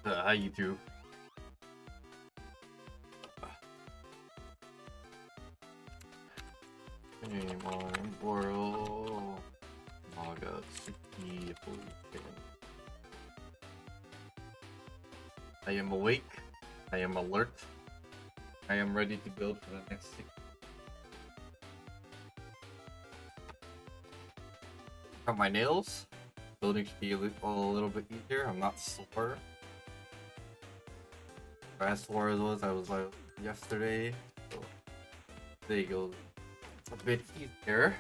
How you do? Amon, Boro, Magatsuki, houten. I am awake. I am alert. I am ready to build for the next 6. Cut my nails. Building should be a little bit easier. I'm not sore. As sore as I was like yesterday. So today goes a bit easier.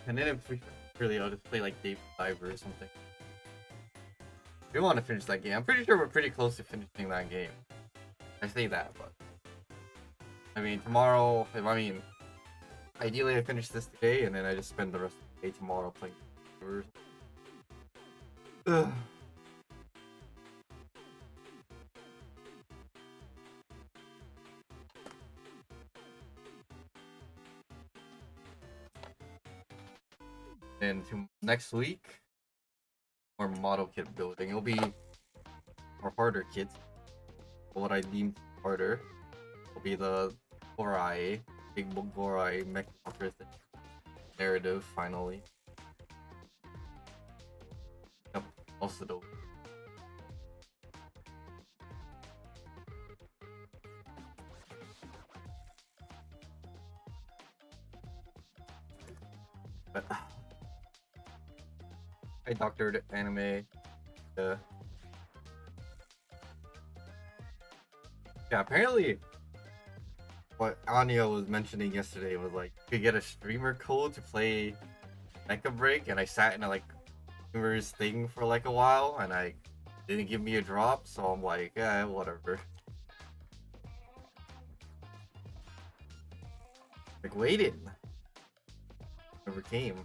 And then if we really, I'll just play like Dave Diver or something. We want to finish that game. I'm pretty sure we're pretty close to finishing that game. I say that, but I mean tomorrow. Ideally I finish this today, and then I just spend the rest of the day tomorrow playing. Ugh. And to next week, more model kit building. It'll be more harder kits. What I deem harder will be the Gorai, Big Gorai Mech narrative finally. Yep, also dope. But I doctored anime. Yeah, apparently what Anya was mentioning yesterday was like you could get a streamer code to play Mecha Break, and I sat in a like streamer's thing for like a while, and I didn't give me a drop, so I'm like, yeah, whatever. Like waited, never came.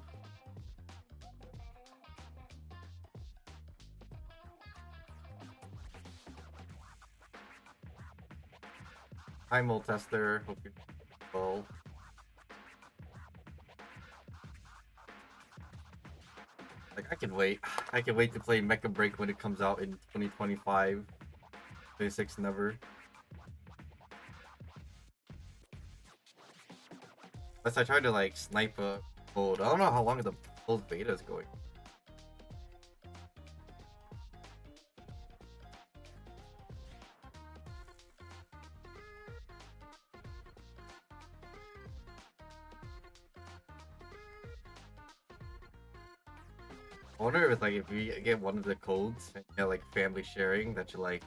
Hi, Mole Tester. Hope you're well. Like I can wait. I can wait to play Mecha Break when it comes out in 2025. 26 never. Unless I try to like snipe a code. I don't know how long the closed beta is going. I wonder if it's like if we get one of the codes and get like family sharing that you like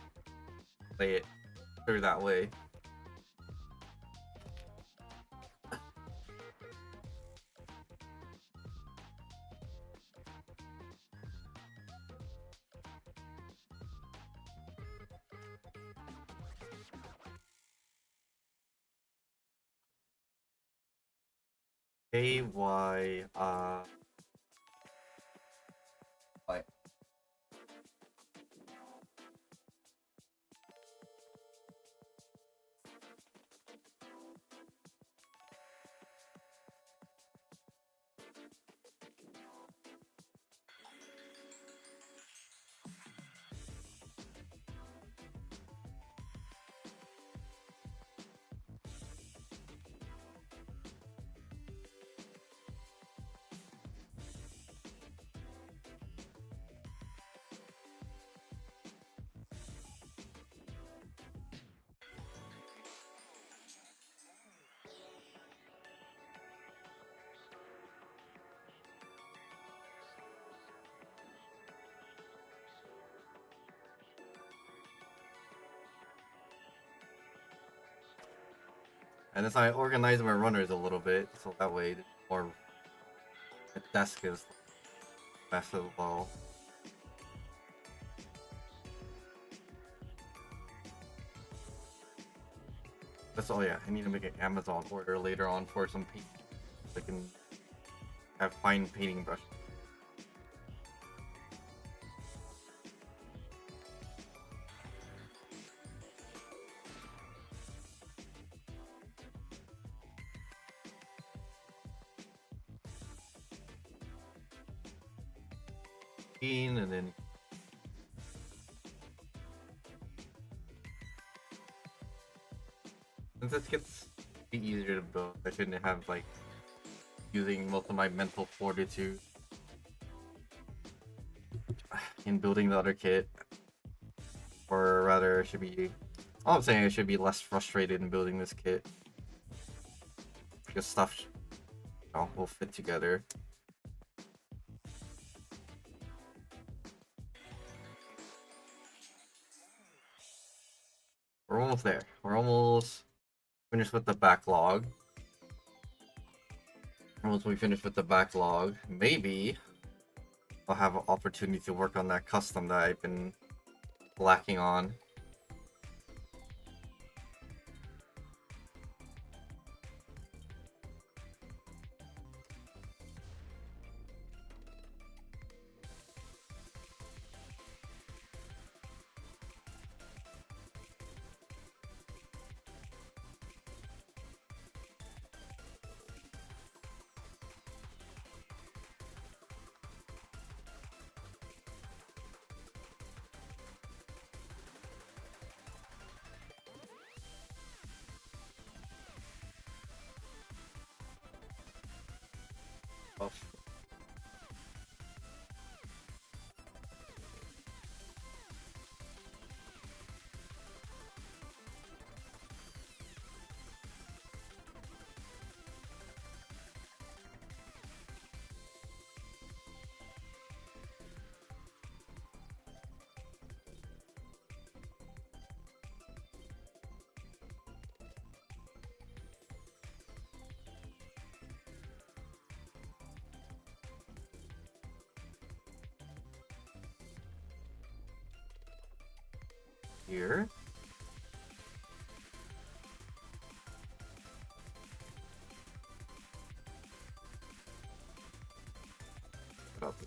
play it through that way. AY like and as I organize my runners a little bit, so that way more The desk is best as well. That's all. Yeah, I need to make an Amazon order later on for some paint. So I can have fine painting brushes. And then since this gets be easier to build, I shouldn't have like using most of my mental fortitude in building the other kit, or rather, it should be. All I'm saying, I should be less frustrated in building this kit because stuff, will fit together. We're almost there. We're almost finished with the backlog. Once we finish with the backlog, maybe I'll have an opportunity to work on that custom that I've been lacking on. Off. Here. Copy.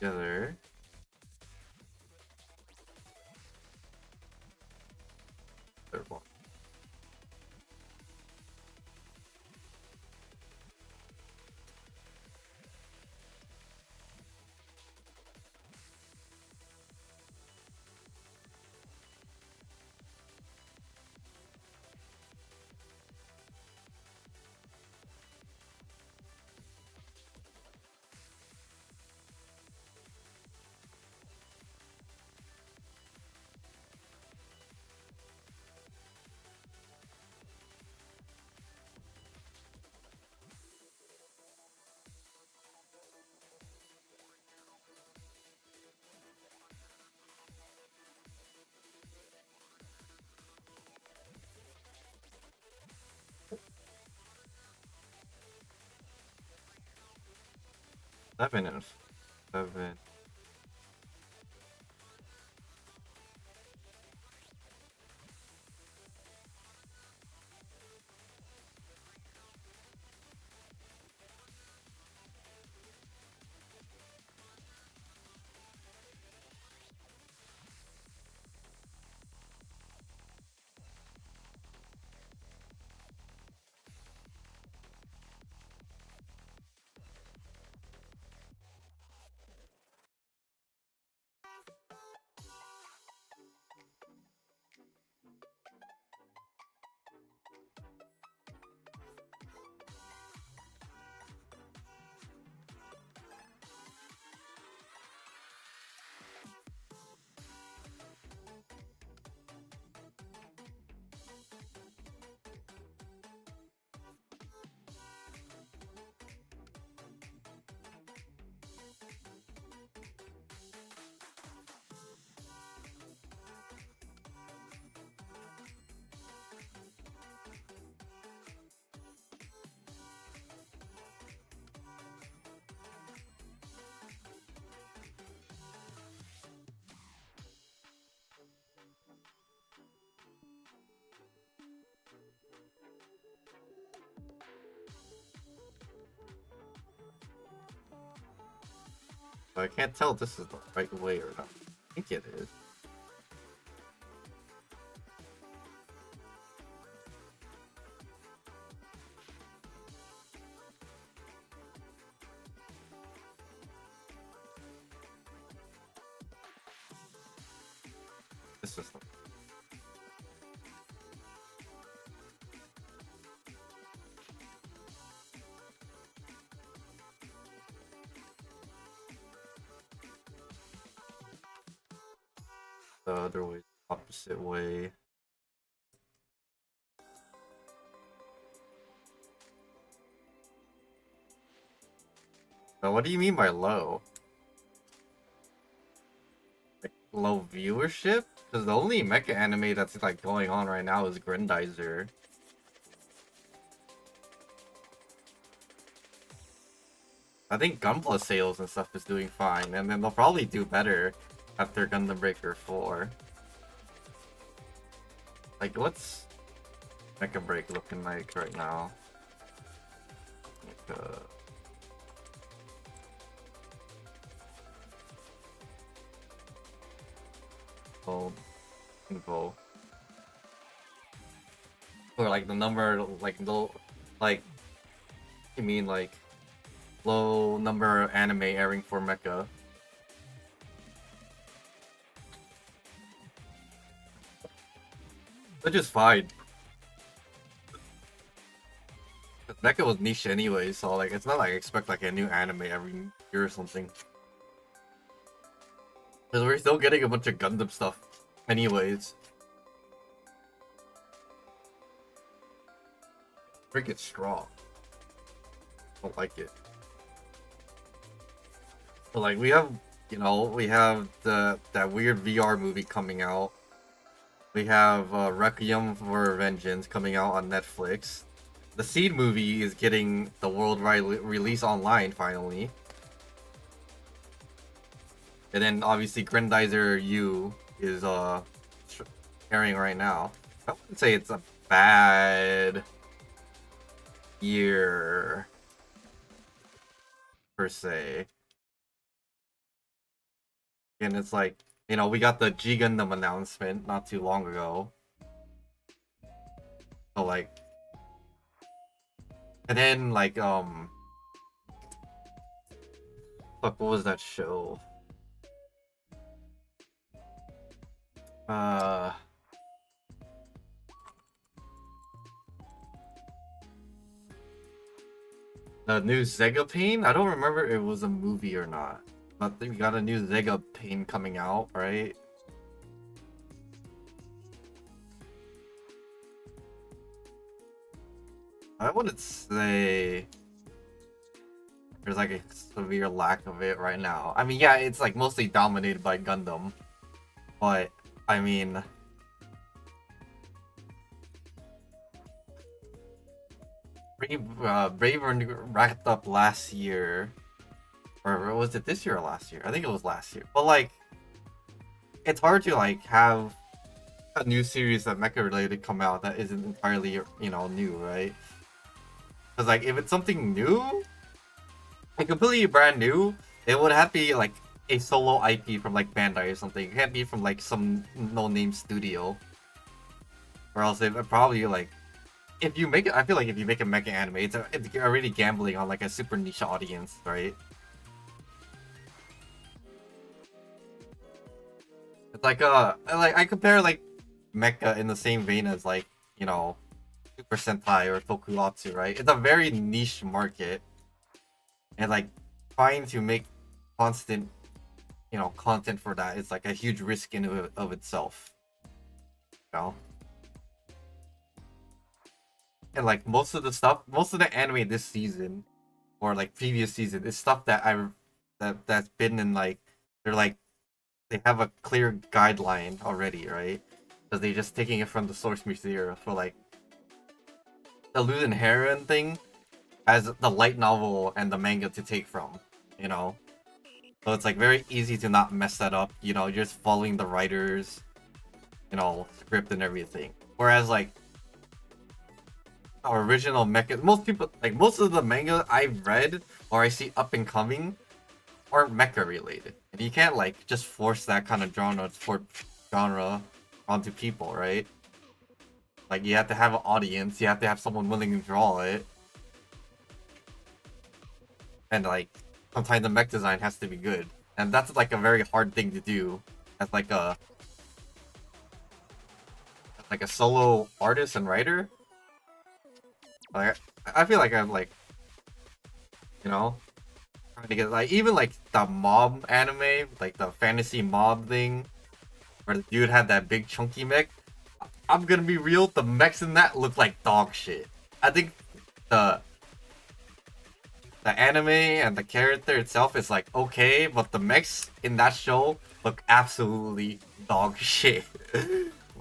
Together. Third one. 7 and 7. But I can't tell if this is the right way or not. I think it is. This is the other way, opposite way. Now, what do you mean by low? Like low viewership? Because the only mecha anime that's like going on right now is Grandizer. I think Gunpla sales and stuff is doing fine, and then they'll probably do better after Gundam Breaker 4. Like, what's Mecha Break looking like right now? Like, info. Or like the number, like low, like, you mean like low number of anime airing for Mecha. Which is fine. Mecha was niche anyway, so like it's not like I expect like a new anime every year or something. Because we're still getting a bunch of Gundam stuff anyways. Freaking strong. Don't like it. But like we have, you know, we have that weird VR movie coming out. We have Requiem for Vengeance coming out on Netflix. The Seed movie is getting the worldwide release online finally. And then obviously Grandizer U is airing right now. I wouldn't say it's a bad year per se. And it's like, you know, we got the G Gundam announcement not too long ago. So like, and then like fuck, what was that show? The new Zega Pain? I don't remember if it was a movie or not. But we got a new Zega Pain coming out, right? I wouldn't say there's like a severe lack of it right now. I mean, yeah, it's like mostly dominated by Gundam. But, I mean... Braver wrapped up last year, Or was it this year or last year? I think it was last year. But like, it's hard to like have a new series that mecha related come out that isn't entirely, you know, new, right? Because like if it's something new, like completely brand new, it would have to be like a solo IP from like Bandai or something. It can't be from like some no-name studio, or else it would probably like if you make it. I feel like if you make a mecha anime, it's already gambling on like a super niche audience, right? It's like I compare like mecha in the same vein as like, you know, Super Sentai or Tokusatsu, right? It's a very niche market, and like trying to make constant, you know, content for that is like a huge risk in of itself, you know. And like most of the anime this season or like previous season is stuff that that's been in like they're like they have a clear guideline already, right? Because they just taking it from the source material for like the Luden Heron thing as the light novel and the manga to take from, you know. So it's like very easy to not mess that up, you know, you're just following the writer's, you know, script and everything. Whereas like our original mecha, most people, like most of the manga I've read or I see up and coming aren't mecha related. And you can't like just force that kind of genre onto people, right? Like you have to have an audience, you have to have someone willing to draw it. And like sometimes the mech design has to be good. And that's like a very hard thing to do as like a solo artist and writer. Like I feel like I'm like, you know, trying to get like even like the mob anime, like the fantasy mob thing, where the dude had that big chunky mech. I'm gonna be real, the mechs in that look like dog shit. I think the the anime and the character itself is like okay, but the mechs in that show look absolutely dog shit.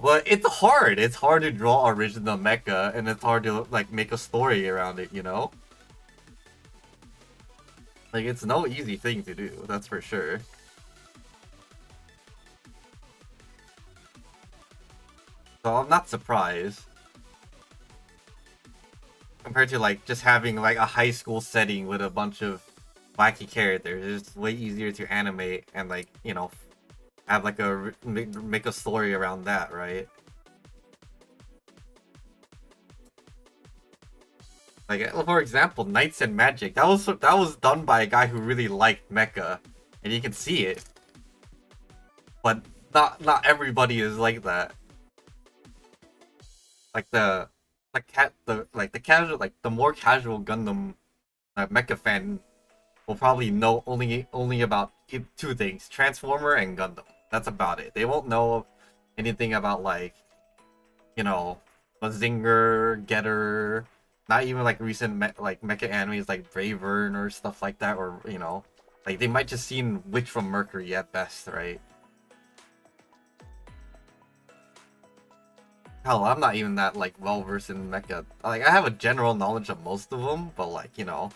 But it's hard. It's hard to draw original mecha, and it's hard to like make a story around it. You know, like it's no easy thing to do. That's for sure. So I'm not surprised compared to like just having like a high school setting with a bunch of wacky characters. It's way easier to animate and like, you know, have like make a story around that, right? Like for example, Knights and Magic. That was done by a guy who really liked mecha, and you can see it. But not everybody is like that. Like the casual, like the more casual Gundam mecha fan will probably know only about two things: Transformer and Gundam. That's about it. They won't know anything about like, you know, Mazinger, Getter, not even like recent like mecha animes like Bravern or stuff like that, or you know, like they might just seen Witch from Mercury at best, right? Hell, I'm not even that like well versed in mecha. Like I have a general knowledge of most of them, but like, you know,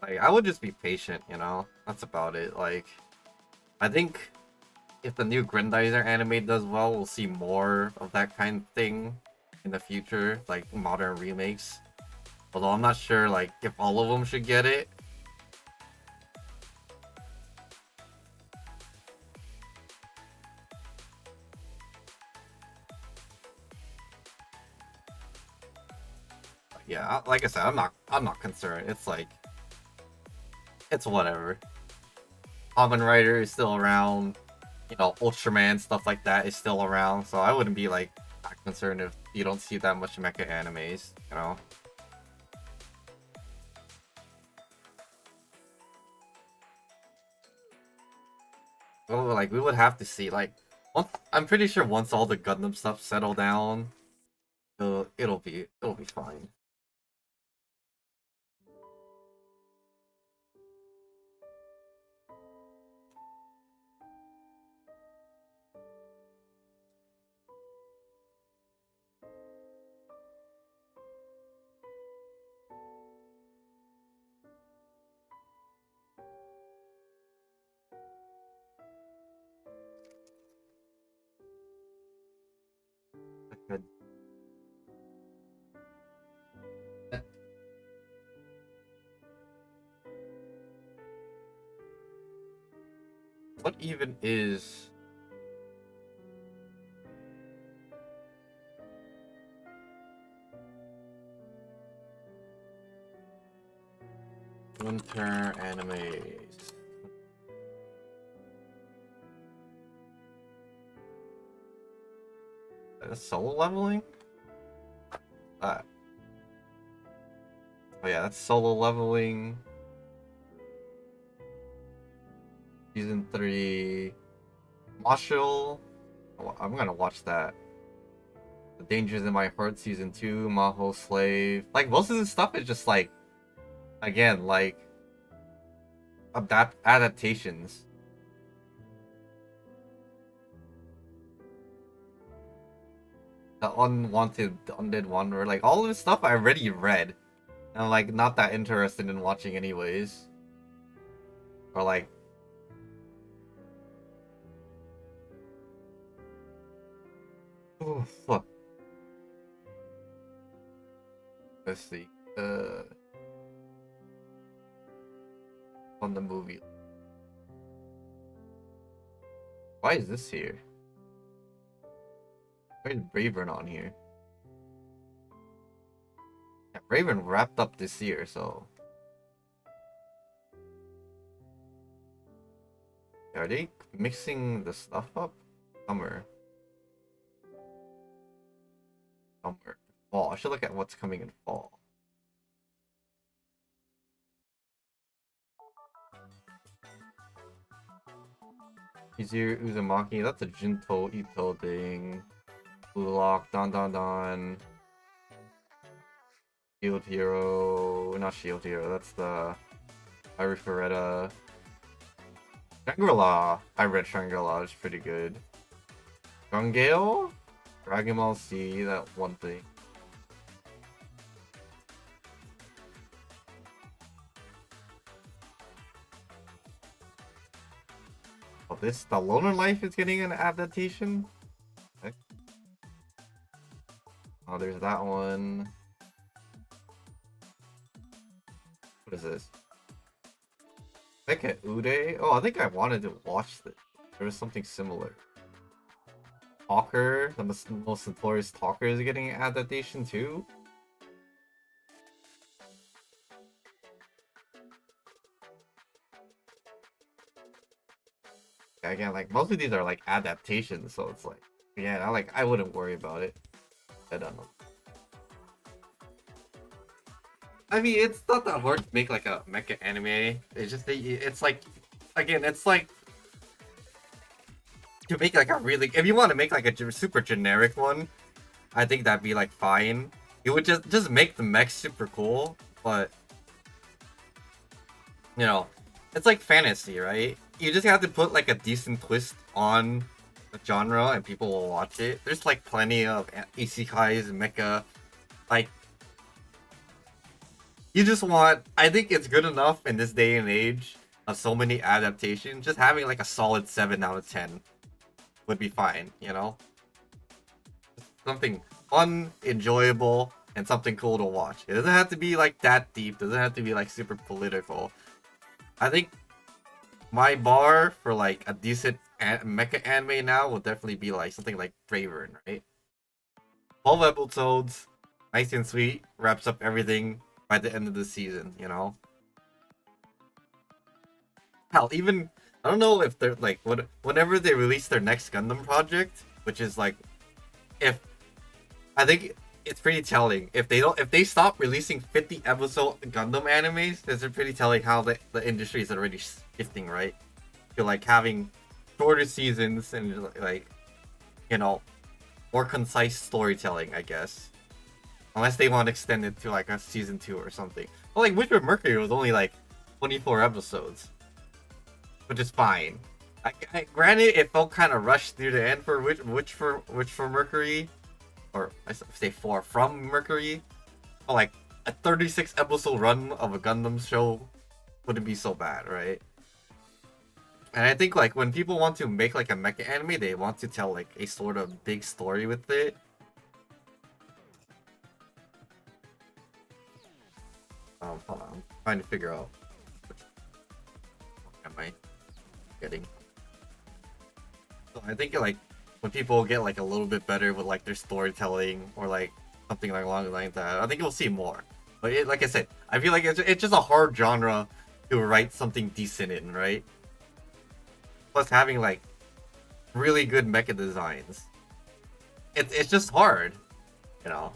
like I would just be patient, you know. That's about it. Like I think if the new Grendizer anime does well, we'll see more of that kind of thing in the future, like modern remakes. Although I'm not sure like if all of them should get it. Yeah, like I said, I'm not concerned. It's like it's whatever. Kamen Rider is still around. You know, Ultraman stuff like that is still around. So I wouldn't be like that concerned if you don't see that much mecha animes. You know. well, like we would have to see. Like, I'm pretty sure once all the Gundam stuff settle down, it'll be fine. Good. What even is? Winter animes. That's solo leveling? Uh, oh yeah, that's solo leveling. Season 3. Marshall. Oh, I'm gonna watch that. The Dangers in My Heart Season 2. Maho Slave. Like, most of this stuff is just like, again, like, adaptations. The Unwanted, the Undead Wanderer, like all of this stuff I already read. And I'm like not that interested in watching anyways. Or like oh fuck. Let's see. On the movie. Why is this here? Why is Bravern on here? Yeah, Bravern wrapped up this year, so are they mixing the stuff up? Summer. Summer. Fall. I should look at what's coming in fall. Izuru Uzumaki, that's a Jinto Ito thing. Blue Lock, Don Don Don. Shield Hero. Not Shield Hero, that's the Irie Ferretta. Shangri-La. I read Shangri-La, it's pretty good. Gungale? Dragon Ball Z, that one thing. Oh, the Loner Life is getting an adaptation? Okay. Oh, there's that one. What is this? Pekka Ude? Oh, I think I wanted to watch this. There was something similar. Talker, the most notorious Talker is getting an adaptation too? Again, like most of these are like adaptations, so it's like, yeah, I wouldn't worry about it. I don't know. I mean, it's not that hard to make like a mecha anime. It's just it's like, again, it's like to make like a really, if you want to make like a super generic one, I think that'd be like fine. It would just make the mech super cool, but you know, it's like fantasy, right? You just have to put like a decent twist on the genre, and people will watch it. There's like plenty of isekais, mecha, like you just want. I think it's good enough in this day and age of so many adaptations. Just having like a solid 7 out of 10 would be fine, you know? Something fun, enjoyable, and something cool to watch. It doesn't have to be like that deep, doesn't have to be like super political. I think my bar for like a decent mecha anime now will definitely be like something like Bravern, right? 12 episodes, nice and sweet, wraps up everything by the end of the season, you know? Hell, even I don't know if they're like whenever they release their next Gundam project, which is like if I think it's pretty telling if they stop releasing 50 episode Gundam animes, it's pretty telling how the industry is already shifting, right? To like having shorter seasons and like, you know, more concise storytelling, I guess. Unless they want to extend it to like a season 2 or something. Well, like Witch of Mercury was only like 24 episodes, which is fine. Granted, it felt kind of rushed near the end for Witch for Mercury, or I say for from Mercury. But like a 36 episode run of a Gundam show wouldn't be so bad, right? And I think like when people want to make like a mecha anime, they want to tell like a sort of big story with it. Hold on, I'm trying to figure out which one am I getting. So I think like when people get like a little bit better with like their storytelling or like something like along the lines of that, I think you'll see more. But like I said, I feel like it's just a hard genre to write something decent in, right? Plus having like really good mecha designs, it's just hard, you know.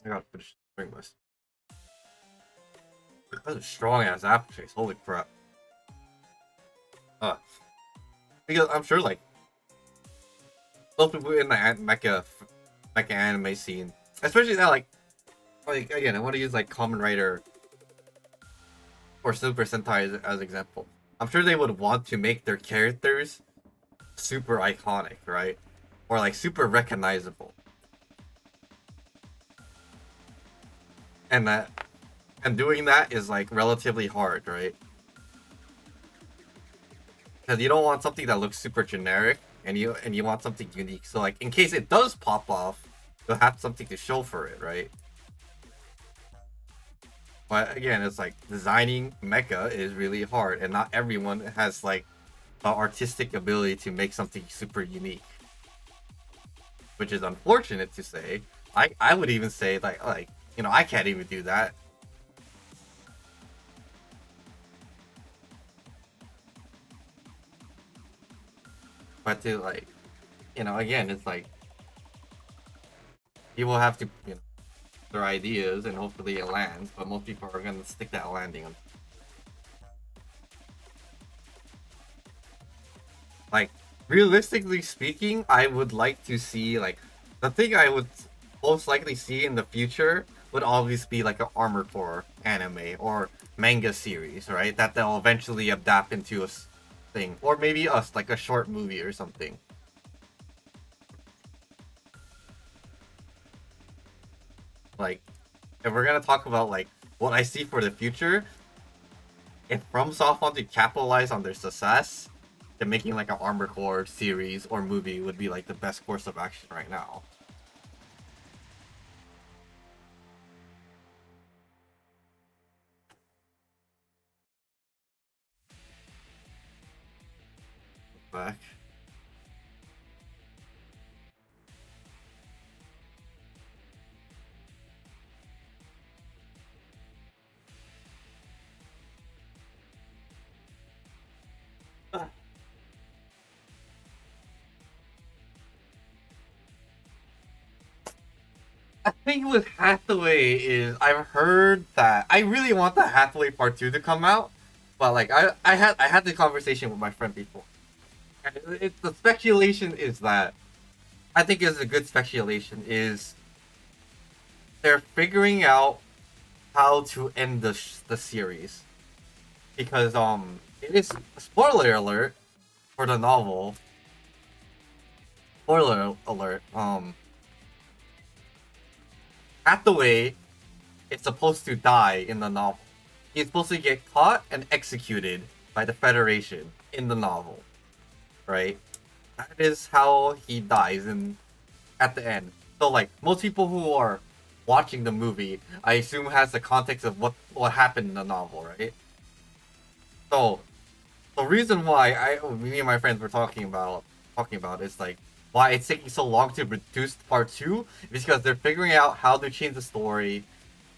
I gotta finish the string list. That's a strong ass aftertaste. Holy crap. Uh, because I'm sure like those people in the mecha anime scene, especially now like again, I want to use like Kamen Rider or Super Sentai as example. I'm sure they would want to make their characters super iconic, right? Or like super recognizable. And doing that is like relatively hard, right? Because you don't want something that looks super generic, and you want something unique. So like in case it does pop off, you'll have something to show for it, right? But again, it's like designing mecha is really hard, and not everyone has like the artistic ability to make something super unique, which is unfortunate to say. I would even say like you know, I can't even do that. But to like, you know, again, it's like people have to, you know, their ideas and hopefully it lands. But most people are gonna stick that landing on. Like, realistically speaking, I would like to see like the thing I would most likely see in the future would always be like an Armor Core anime or manga series, right? That they'll eventually adapt into a thing, or maybe us like a short movie or something. Like, if we're gonna talk about like what I see for the future, if FromSoft want to capitalize on their success, then making like an Armor Core series or movie would be like the best course of action right now. Back. I think with Hathaway is I've heard that I really want the Hathaway Part 2 to come out, but like I had the conversation with my friend before. And the speculation is that I think is a good speculation is they're figuring out how to end the series because it is spoiler alert for the novel. Spoiler alert. Hathaway is supposed to die in the novel. He's supposed to get caught and executed by the Federation in the novel, right? That is how he dies in at the end. So like most people who are watching the movie, I assume has the context of what happened in the novel, right? So the reason why me and my friends were talking about is like why it's taking so long to produce part 2 is because they're figuring out how to change the story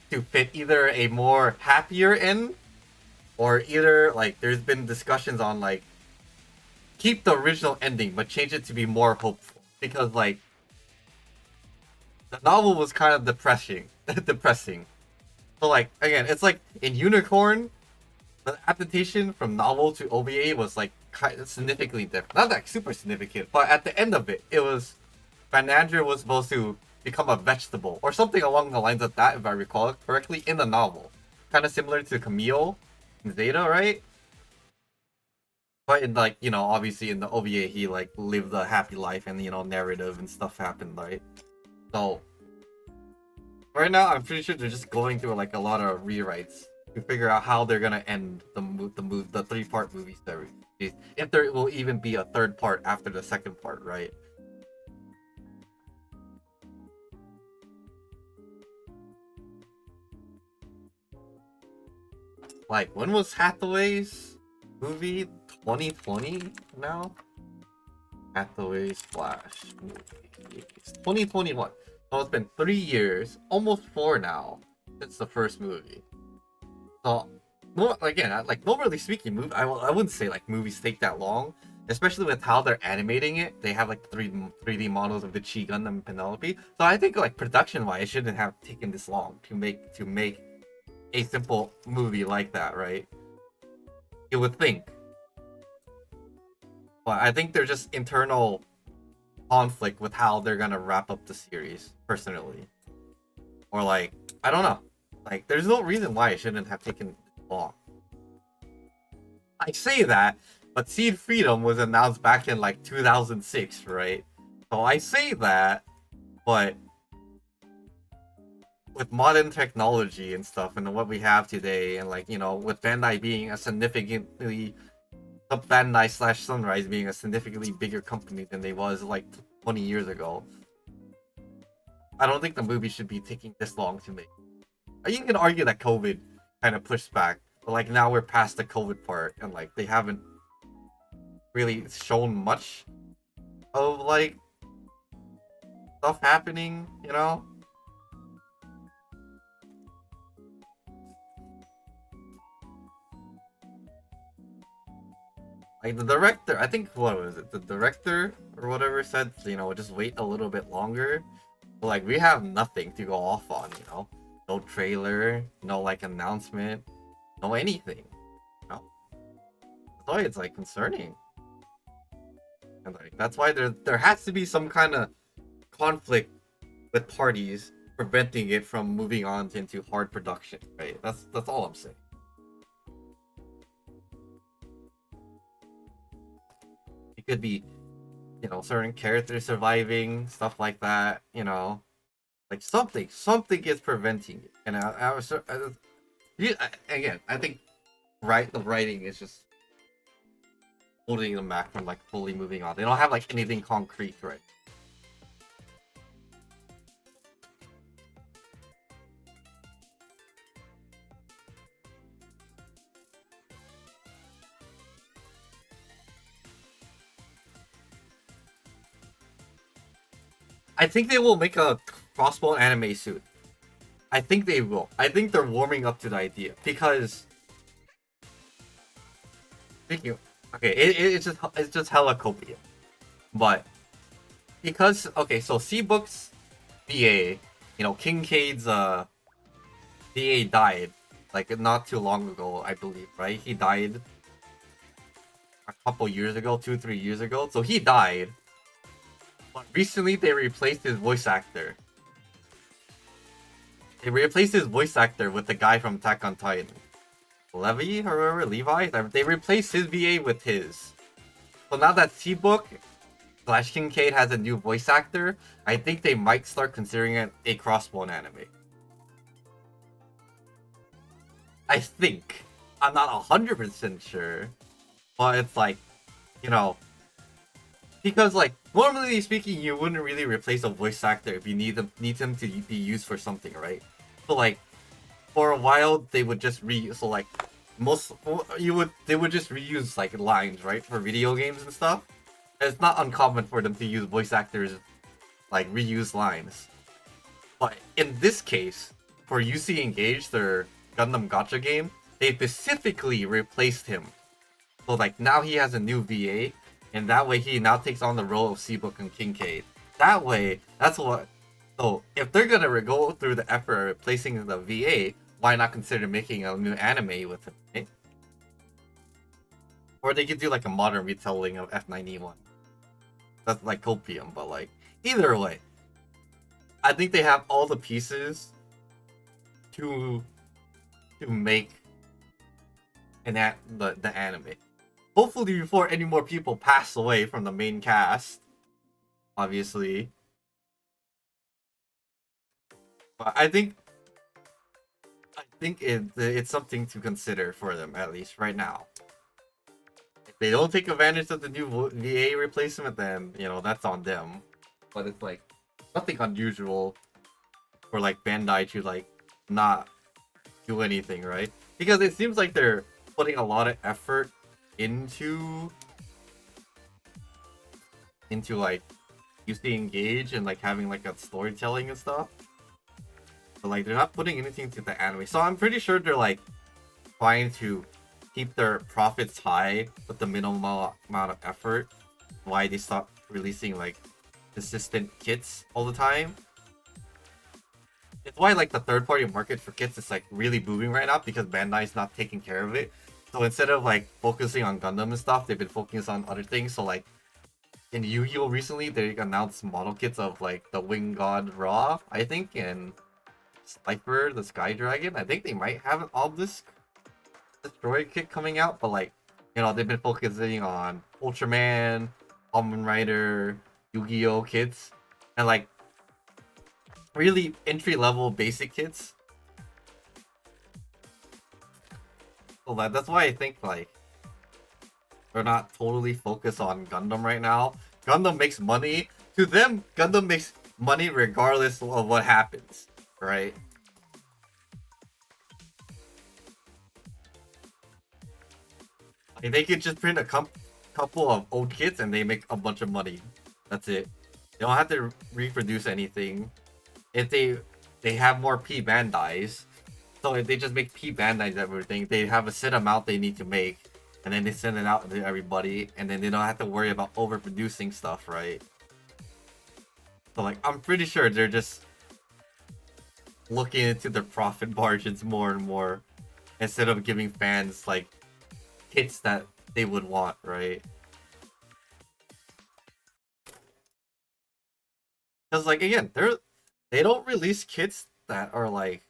to fit either a more happier end, or either like there's been discussions on like keep the original ending but change it to be more hopeful, because like the novel was kind of depressing. So like again, it's like in Unicorn, the adaptation from novel to OVA was like kind of significantly different. Not like super significant, but at the end of it, it was Vanandra was supposed to become a vegetable or something along the lines of that, if I recall it correctly, in the novel. Kind of similar to Camille in Zeta, right? But in like, you know, obviously in the OVA, he like lived a happy life and, you know, narrative and stuff happened, right? So right now, I'm pretty sure they're just going through like a lot of rewrites to figure out how they're gonna end the 3-part movie series. If there will even be a third part after the second part, right? Like, when was Hathaway's movie? 2020 now? Hathaway's Flash movie. It's 2021. So it's been 3 years, almost 4 now, since the first movie. So, again, like, normally speaking, I wouldn't say like movies take that long, especially with how they're animating it. They have like 3D models of the Chi Gundam and Penelope. So I think like production-wise, it shouldn't have taken this long to make a simple movie like that, right? You would think. But I think there's just internal conflict with how they're gonna wrap up the series, personally. Or like, I don't know. Like, there's no reason why it shouldn't have taken this long. I say that, but Seed Freedom was announced back in like 2006, right? So I say that, but with modern technology and stuff and what we have today, and like, you know, with Bandai being a significantly Bandai slash Sunrise being a significantly bigger company than they was like 20 years ago, I don't think the movie should be taking this long to make. You can argue that COVID kind of pushed back, but like now we're past the COVID part, and like they haven't really shown much of like stuff happening, you know? Like the director, I think, what was it? The director or whatever said, you know, just wait a little bit longer. But like we have nothing to go off on, you know? No trailer, no like announcement, no anything. You know? That's why it's like concerning. And like that's why there has to be some kind of conflict with parties preventing it from moving on into hard production, right? That's all I'm saying. It could be, you know, certain characters surviving, stuff like that, you know, like something is preventing it. And again, I think the writing is just holding them back from like fully moving on. They don't have like anything concrete, right? I think they will make a crossbow anime suit. I think they will. I think they're warming up to the idea because speaking of, okay, it's just hella copious. But because okay, so C-Book's VA, you know, Kincaid's VA died like not too long ago, I believe, right? He died a couple years ago, 2-3 years ago. So he died. But recently they replaced his voice actor. They replaced his voice actor with the guy from Attack on Titan. Levi or whatever, Levi? They replaced his VA with his. So now that C-Book slash Kincaid has a new voice actor, I think they might start considering it a crossbone anime. I think. I'm not 100% sure. But it's like, you know, because like normally speaking, you wouldn't really replace a voice actor if you need them to be used for something, right? So like for a while they would just so like they would just reuse like lines, right, for video games and stuff. It's not uncommon for them to use voice actors like reuse lines. But in this case, for UC Engage, their Gundam Gacha game, they specifically replaced him. So like now he has a new VA, and that way he now takes on the role of Seabook and Kincaid. That way, that's what. So if they're gonna go through the effort of replacing the VA, why not consider making a new anime with him? Right? Or they could do like a modern retelling of F91. That's like Copium, but like either way, I think they have all the pieces to make the anime. Hopefully before any more people pass away from the main cast, obviously. But I think it's something to consider for them, at least right now. If they don't take advantage of the new VA replacement, then that's on them. But it's like nothing unusual for like Bandai to like not do anything, right? Because it seems like they're putting a lot of effort into like UC Engage and like having like a storytelling and stuff. But like they're not putting anything to the anime. So I'm pretty sure they're like trying to keep their profits high with the minimal amount of effort. Why they stop releasing like consistent kits all the time. It's why like the third party market for kits is like really booming right now because Bandai's not taking care of it. So instead of like focusing on Gundam and stuff, they've been focusing on other things. So like in Yu-Gi-Oh recently, they announced model kits of like the Wing God Ra, I think, and Sniper the Sky Dragon. I think they might have an Obelisk Destroyer kit coming out, but like they've been focusing on Ultraman, Kamen Rider, Yu-Gi-Oh kits, and like really entry level basic kits. So that's why I think like they're not totally focused on Gundam right now. Gundam makes money. To them, Gundam makes money regardless of what happens, right? Like they could just print a couple of old kits and they make a bunch of money. That's it. They don't have to reproduce anything. If they have more P Bandais, so if they just make P Bandais everything, they have a set amount they need to make, and then they send it out to everybody, and then they don't have to worry about overproducing stuff, right? So like I'm pretty sure they're just looking into their profit margins more and more instead of giving fans like hits that they would want, right? Because like again, they don't release kits that are like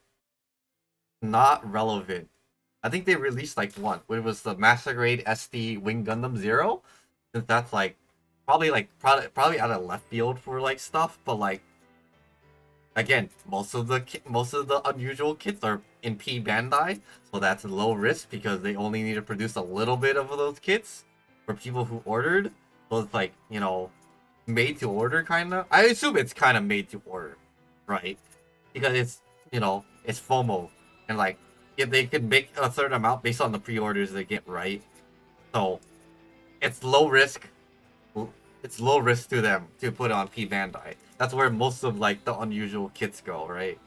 not relevant. I think they released like one, which was the Master Grade SD Wing Gundam Zero. Since that's like probably out of left field for like stuff, but like again, most of the unusual kits are in P Bandai, so that's low risk because they only need to produce a little bit of those kits for people who ordered. So it's like made to order kind of. I assume it's kind of made to order, right? Because it's FOMO, and like if they can make a certain amount based on the pre-orders they get, right? So it's low risk. It's low risk to them to put on P Bandai. That's where most of like the unusual kits go, right?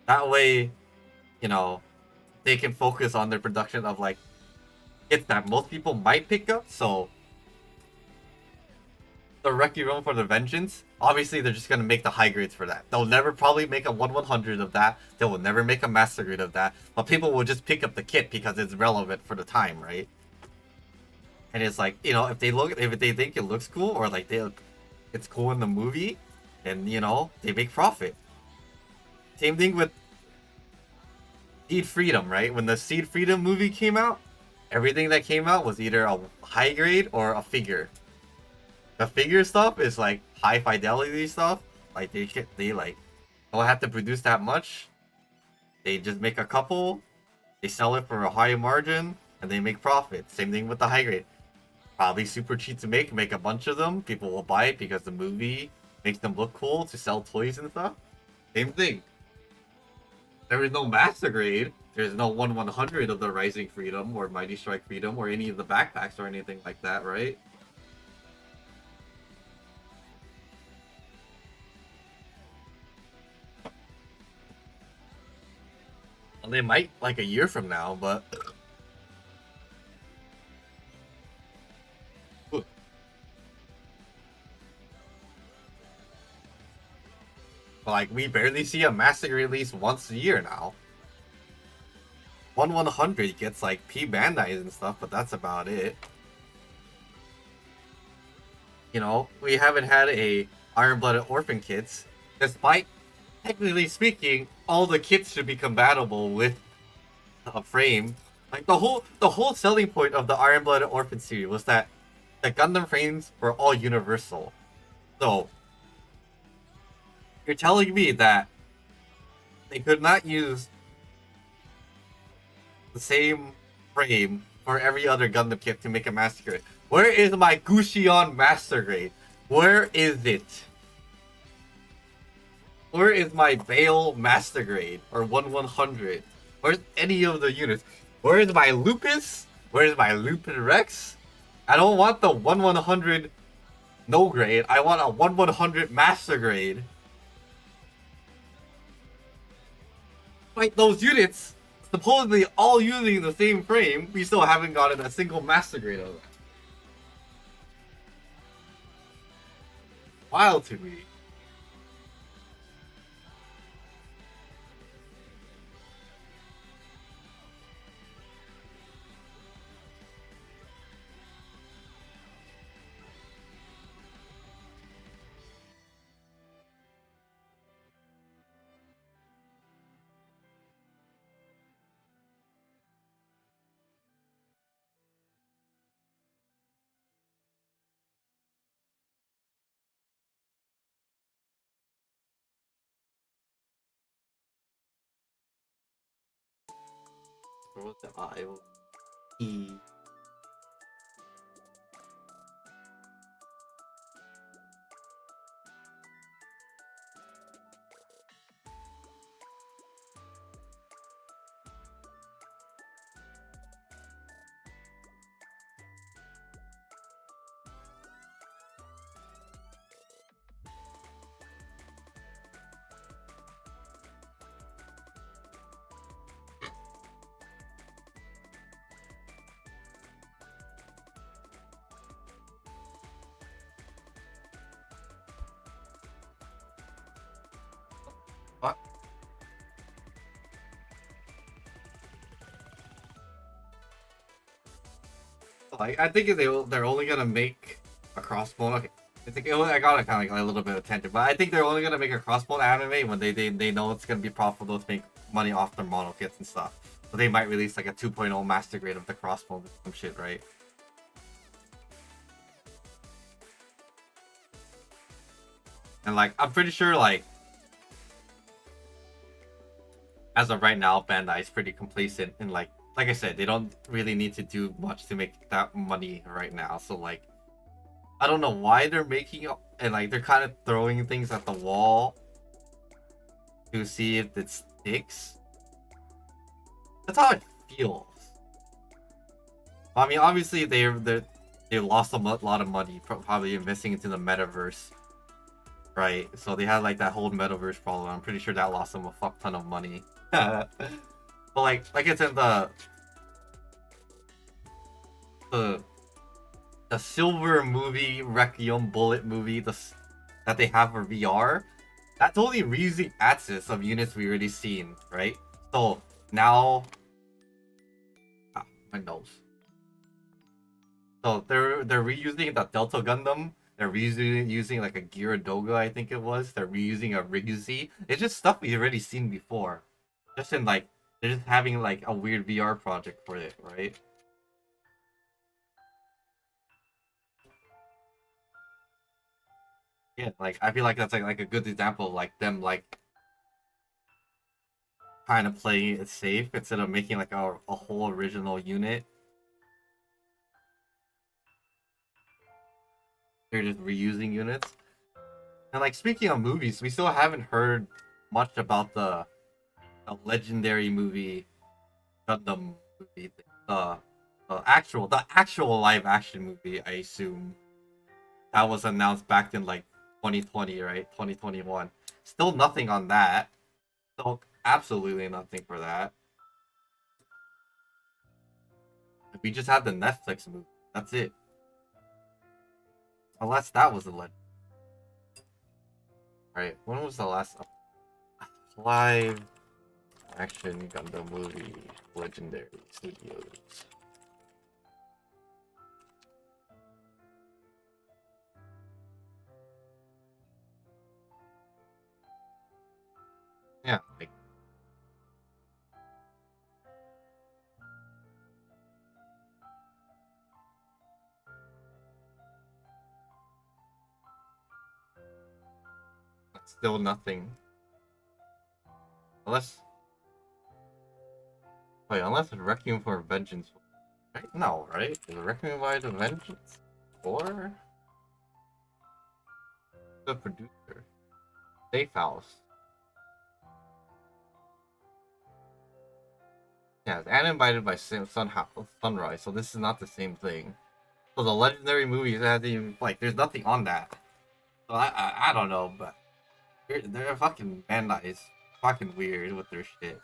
That way, you know, they can focus on their production of like kits that most people might pick up. So the Reki Room for the Vengeance, obviously they're just gonna make the high grades for that. They'll never probably make a 1/100 of that. They will never make a master grade of that. But people will just pick up the kit because it's relevant for the time, right? And it's like, if they think it looks cool or like it's cool in the movie, then they make profit. Same thing with Seed Freedom, right? When the Seed Freedom movie came out, everything that came out was either a high grade or a figure. The figure stuff is like high fidelity stuff. Like they like don't have to produce that much. They just make a couple, they sell it for a high margin, and they make profit. Same thing with the high grade. Probably super cheap to make a bunch of them. People will buy it because the movie makes them look cool to sell toys and stuff. Same thing. There is no master grade. There's no 1/100 of the Rising Freedom or Mighty Strike Freedom or any of the backpacks or anything like that, right? Well, they might like a year from now, but like we barely see a master release once a year now. 1/100 gets like P Bandai's and stuff, but that's about it. You know, we haven't had a Iron-Blooded Orphan kits, despite technically speaking, all the kits should be compatible with a frame. Like the whole selling point of the Iron-Blooded Orphan series was that the Gundam frames were all universal. So you're telling me that they could not use the same frame for every other Gundam kit to make a master grade? Where is my Gusion master grade? Where is it? Where is my Bale master grade or 1/100? Where's any of the units? Where is my Lupus? Where is my Lupin Rex? I don't want the 1/100 no grade. I want a 1/100 master grade. Like those units, supposedly all using the same frame, we still haven't gotten a single master grade of them. Wild to me. What was the I? E. What? Like I think they're only gonna make a crossbone. Okay, I got it kind of like a little bit of tangent, but I think they're only gonna make a crossbone anime when they know it's gonna be profitable to make money off their mono kits and stuff. So they might release like a 2.0 master grade of the crossbone or some shit, right? And like I'm pretty sure like as of right now, Bandai is pretty complacent and like I said, they don't really need to do much to make that money right now. So like I don't know why they're making and like they're kind of throwing things at the wall to see if it sticks. That's how it feels. I mean, obviously they lost a lot of money probably investing into the metaverse, right? So they had like that whole metaverse problem. I'm pretty sure that lost them a fuck ton of money. But like I said, the the silver movie Requiem Bullet movie that they have for VR, that's only reusing access of units we already seen, right? So now, my nose. So they're reusing the Delta Gundam. They're reusing using like a Gyaradoga, I think it was. They're reusing a Riguzi. It's just stuff we've already seen before. Just in like they're just having like a weird VR project for it, right? Yeah, like I feel like that's like a good example of like them like kind of playing it safe instead of making like a whole original unit. They're just reusing units. And like speaking of movies, we still haven't heard much about the legendary movie Gundam movie thing. The actual live action movie, I assume. That was announced back in like 2020, right? 2021. Still nothing on that. Still absolutely nothing for that. We just had the Netflix movie. That's it. Unless that was a legend. Right, when was the last live action Gundam movie? Legendary Studios. Yeah, like that's still nothing. Unless wait, unless it's Requiem for Vengeance. Right? No, right? Is it Requiem by the Vengeance? Or the producer? Safe House. Yeah, it's animated by Sunrise, so this is not the same thing. So the legendary movies that even like, there's nothing on that. So I don't know, but they're fucking Bandai is fucking weird with their shit.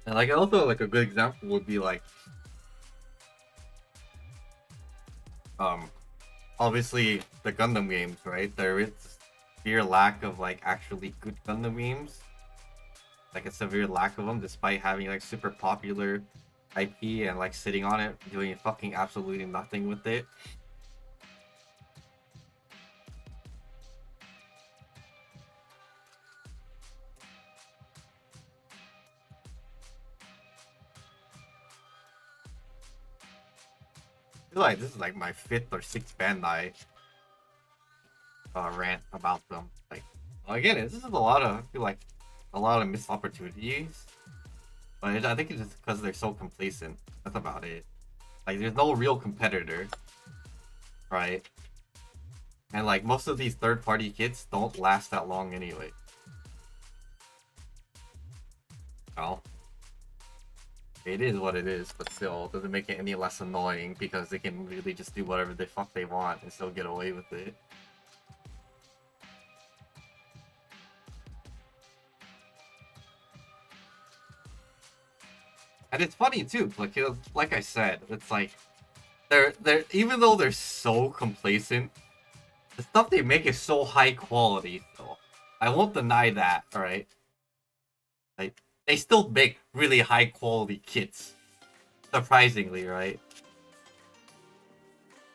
And like also like a good example would be like um obviously the Gundam games, right? There is severe lack of like actually good Gundam games. Like a severe lack of them, despite having like super popular IP and like sitting on it, doing fucking absolutely nothing with it. Like this is like my fifth or sixth Bandai rant about them. Like again, this is a lot of I feel like a lot of missed opportunities. But I think it's just because they're so complacent. That's about it. Like there's no real competitor, right? And like most of these third-party kits don't last that long anyway. Well, it is what it is, but still doesn't make it any less annoying because they can really just do whatever the fuck they want and still get away with it. And it's funny too, like I said, it's like they're even though they're so complacent, the stuff they make is so high quality. So I won't deny that. All right, like they still make really high quality kits, surprisingly, right?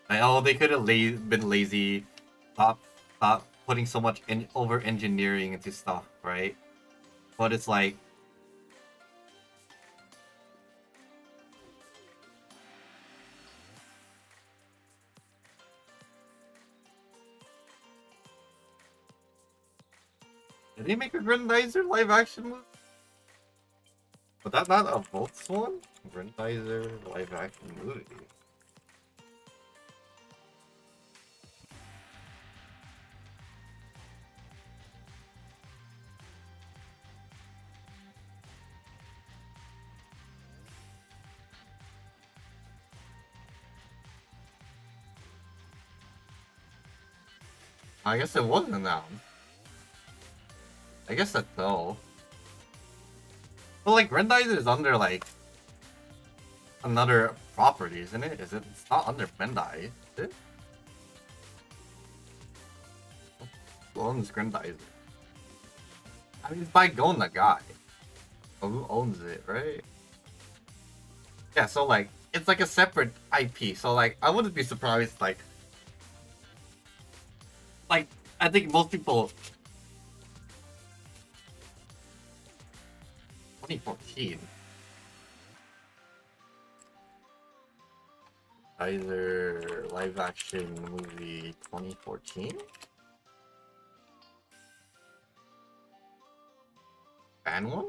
Like, oh, they could have been lazy, stop putting so much over engineering into stuff, right? But it's like did they make a Grendizer live action movie? But that's not a Volts one? Grendizer live action movie. I guess it wasn't that one. I guess that's no. But like Grendizer is under like another property, isn't it? Is it? It's not under Bandai, is it? Who owns Grendizer? I mean, it's by Gon Nagai. So who owns it, right? Yeah, so like it's like a separate IP. So like I wouldn't be surprised like I think most people 2014 either live action movie 2014 fan one.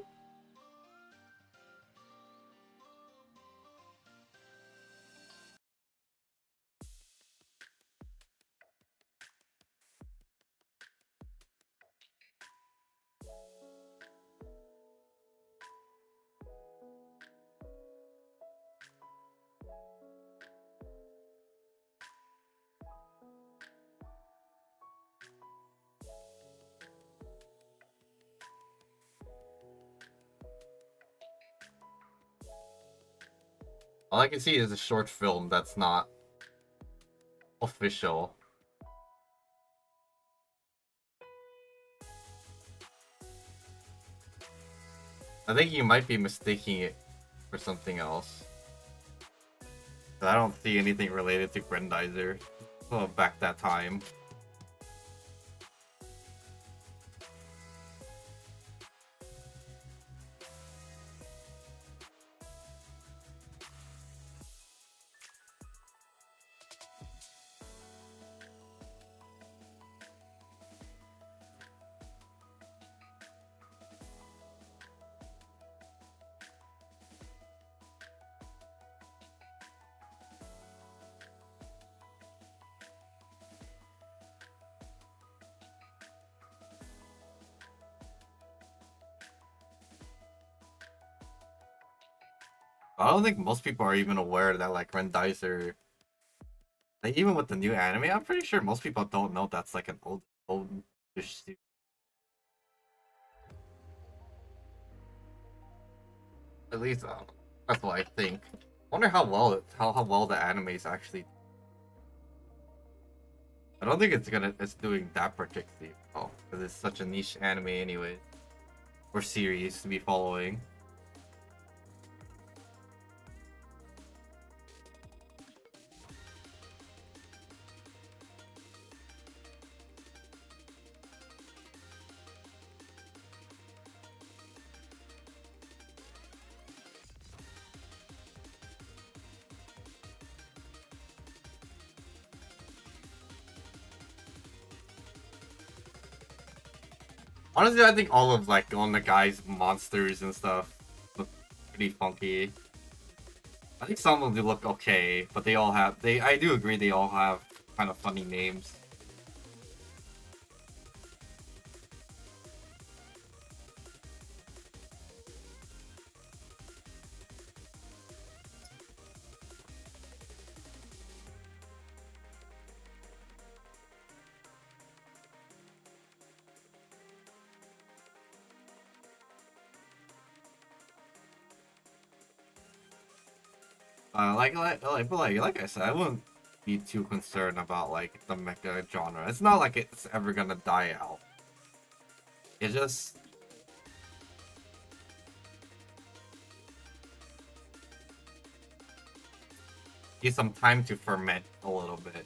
All I can see is a short film that's not official. I think you might be mistaking it for something else. But I don't see anything related to Grendizer. Oh, back that time. I don't think most people are even aware that like Grendizer, like even with the new anime, I'm pretty sure most people don't know that's like an old dish. At least that's what I think. Wonder how well how well the anime is actually. I don't think it's doing that particularly well because it's such a niche anime anyway, or series to be following. Honestly, I think all of like on the guys' monsters and stuff look pretty funky. I think some of them do look okay, but they all have I do agree they all have kind of funny names. Like I said, I wouldn't be too concerned about like the mecha genre. It's not like it's ever gonna die out. It just needs some time to ferment a little bit.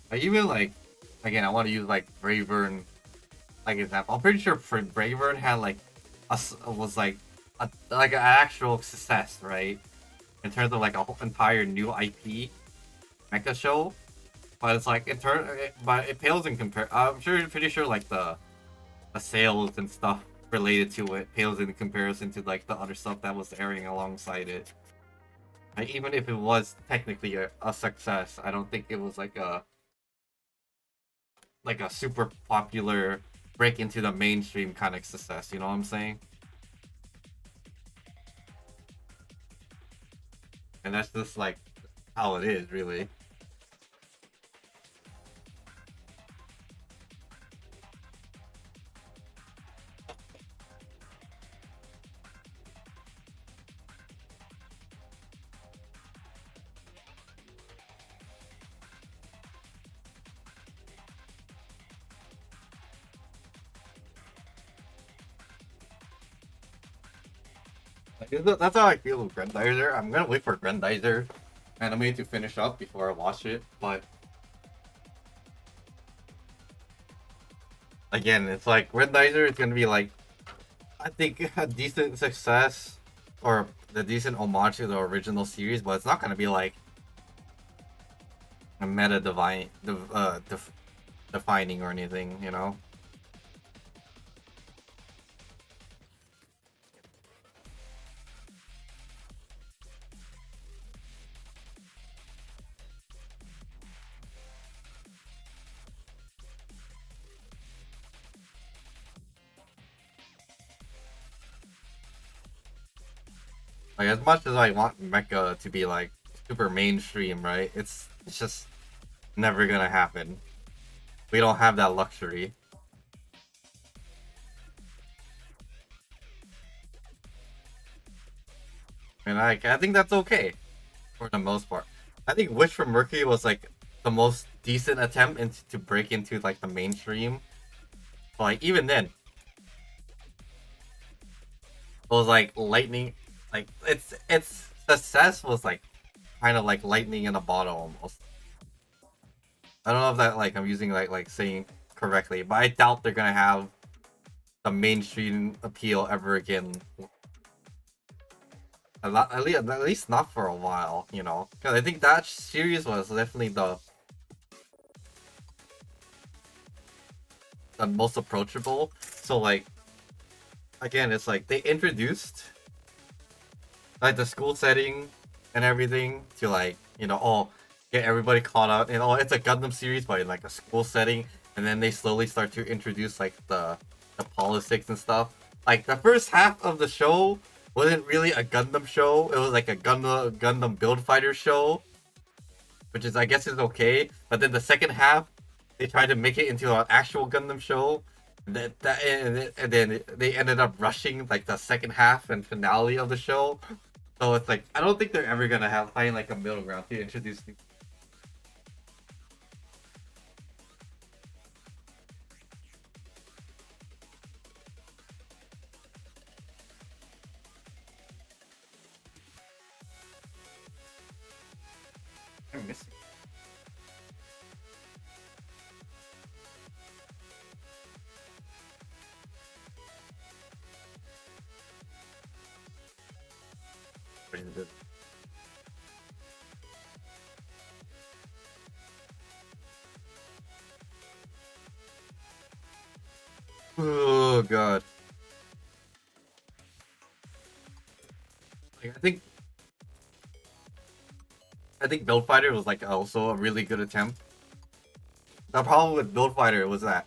I even like, again, I want to use like Bravern like example. I'm pretty sure for Bravern had like was like like an actual success, right? In terms of like a whole entire new IP mecha show, but it's like but it pales in compare. I'm pretty sure like the sales and stuff related to it pales in comparison to like the other stuff that was airing alongside it. Like, even if it was technically a success, I don't think it was like a super popular break into the mainstream kind of success. You know what I'm saying? And that's just like how it is, really. That's how I feel with Grendizer. I'm gonna wait for Grendizer anime to finish up before I watch it, but again, it's like Grendizer is gonna be like, I think a decent success or the decent homage to the original series, but it's not gonna be like a meta defining or anything, you know. Like as much as I want Mecha to be like super mainstream, right? It's just never gonna happen. We don't have that luxury. And I think that's okay for the most part. I think Wish from Mercury was like the most decent attempt to break into like the mainstream. But, like even then, it was like lightning. Like its success was like kind of like lightning in a bottle almost. I don't know if that like I'm using like saying correctly, but I doubt they're gonna have the mainstream appeal ever again. At least not for a while, you know. Because I think that series was definitely the most approachable. So like again, it's like they introduced like the school setting and everything to like get everybody caught up and it's a Gundam series but in like a school setting, and then they slowly start to introduce like the politics and stuff. Like the first half of the show wasn't really a Gundam show, it was like a Gundam Build Fighter show, which is I guess is okay. But then the second half, they tried to make it into an actual Gundam show. And then they ended up rushing like the second half and finale of the show. So it's like I don't think they're ever gonna find like a middle ground to introduce new. I'm missing. Oh god. Like, I think Build Fighter was like also a really good attempt. The problem with Build Fighter was that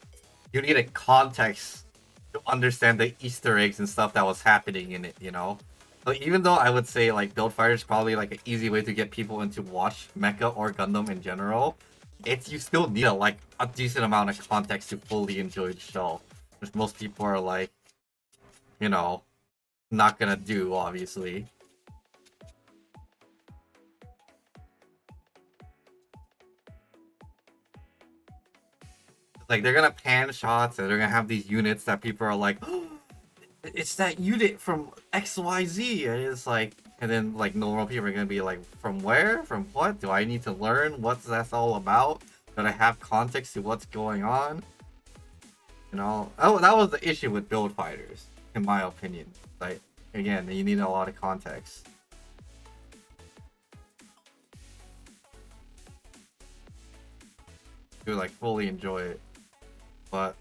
you needed context to understand the Easter eggs and stuff that was happening in it, you know? So even though I would say like Build Fighter is probably like an easy way to get people into watch Mecha or Gundam in general, it's you still need a decent amount of context to fully enjoy the show. Which most people are like, you know, not gonna do, obviously. Like they're gonna pan shots and they're gonna have these units that people are like, oh, it's that unit from XYZ. And it's like, and then like normal people are gonna be like, from where? From what? Do I need to learn what that's all about? Do I have context to what's going on? You know, oh, that was the issue with build fighters, in my opinion. Like, again, you need a lot of context to like fully enjoy it. But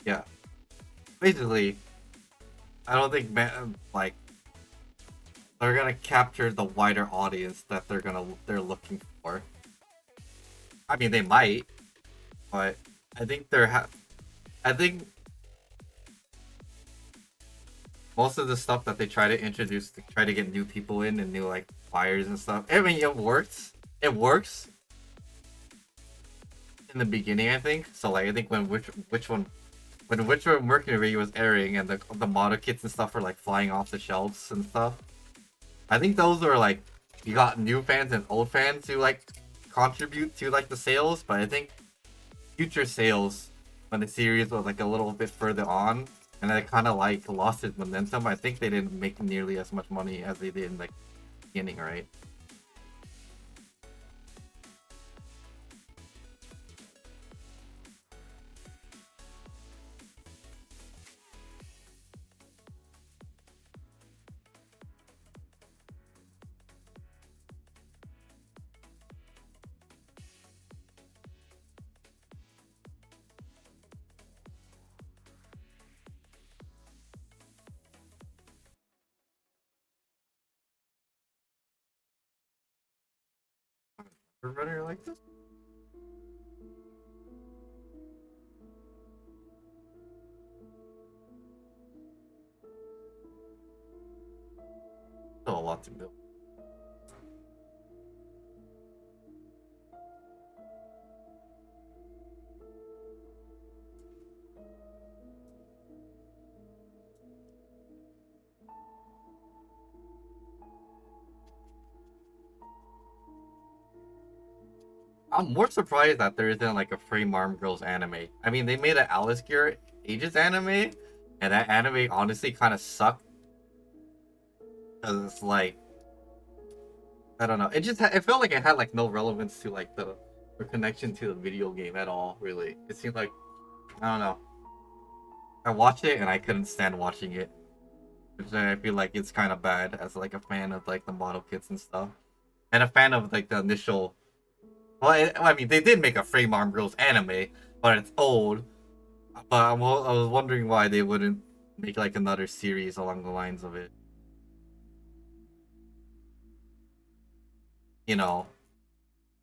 yeah, basically, I don't think like they're gonna capture the wider audience that they're looking for. I mean, they might, but I think I think most of the stuff that they try to introduce to try to get new people in and new like buyers and stuff. I mean, it works. It works in the beginning, I think. So like, I think which one when which one Mercury was airing and the model kits and stuff were like flying off the shelves and stuff. I think those were like you got new fans and old fans who like contribute to like the sales, but I think future sales when the series was like a little bit further on and it kind of like lost its momentum. I think they didn't make nearly as much money as they did in like beginning, right? Runner like this. lot to build. I'm more surprised that there isn't like a Frame Arm Girls anime. I mean, they made an Alice Gear Ages anime, and that anime honestly kind of sucked. Cause it's like, I don't know. It felt like it had like no relevance to like the or connection to the video game at all. Really, it seemed like, I don't know. I watched it and I couldn't stand watching it, which I feel like it's kind of bad as like a fan of like the model kits and stuff, and a fan of like the initial. Well, I mean, they did make a Frame Arm Girls anime, but it's old. But I was wondering why they wouldn't make like another series along the lines of it. You know,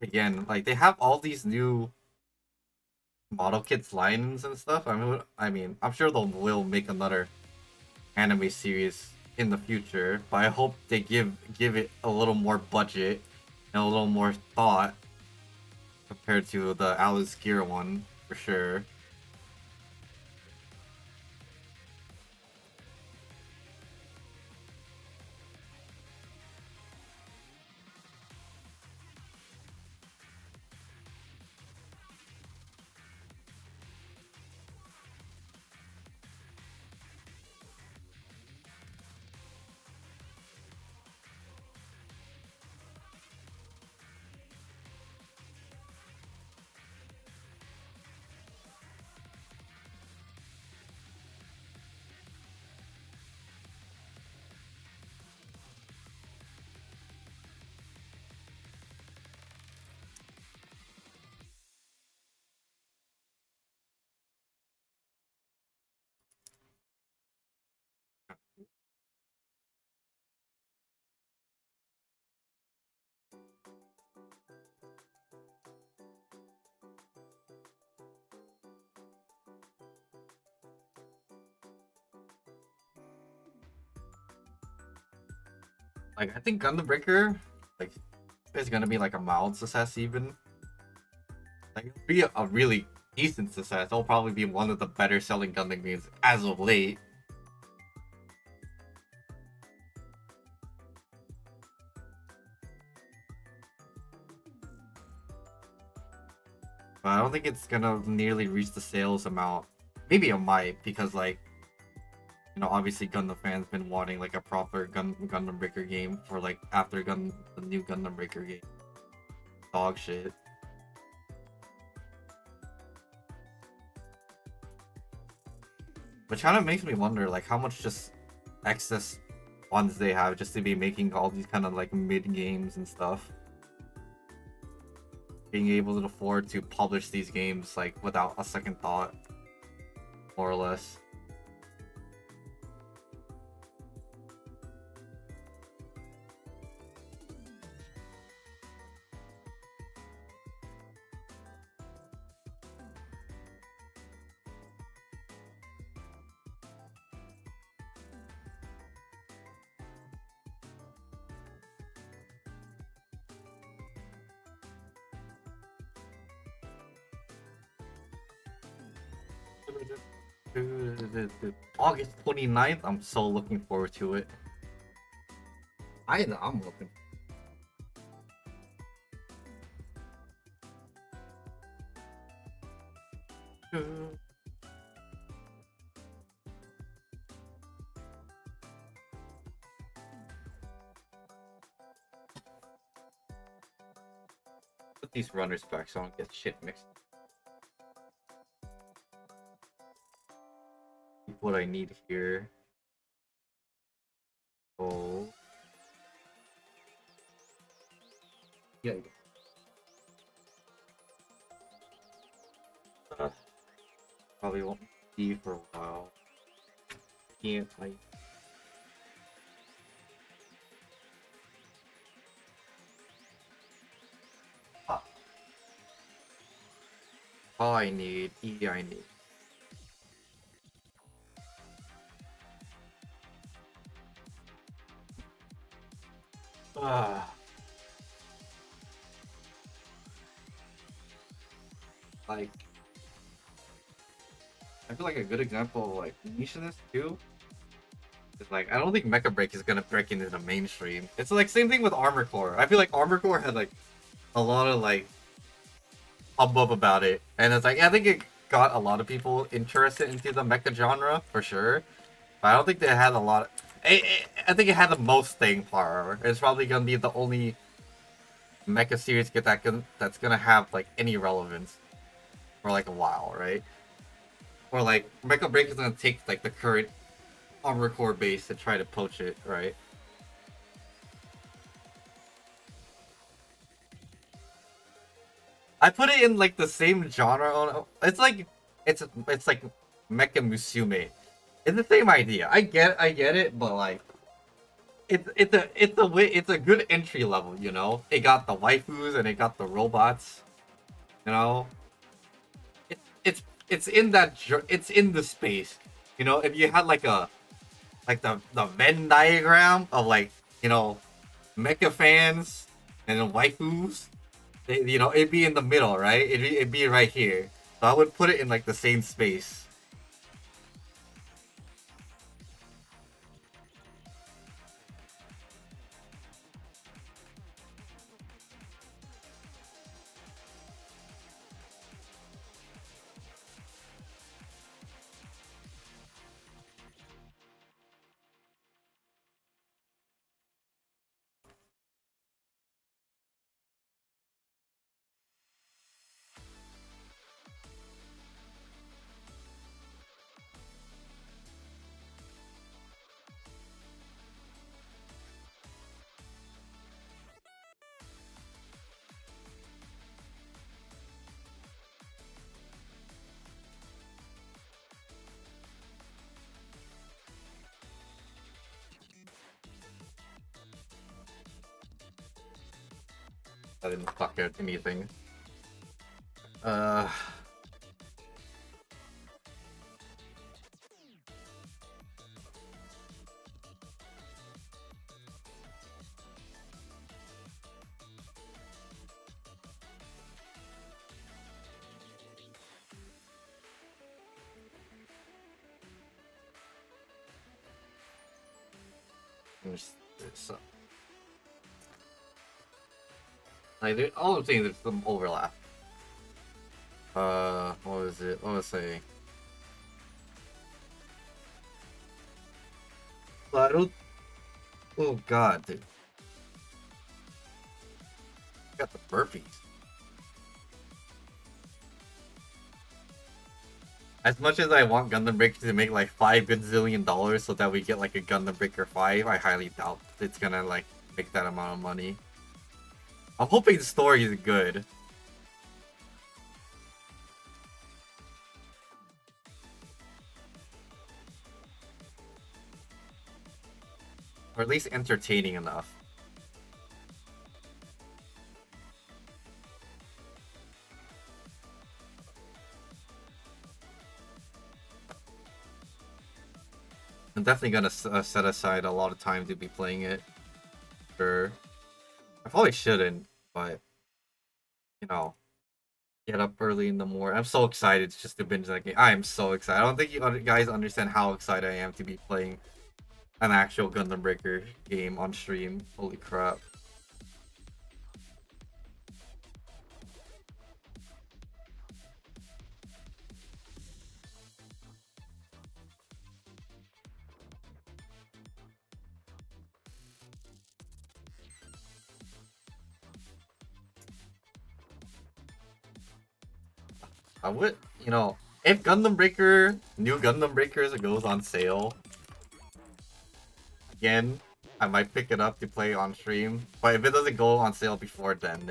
again, like they have all these new model kits lines and stuff. I mean, I'm sure they'll will make another anime series in the future, but I hope they give it a little more budget and a little more thought compared to the Alice Gear one for sure. Like I think Gundam Breaker, like, is gonna be like a mild success even. Like it'll be a really decent success. It'll probably be one of the better selling Gundam games as of late. But I don't think it's gonna nearly reach the sales amount. Maybe it might because like, obviously Gundam fans been wanting like a proper Gundam Breaker game for like after the new Gundam Breaker game. Dog shit. Which kind of makes me wonder like how much just excess funds they have just to be making all these kind of like mid games and stuff. Being able to afford to publish these games like without a second thought, more or less. August 29th, I'm so looking forward to it. I'm looking. Put these runners back so I don't get shit mixed. What I need here. Oh. Yeah. Probably won't be for a while. Can't I? I need. I need. Like, I feel like a good example of like nicheness too is like I don't think Mecha Break is gonna break into the mainstream. It's like same thing with Armor Core. I feel like Armor Core had like a lot of like hubbub about it, and it's like I think it got a lot of people interested into the mecha genre for sure. But I don't think they had a lot. I think it had the most staying power. It's probably gonna be the only mecha series that's gonna have like any relevance for like a while, right? Or like Mecha Break is gonna take like the current Armor Core base to try to poach it, right? I put it in like the same genre. It's like it's like Mecha Musume. It's the same idea. I get it, but like it's a good entry level. You know, it got the waifus and it got the robots. You know, it's in it's in the space. You know, if you had like the Venn diagram of like mecha fans and then waifus, it'd be in the middle, right? It'd be right here. So I would put it in like the same space. I didn't fuck out anything. Uh, there's like all I'm saying there's some overlap. What was it? What was I saying? But I don't. Oh god, dude, I got the burpees. As much as I want Gundam Breaker to make like $5 gazillion so that we get like a Gundam Breaker 5, I highly doubt it's gonna like make that amount of money. I'm hoping the story is good. Or at least entertaining enough. I'm definitely gonna set aside a lot of time to be playing it. Sure. I probably shouldn't, but you know, get up early in the morning. I'm so excited just to binge that game. I am so excited. I don't think you guys understand how excited I am to be playing an actual Gundam Breaker game on stream. Holy crap. I would, if New Gundam Breakers goes on sale, again, I might pick it up to play on stream. But if it doesn't go on sale before then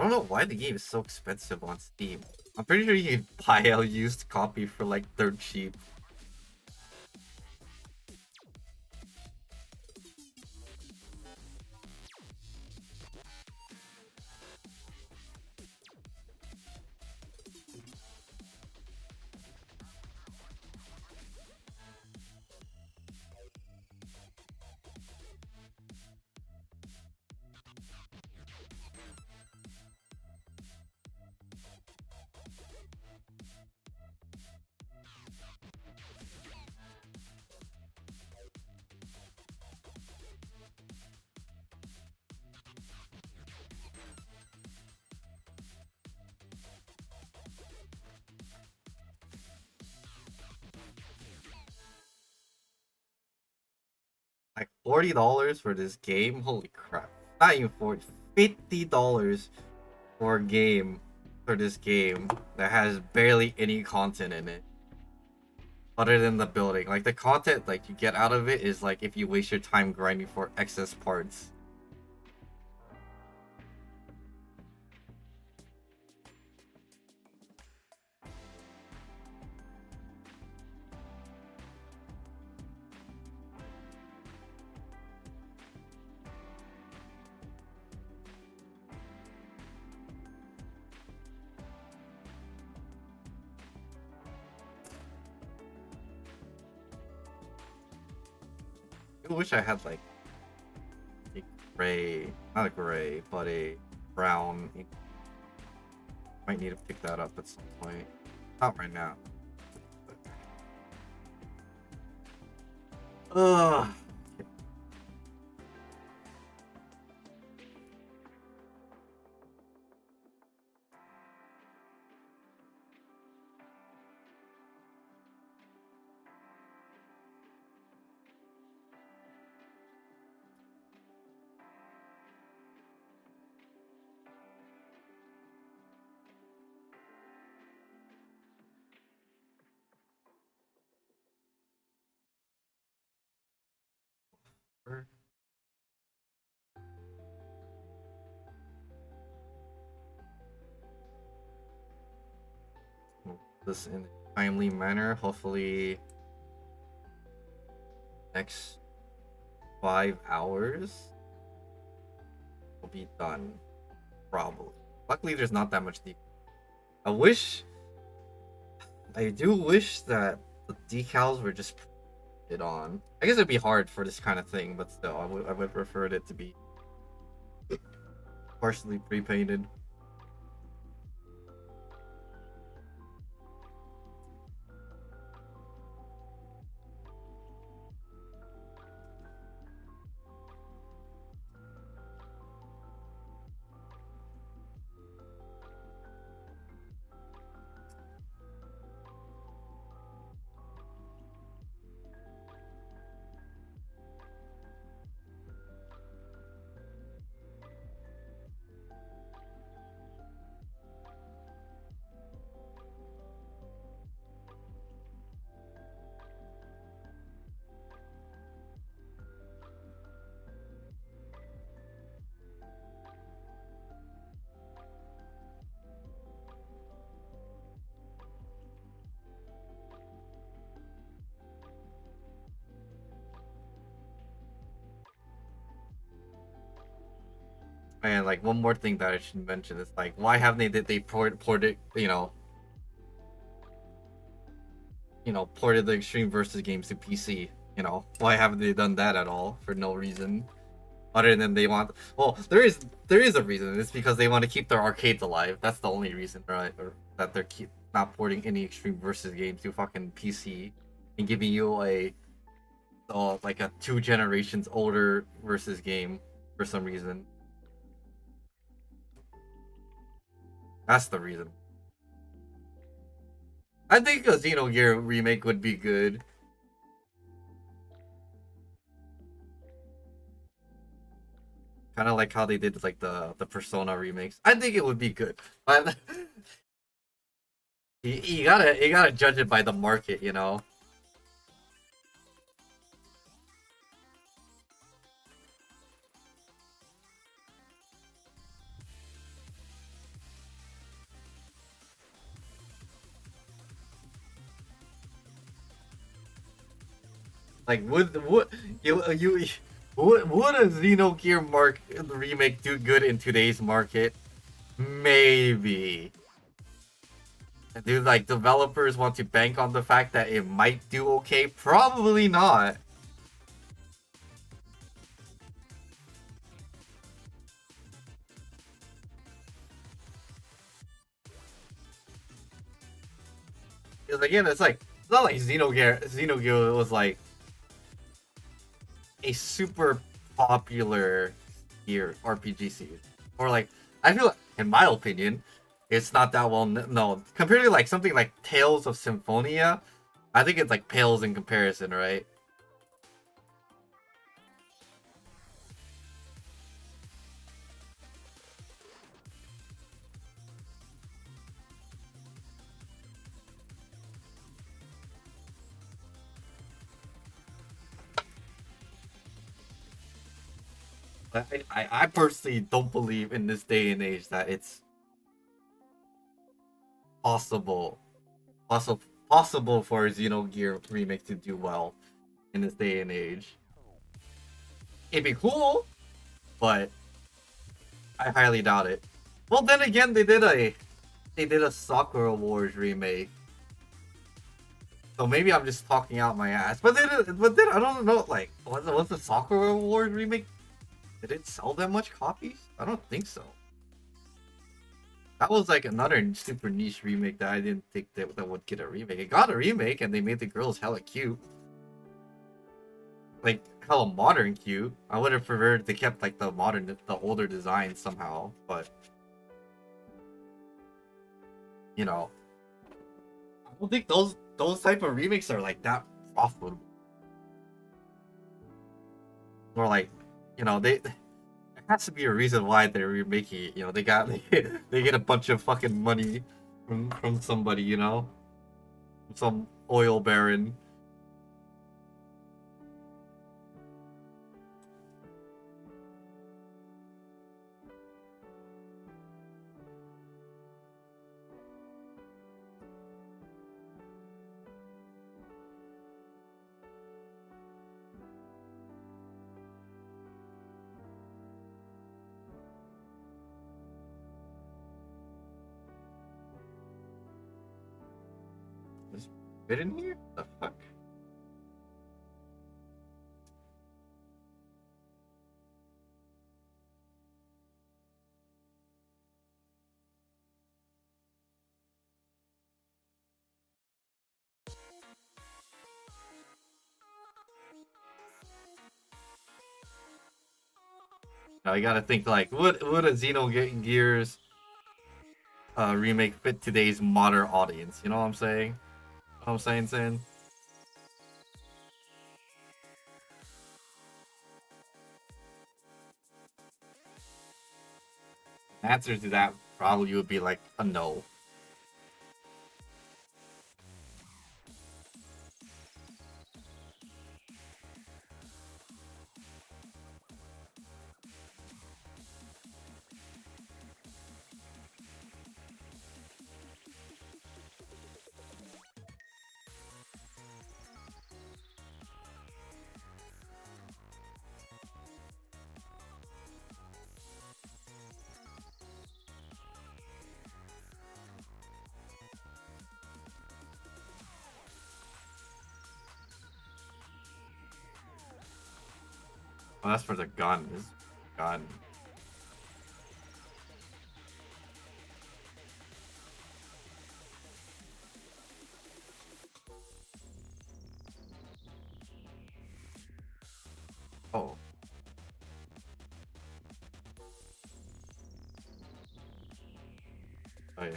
I don't know why the game is so expensive on Steam. I'm pretty sure you can buy a used copy for like dirt cheap. Like $40 for this game? Holy crap. Not even 40, $50 for a game for this game that has barely any content in it. Other than the building. Like the content like you get out of it is like if you waste your time grinding for excess parts. I wish I had like a gray, not a gray, but a brown. Might need to pick that up at some point. Not right now. Ugh. This in a timely manner. Hopefully, next 5 hours will be done. Probably. Luckily, there's not that much deep. I do wish that the decals were just printed on. I guess it'd be hard for this kind of thing, but still, I would prefer it to be partially pre-painted. And like one more thing that I should mention is like why haven't they ported ported the Extreme Versus games to PC? Why haven't they done that at all for no reason? Other than they want, well, there is a reason. It's because they want to keep their arcades alive. That's the only reason, right? Or that they're not porting any Extreme Versus games to fucking PC and giving you like a 2 generations older versus game for some reason. That's the reason. I think a Xenogear remake would be good. Kind of like how they did like the Persona remakes. I think it would be good, but you gotta judge it by the market. Like, would you would a Xenogear Mark remake do good in today's market? Maybe. Do like developers want to bank on the fact that it might do okay? Probably not. Because again, it's not like Xenogear was like a super popular gear RPG series. Or like I feel like, in my opinion, it's not that well known. Compared to like something like Tales of Symphonia, I think it's like pales in comparison, right? I personally don't believe in this day and age that it's possible possible possible for a Xenogear remake to do well in this day and age. It'd be cool, but I highly doubt it. Well, then again, they did a Sakura Wars remake, so maybe I'm just talking out my ass. But then I don't know. Like, was the Sakura Wars remake? Did it sell that much copies? I don't think so. That was like another super niche remake that I didn't think that would get a remake. It got a remake, and they made the girls hella cute, like hella modern cute. I would have preferred they kept like the older design somehow, but you know, I don't think those type of remakes are like that profitable. Or like, there has to be a reason why they're remaking it. They get a bunch of fucking money from somebody, some oil baron. Is it in here? The fuck? Now you gotta think like, would a Xenogears remake fit today's modern audience? You know what I'm saying? Know what I'm saying? Answer to that probably would be like a no. Well, that's for the gun. This gun. Oh. Oh yeah.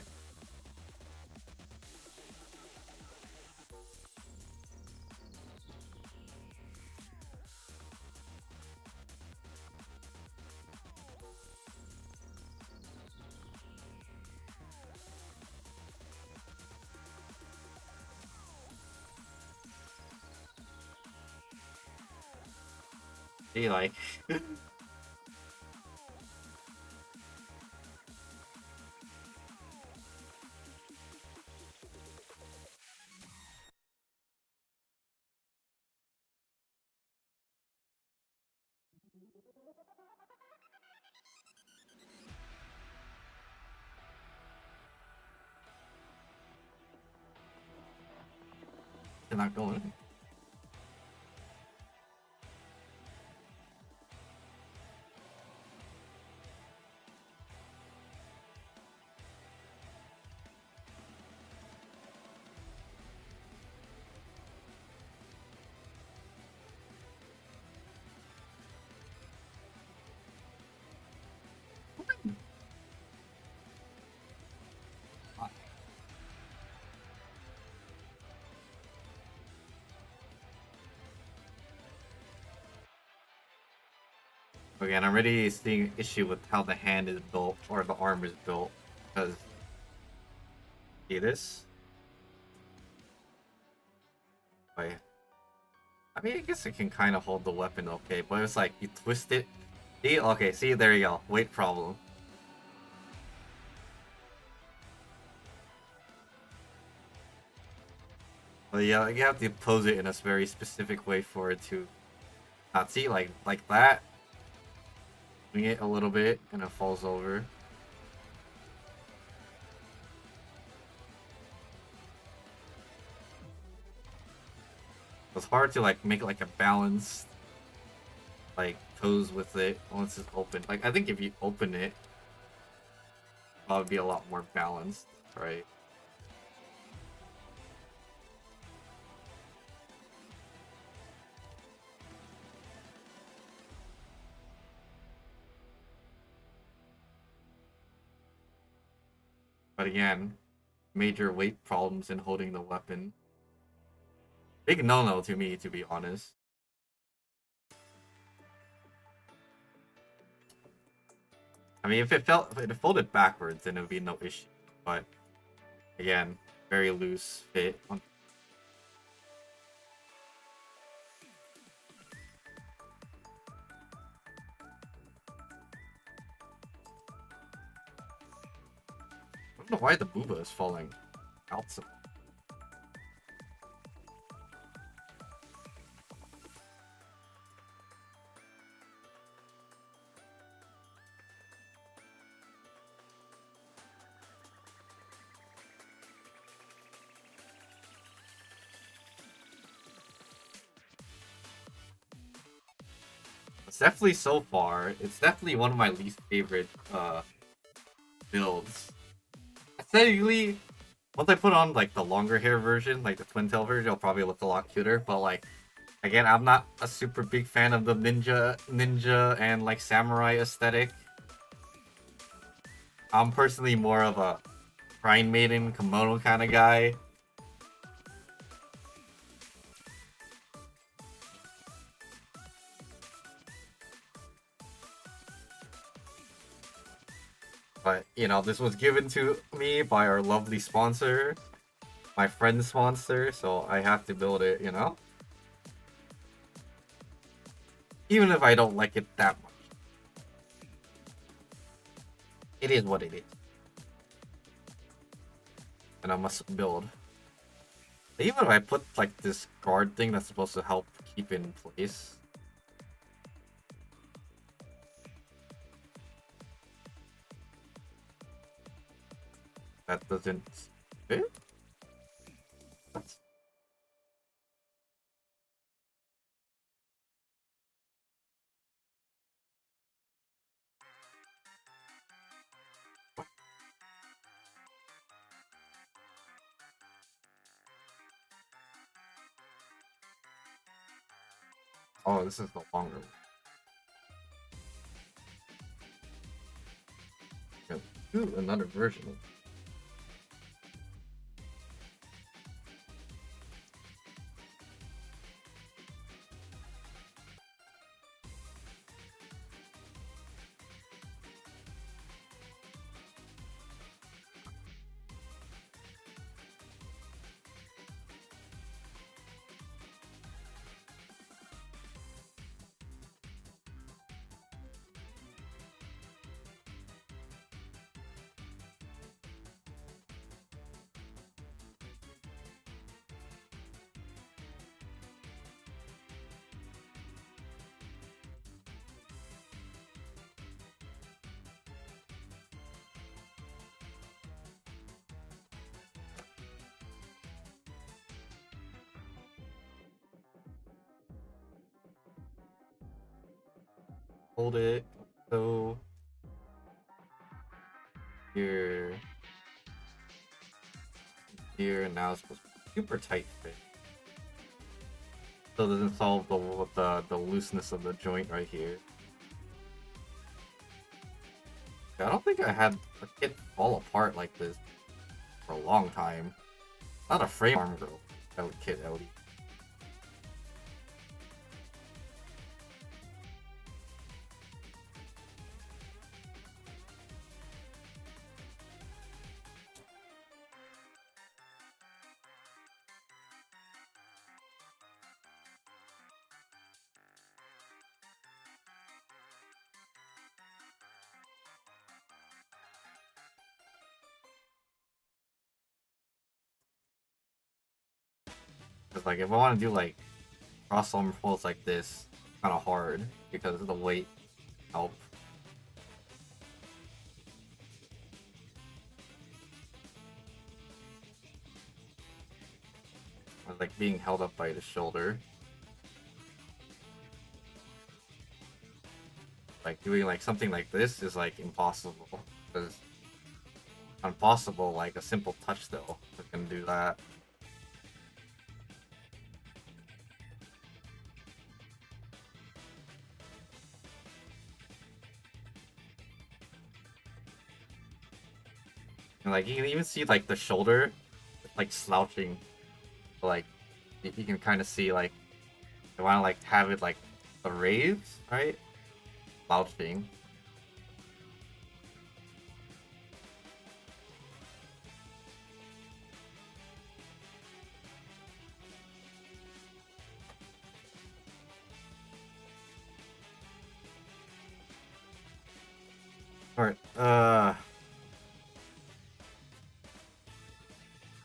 See, like cannot go in. Again, I'm already seeing issue with how the hand is built or the arm is built. Because, see this? Wait. I mean, I guess it can kind of hold the weapon okay, but it's like, you twist it. See? Okay, see, there you go. Weight problem. But yeah, you have to pose it in a very specific way for it to not see, like that. Swing it a little bit, and it falls over. It's hard to like make like a balanced like pose with it once it's open. Like I think if you open it, it'll probably be a lot more balanced, right? But again, major weight problems in holding the weapon. Big no-no to me, to be honest. I mean, if it folded backwards, then it would be no issue. But again, very loose fit. I don't know why the booba is falling out so. It's definitely so far. It's definitely one of my least favorite builds. Aesthetically, once I put on like the longer hair version, like the twin tail version, it'll probably look a lot cuter. But like, again, I'm not a super big fan of the ninja and like samurai aesthetic. I'm personally more of a Shrine Maiden kimono kind of guy. But, you know, this was given to me by our lovely sponsor, my friend's sponsor, so I have to build it, you know? Even if I don't like it that much. It is what it is. And I must build. Even if I put, like, this guard thing that's supposed to help keep it in place. That doesn't fit? That's... Oh, this is the longer one. Yeah, do another version of it. hold it. So here, here, and now it's supposed to be super tight fit. So it doesn't solve the looseness of the joint right here. I don't think I had a kit fall apart like this for a long time. Not a frame arm girl kit, at least. Cause like if I want to do like cross arm pulls like this, kind of hard because of the weight help. Like being held up by the shoulder. Like doing like something like this is like impossible because impossible like a simple touch though can do that. And like you can even see like the shoulder like slouching. Like you can kind of see like I want to like have it like the raise, right? Slouching. Alright, well,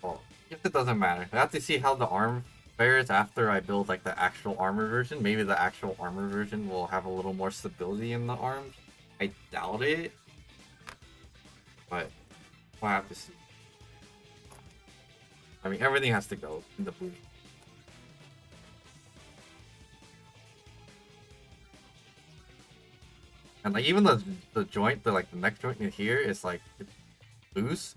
I guess it doesn't matter. I have to see how the arm fares after I build like the actual armor version. Maybe the actual armor version will have a little more stability in the arms. I doubt it. But we'll have to see. I mean, everything has to go in the boost. And like even the joint, the neck joint in here is like it's loose.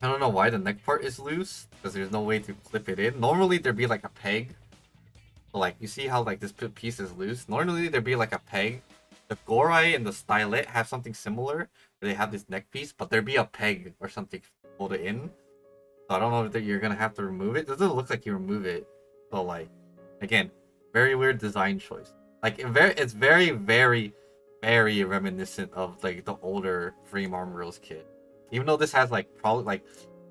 I don't know why the neck part is loose because there's no way to clip it in. Normally there'd be like a peg. So, like you see how like this piece is loose. Normally there'd be like a peg. The Gorai and the Stylet have something similar where they have this neck piece, but there'd be a peg or something to hold it in. So I don't know if you're gonna have to remove it. It doesn't look like you remove it. So like, again, very weird design choice. Like it's very reminiscent of like the older Frame Arm Girls kit. Even though this has like probably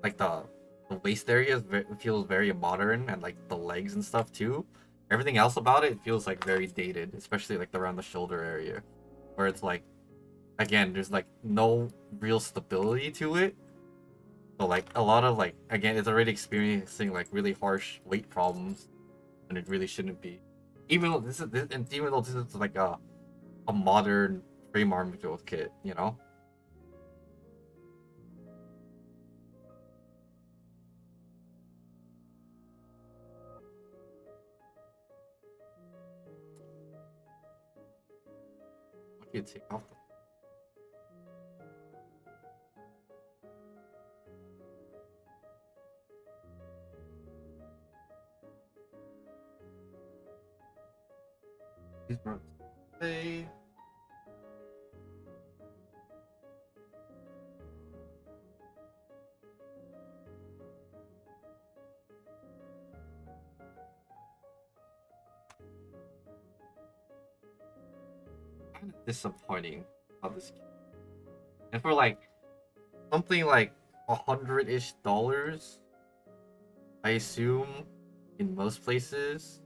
like the waist area feels very modern and like the legs and stuff too. Everything else about it feels like very dated, especially like around the shoulder area, where it's like again there's like no real stability to it. So like a lot of like again, it's already experiencing like really harsh weight problems, and it really shouldn't be. Even though even though this is like a modern frame arm build kit, you know. What do you take off? These they kind of disappointing how this. And for like something like $100-ish, I assume in most places,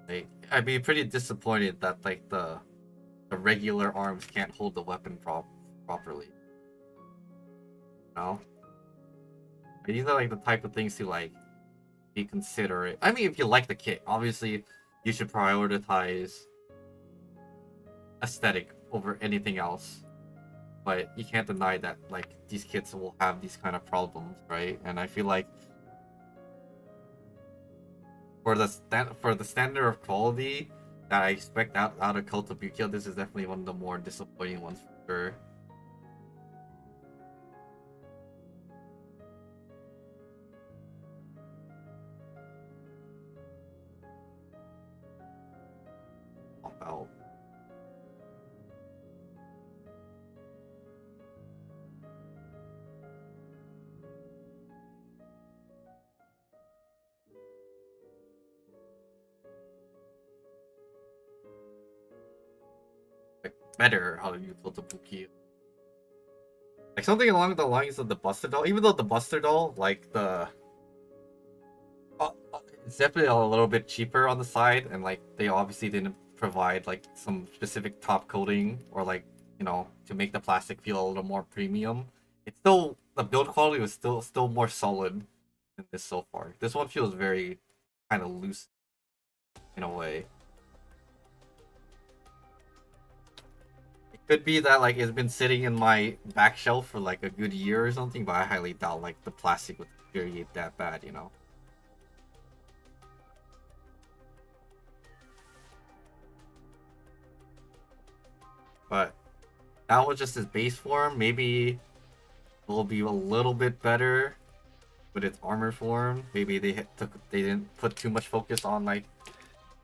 like I'd be pretty disappointed that like the regular arms can't hold the weapon properly. You know? These are like the type of things to like be considerate. I mean, if you like the kit, obviously you should prioritize aesthetic over anything else. But you can't deny that like these kits will have these kind of problems, right? And I feel like for the standard of quality that I expect out of Cult of Yukio. This is definitely one of the more disappointing ones for sure. Pop out. Like better how to use Cult of Yukio. Like something along the lines of the Buster Doll. Even though the Buster Doll, like the it's definitely a little bit cheaper on the side, and like they obviously didn't provide like some specific top coating or like to make the plastic feel a little more premium. It's still the build quality was still more solid than this so far. This one feels very kind of loose in a way. It could be that like it's been sitting in my back shelf for like a good year or something, but I highly doubt like the plastic would deteriorate that bad. But that was just his base form. Maybe will be a little bit better with its armor form. Maybe they didn't put too much focus on like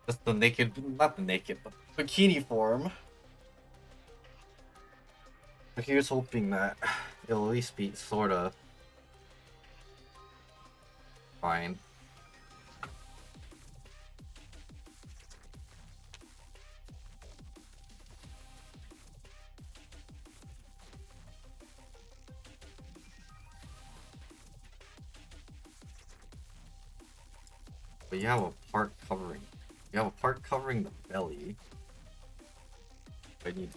just the naked, not the naked, but bikini form. But here's hoping that it'll at least be sorta fine. But you have a part covering. You have a part covering the belly. I need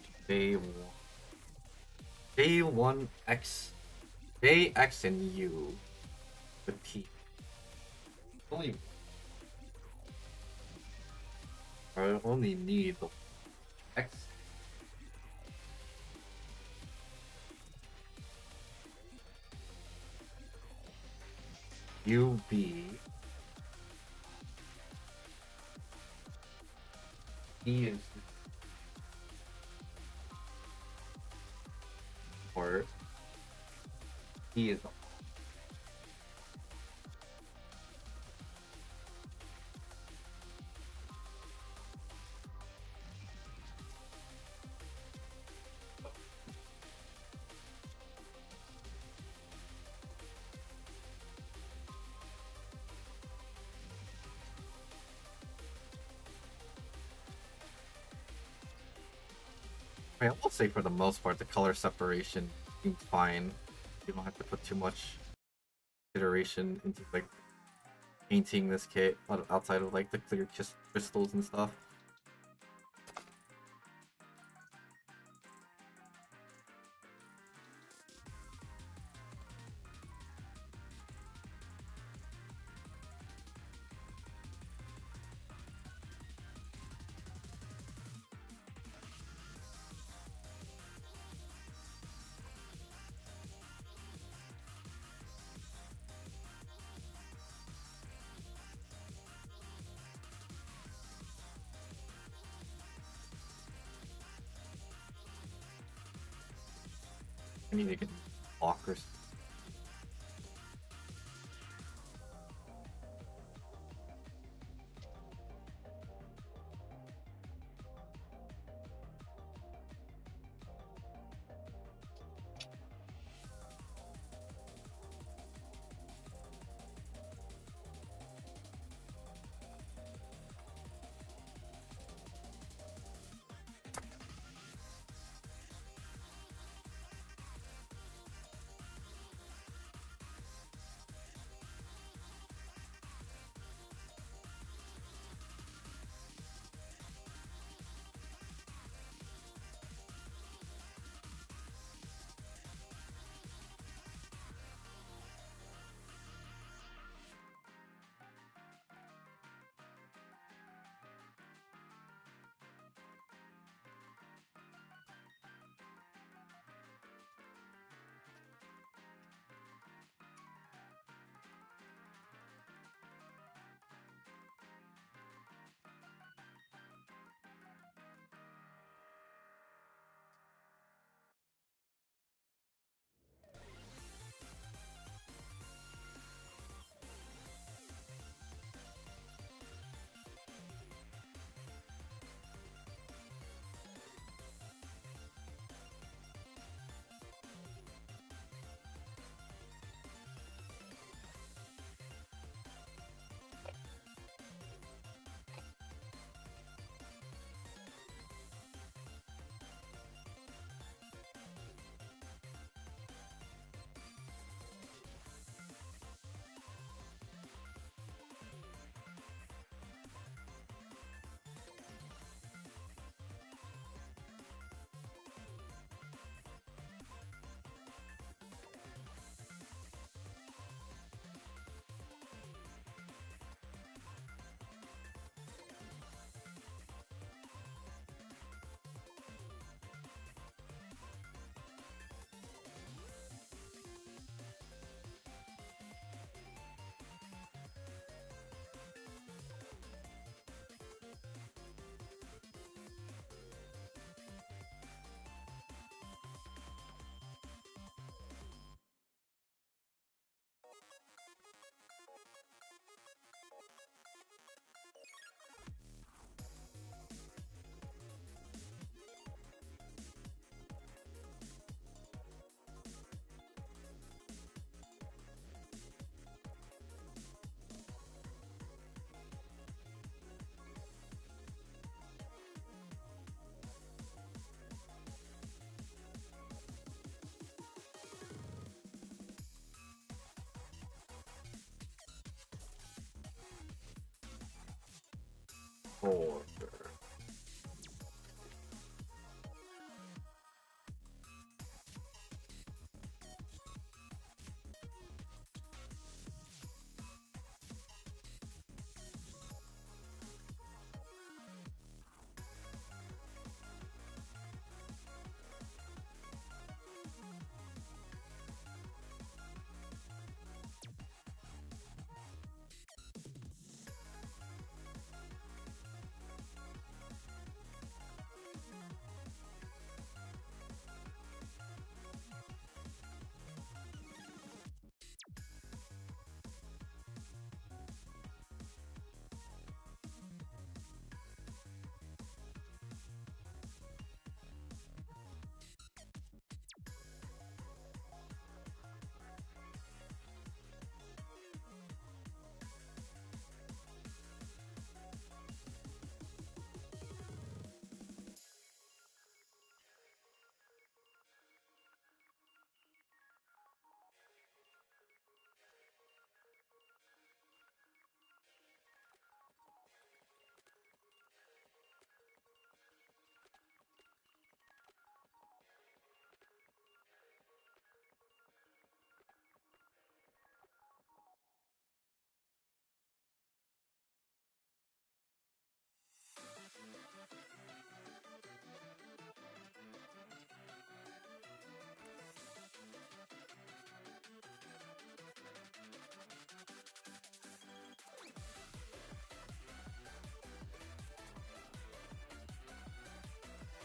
J1X, JX, and U with T. Only I only need the X. UB. E is or E is I will say for the most part, the color separation seems fine. You don't have to put too much iteration into like painting this kit outside of like the clear crystals and stuff. I need to get blockers. 4.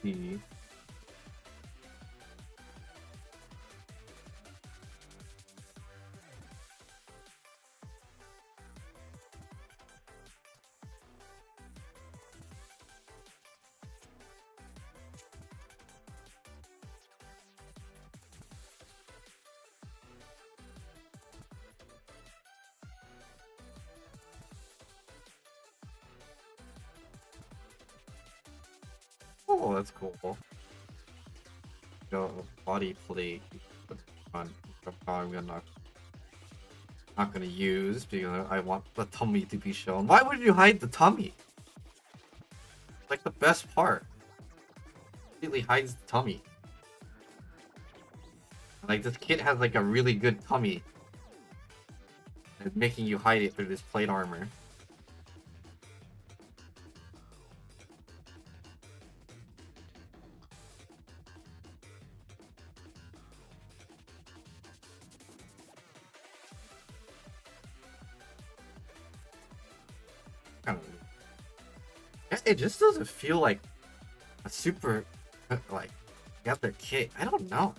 E. Oh, that's cool. Body plate. That's fun. I'm not gonna use because I want the tummy to be shown. Why would you hide the tummy? It's like the best part. It really hides the tummy. Like this kid has like a really good tummy. It's making you hide it through this plate armor. I don't know. It just doesn't feel like a super like got their kit. I don't know.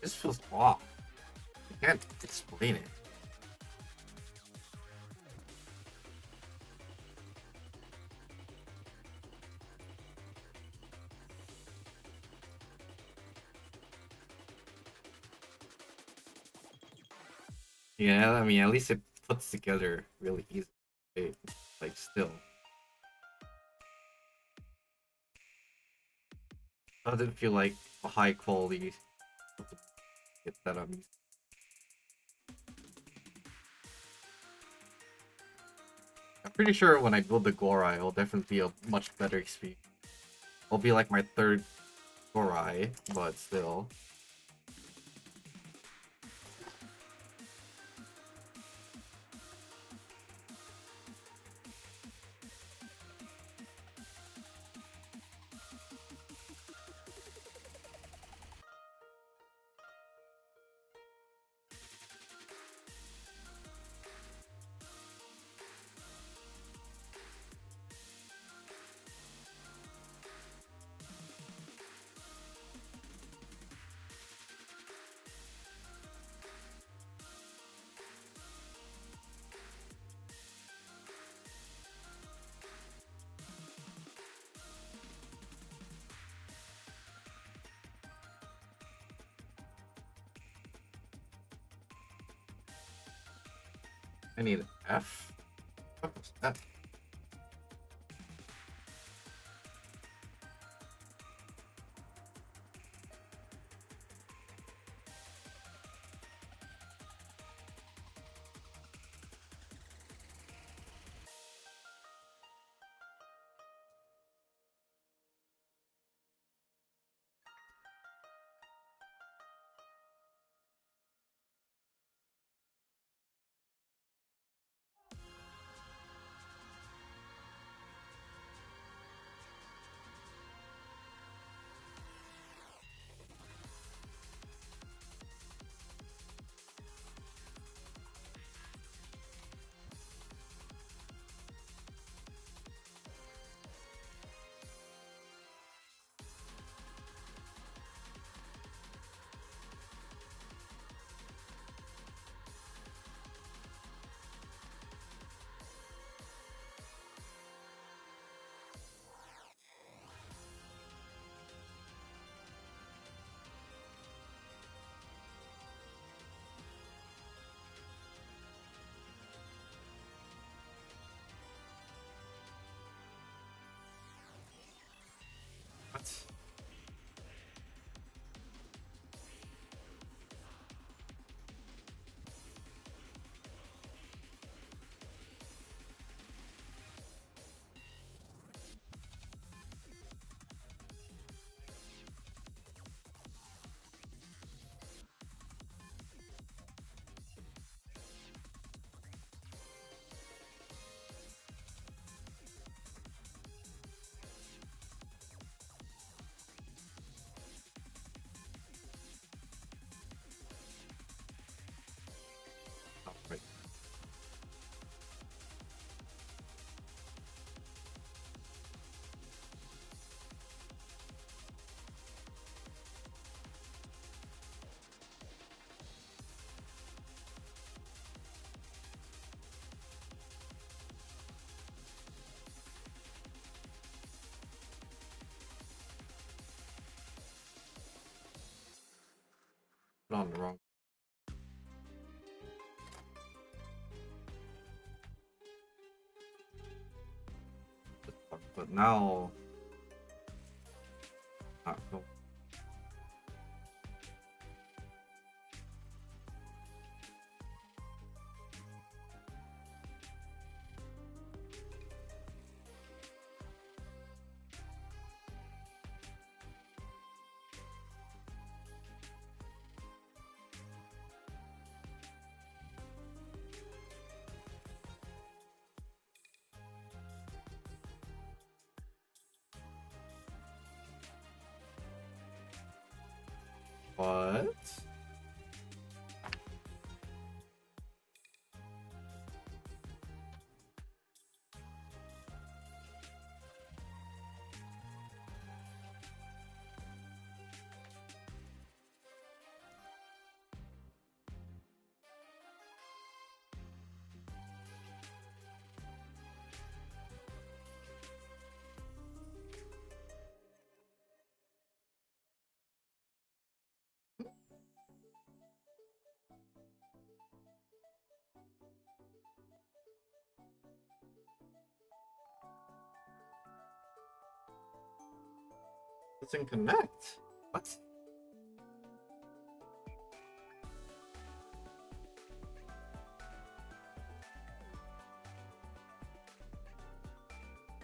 This feels off. I can't explain it. Yeah, I mean, at least it puts together really easy. Like, still. Doesn't feel like a high quality kit that I'm using. I'm pretty sure when I build the Gorai, it'll definitely be a much better experience. It'll be like my third Gorai, but still. I need an F? What was that? on the wrong. But now, not cool. What? Doesn't connect. What?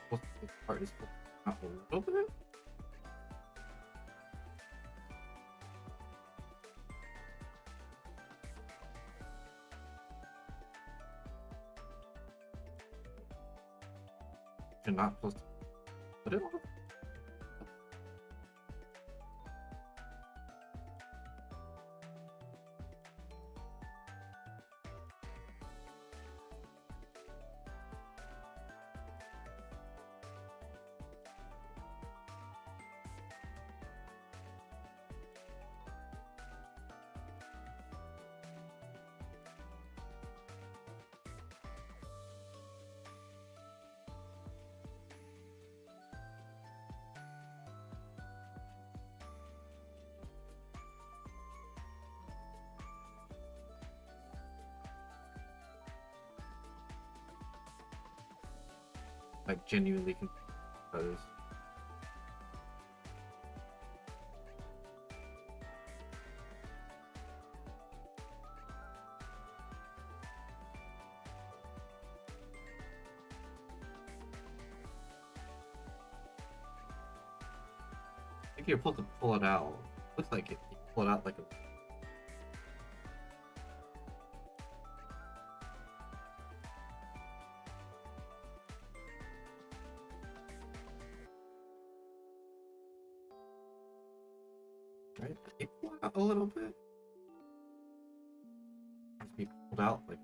What this part is not a little bit? You're not supposed to put it on? Like genuinely confused. I think you're supposed to pull it out. Looks like it. You pull it out like a. Right? You pull it out a little bit. It has to be pulled out like.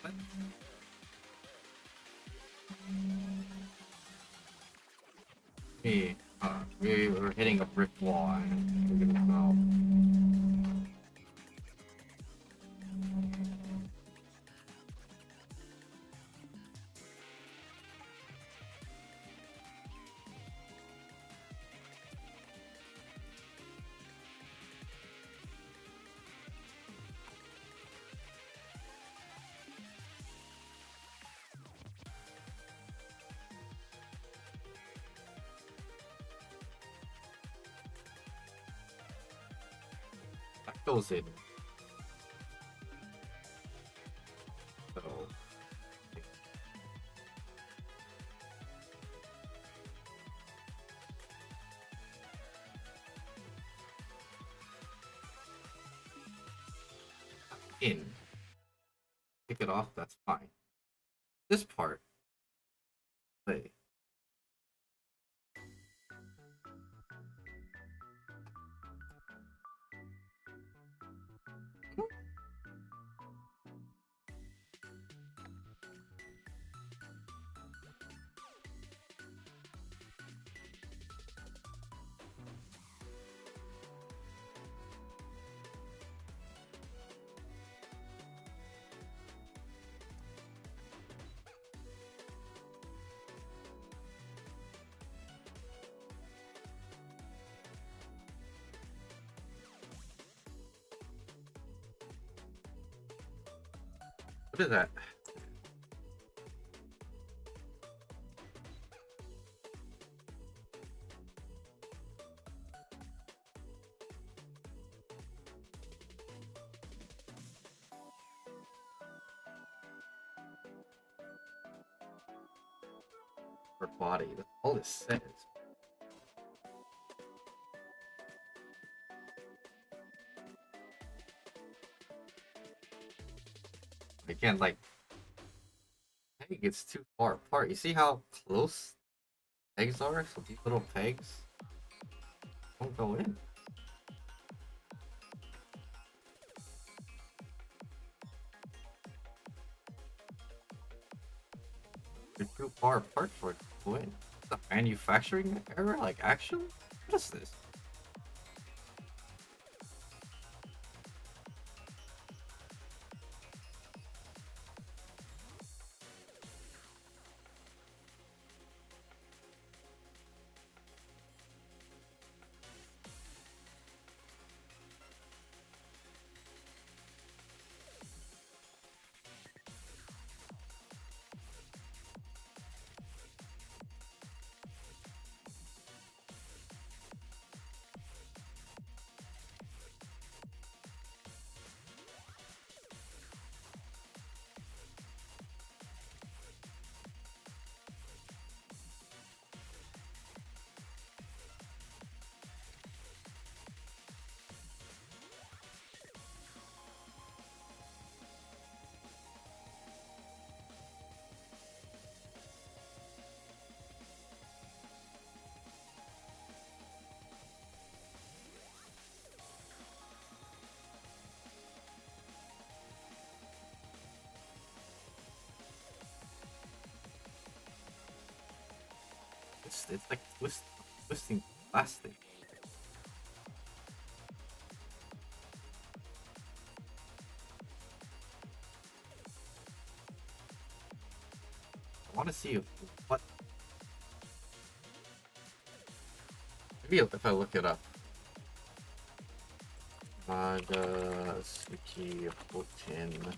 What? We were hitting a brick wall and we're gonna know. That goes in. So in. Pick it off, that's fine. This part. Wait. What is that? Her body. That's all it says. Again, like, peg gets too far apart. You see how close pegs are? So these little pegs don't go in. They're too far apart for it to go in. Is that manufacturing error? Like, actually? What is this? It's like twisting plastic. I want to see what. Maybe if I look it up. Magatsuki houten.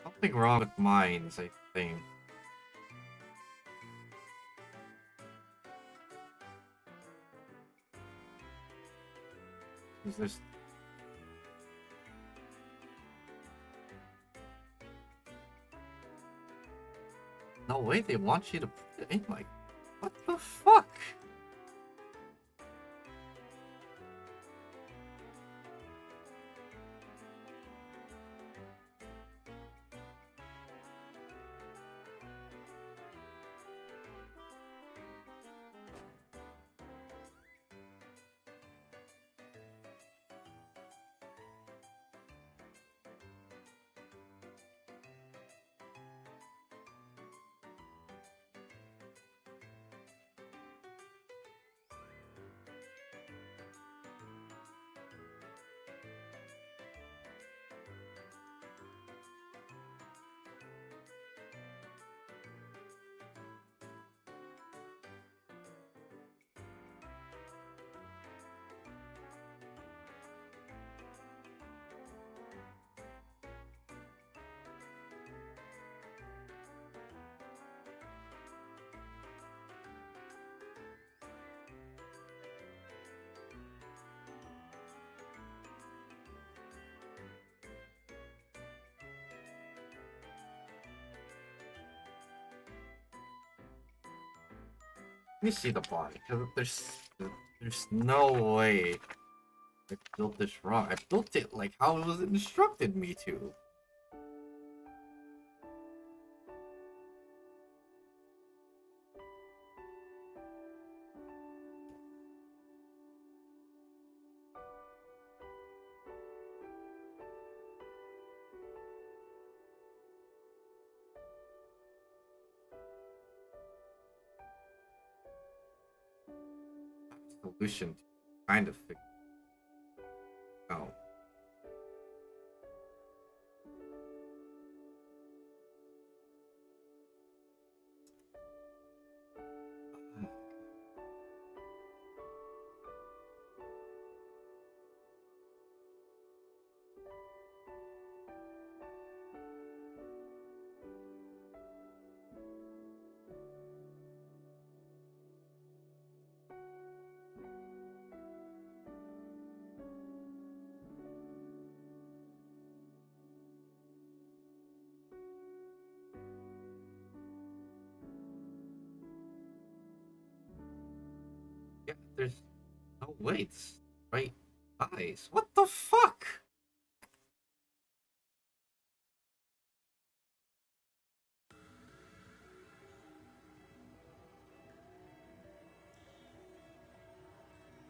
Something wrong with mines, I think. There's no way they want you to put it in, like, what the fuck? Let me see the body, because there's no way I built this wrong. I built it like how it was instructed me to. Solution to kind of figure out. Yeah, there's no way it's right eyes. What the fuck?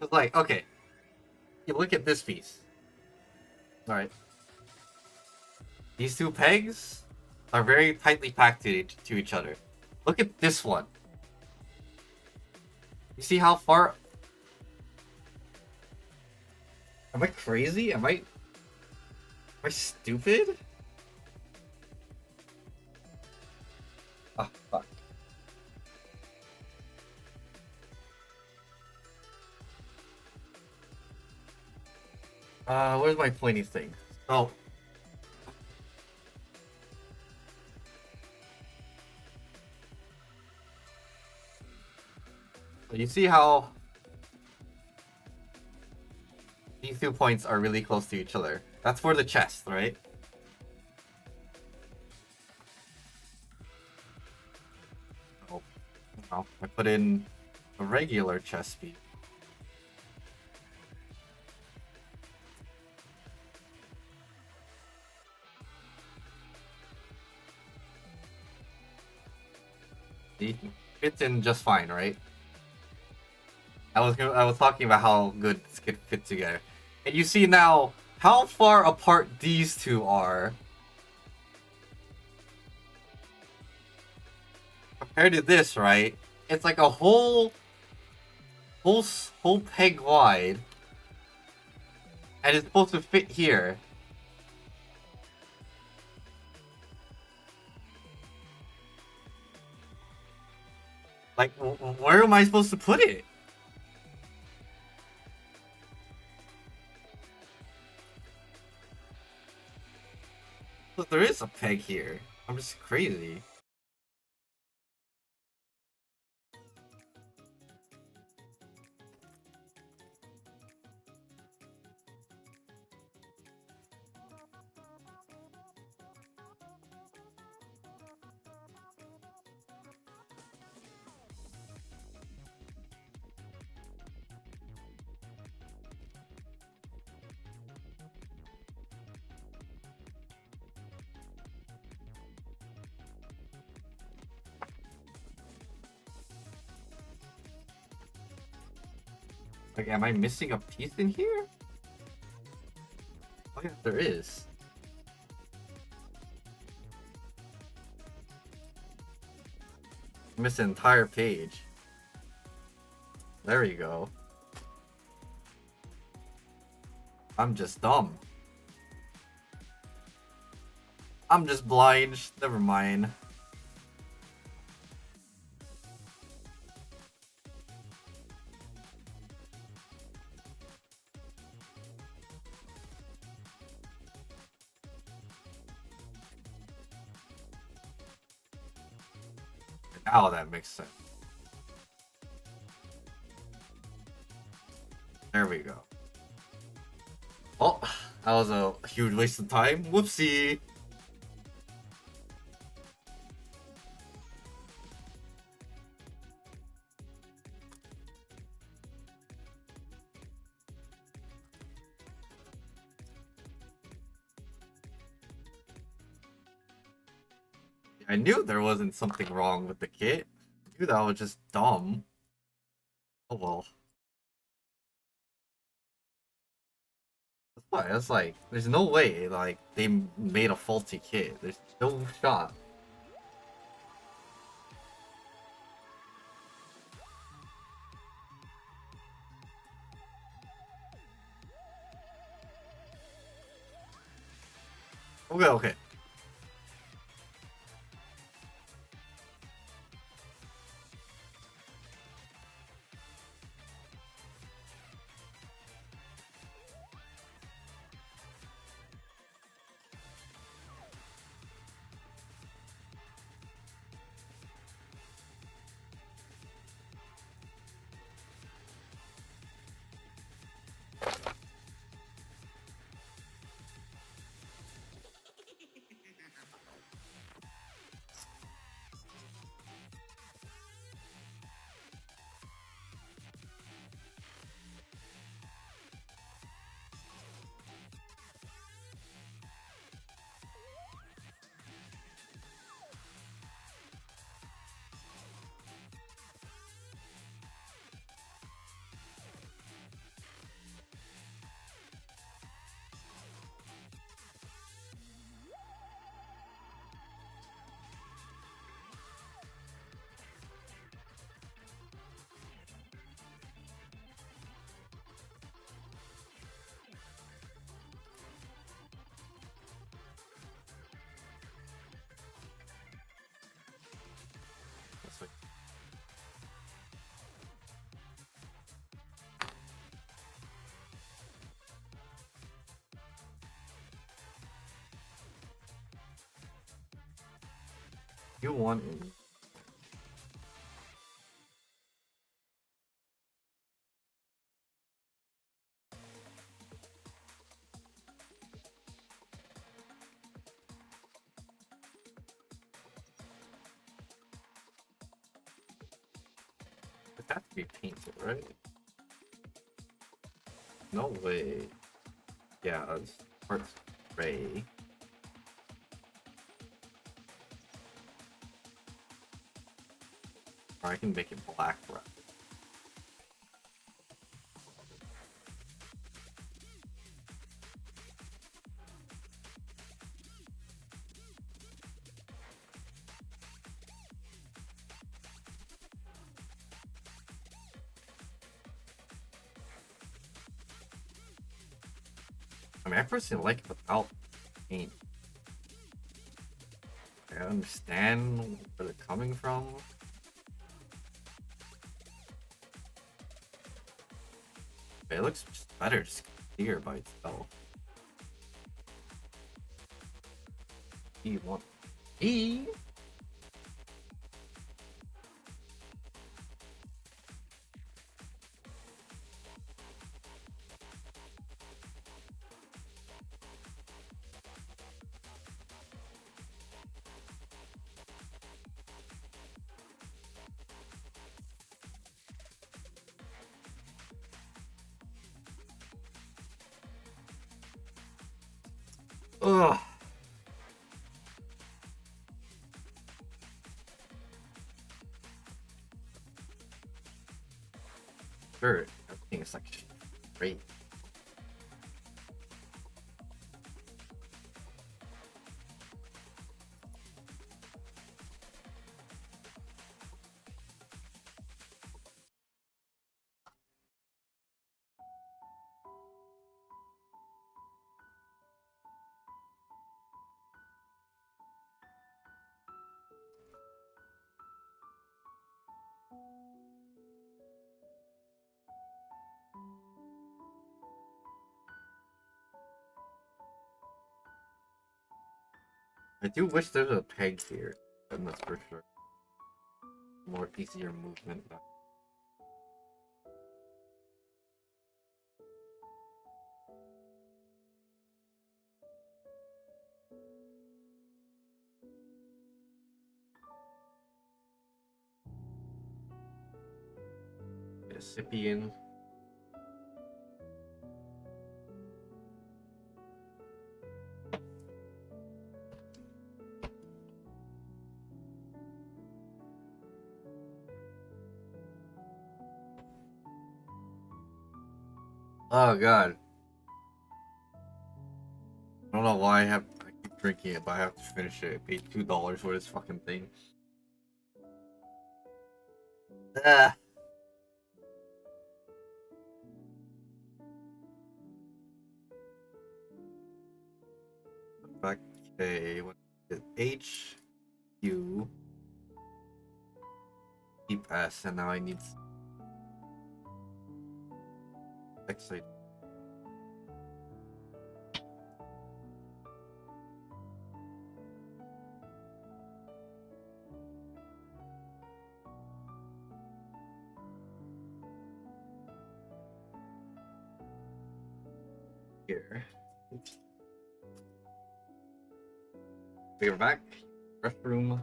It's like, okay, you look at this piece. Alright. These two pegs are very tightly packed to each other. Look at this one. You see how far... Am I crazy? Am I stupid? Oh, fuck. Where's my pointy thing? Oh. So you see how these 2 points are really close to each other. That's for the chest, right? Oh, no. I put in a regular chest piece. See? Fits in just fine, right? I was talking about how good this could fit together. And you see now how far apart these two are compared to this, right? It's like a whole peg wide, and it's supposed to fit here. Like, where am I supposed to put it? But there is a peg here. I'm just crazy. Like, am I missing a piece in here? Oh yeah, there is. I missed an entire page. There you go. I'm just dumb. I'm just blind. Never mind. Now that makes sense. There we go. Oh, that was a huge waste of time. Whoopsie. I knew there wasn't something wrong with the kit. I knew that was just dumb. Oh well. That's why, that's like, there's no way, like, they made a faulty kit. There's no shot. Okay, okay. That's like, you want it. It has to be painted, right? No way. Yeah, it's parts gray. Or I can make it black, right? I mean, I personally like it without paint. I understand where they're coming from. But it looks just better, just clear by itself. E1. E? Ugh. Sure, everything is like great. I do wish there was a peg here, and that's for sure. More easier movement. Recipient. Oh god. I don't know why I keep drinking it, but I have to finish it. I paid $2 for this fucking thing. Ah. Okay, what is it? H U keep S, and now I need exit here. We are back. Restroom.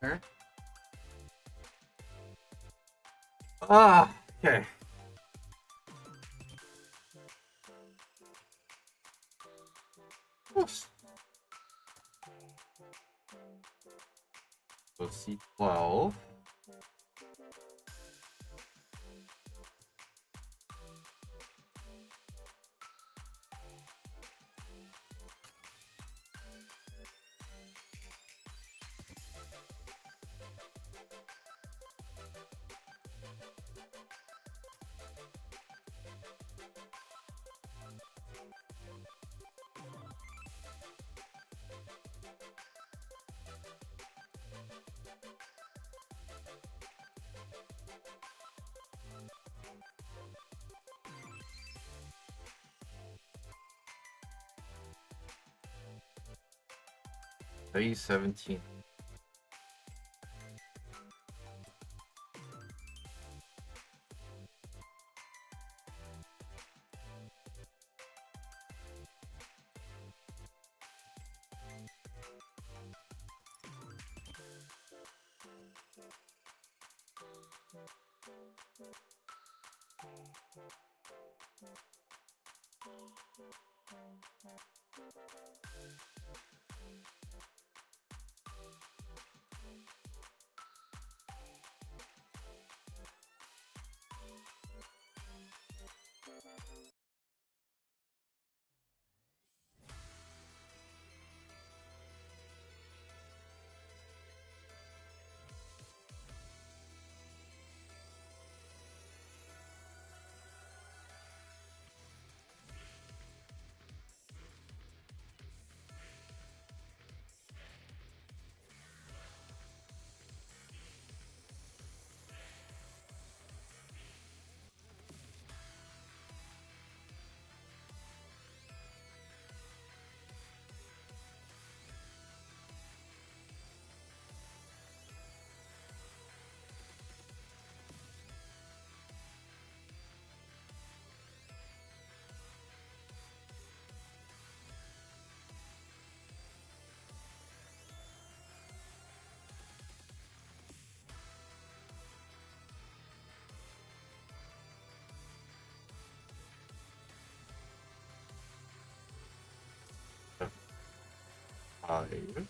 There. Ah, okay. Oops. So C12. A17. Five.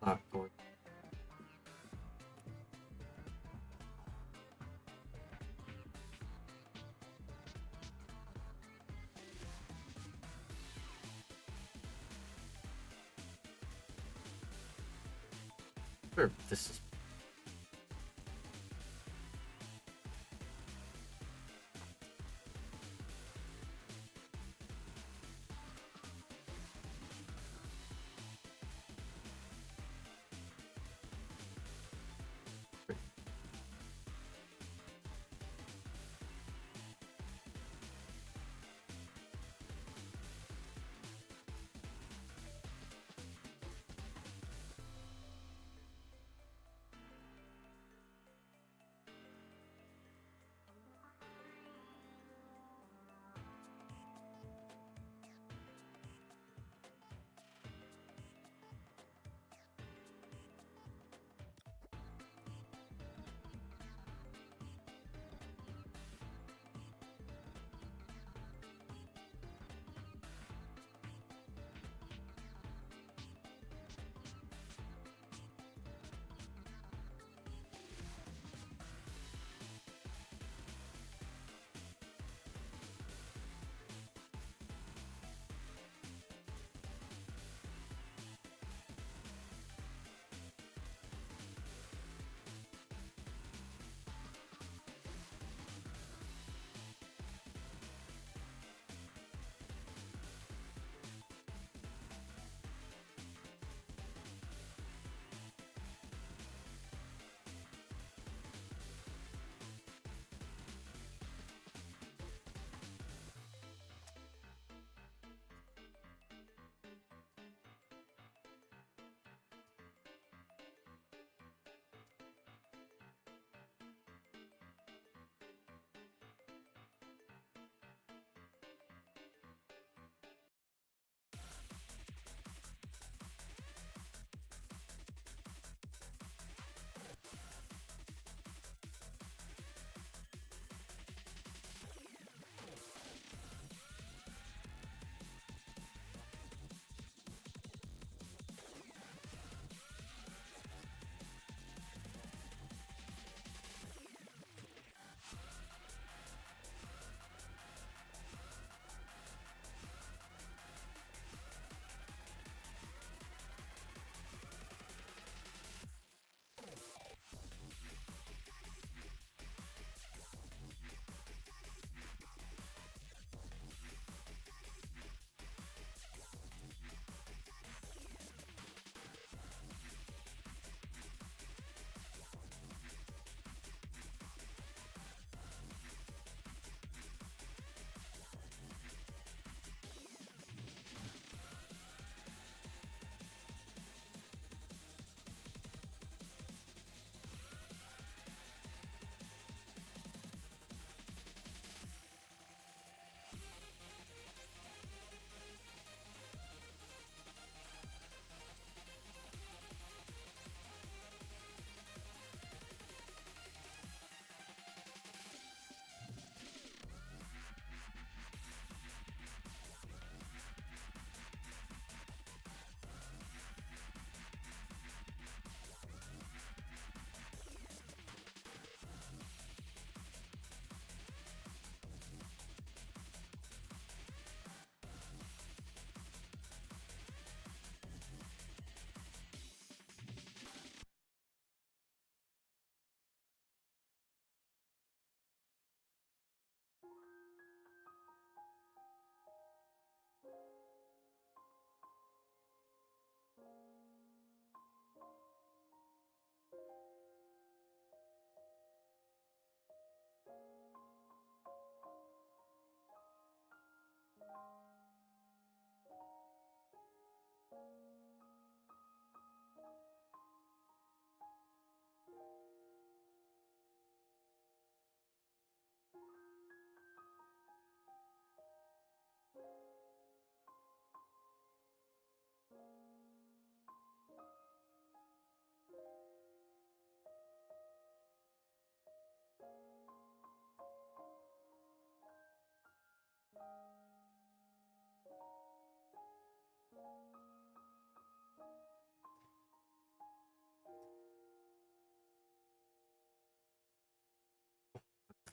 Blackboard. Sure, this is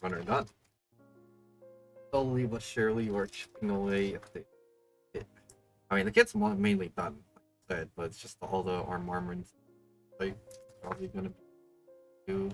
runner done. Slowly but surely, we're chipping away at the kit. I mean, the kit's mainly done, like I said, but it's just all the armaments. Like, probably gonna do.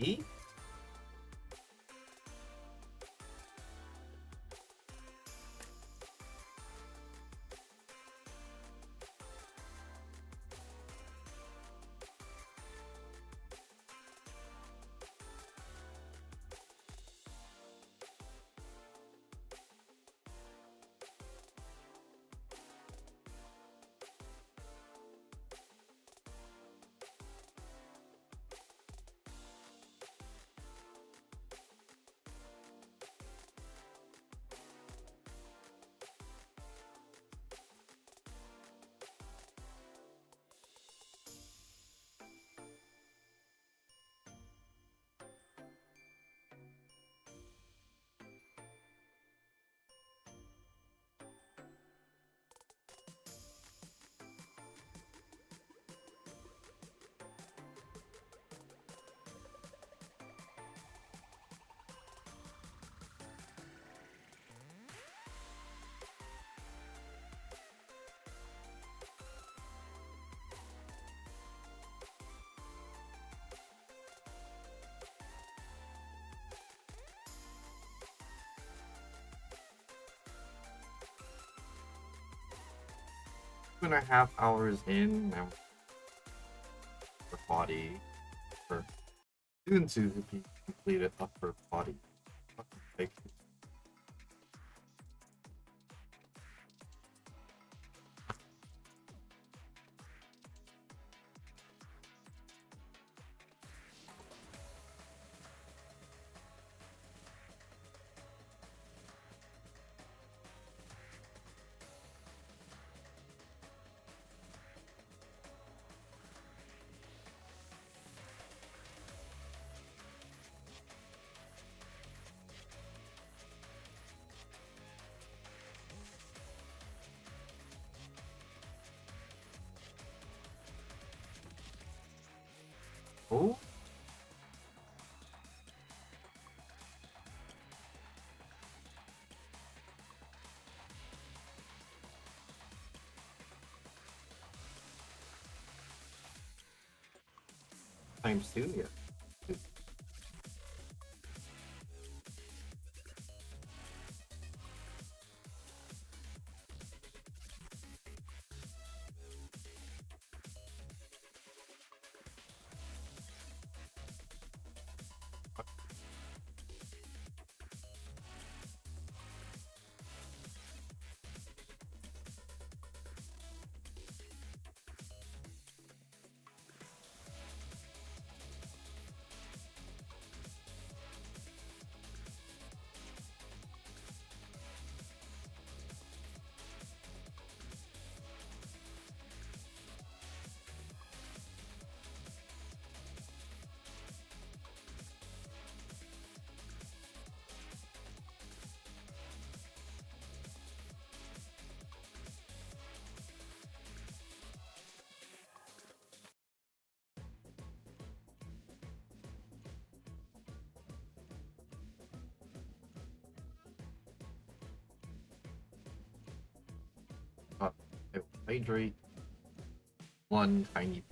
E? Two and a half hours in, now upper body, for soon to be completed upper body. Fucking fake. Times two, yeah. Uh, I will hydrate one tiny.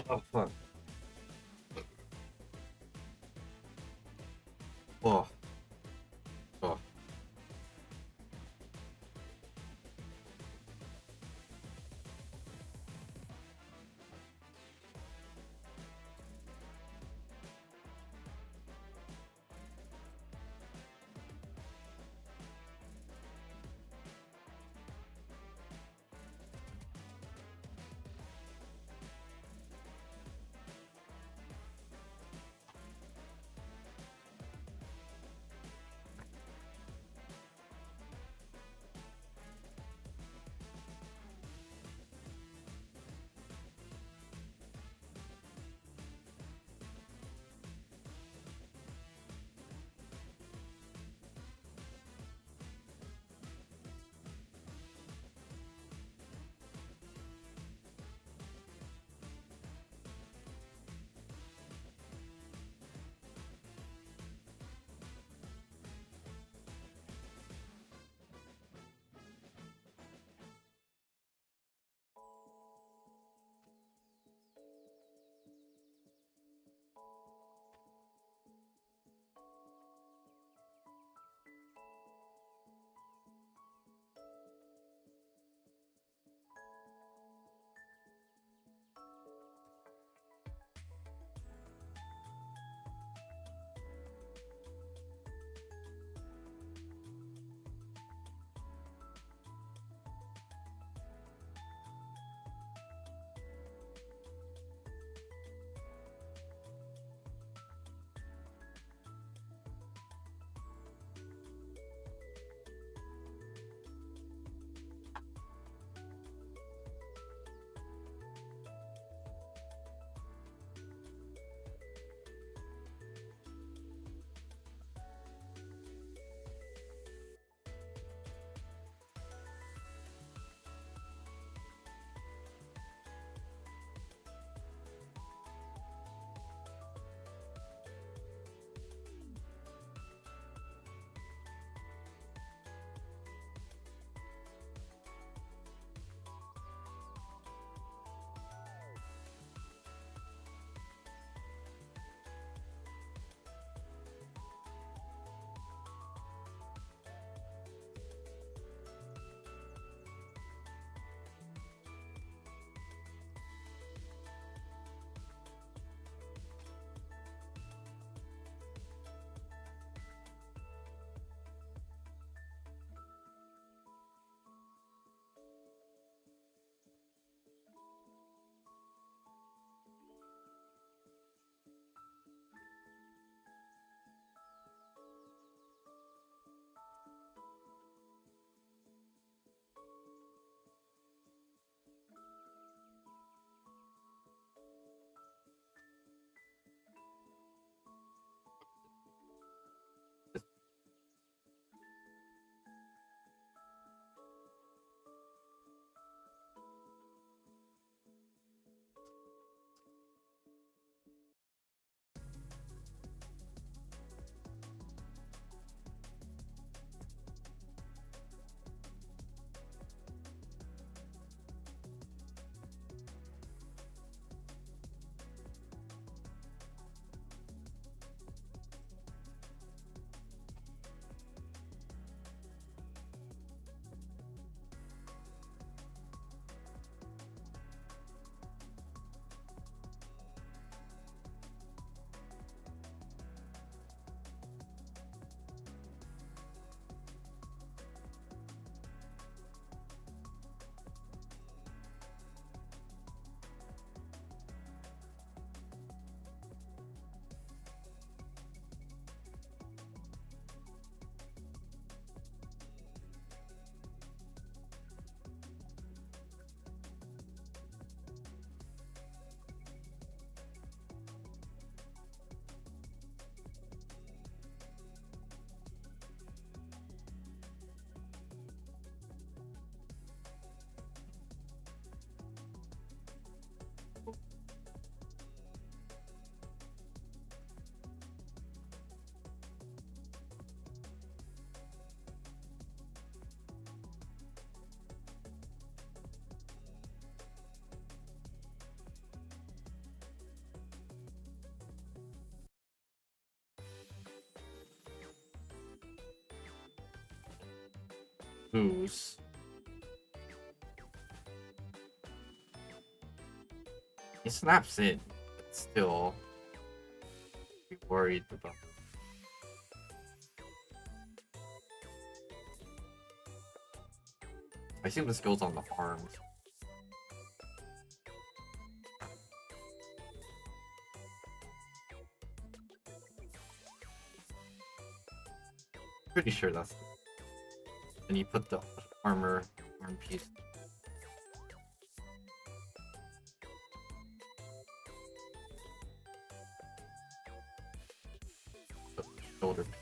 Oh fuck. Oh. Oh. loose. It snaps in, but still be worried about. I assume this goes on the arms. Pretty sure that's. And you put the arm piece. The shoulder piece.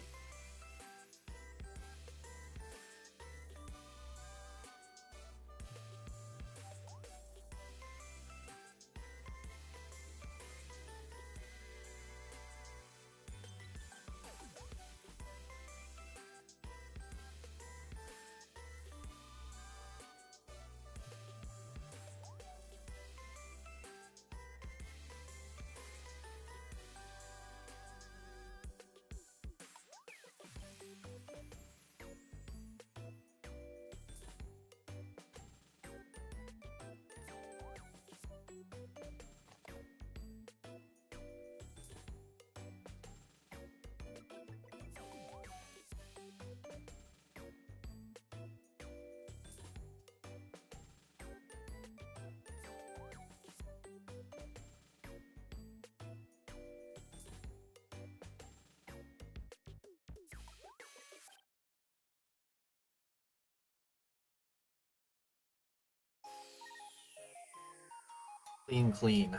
Clean.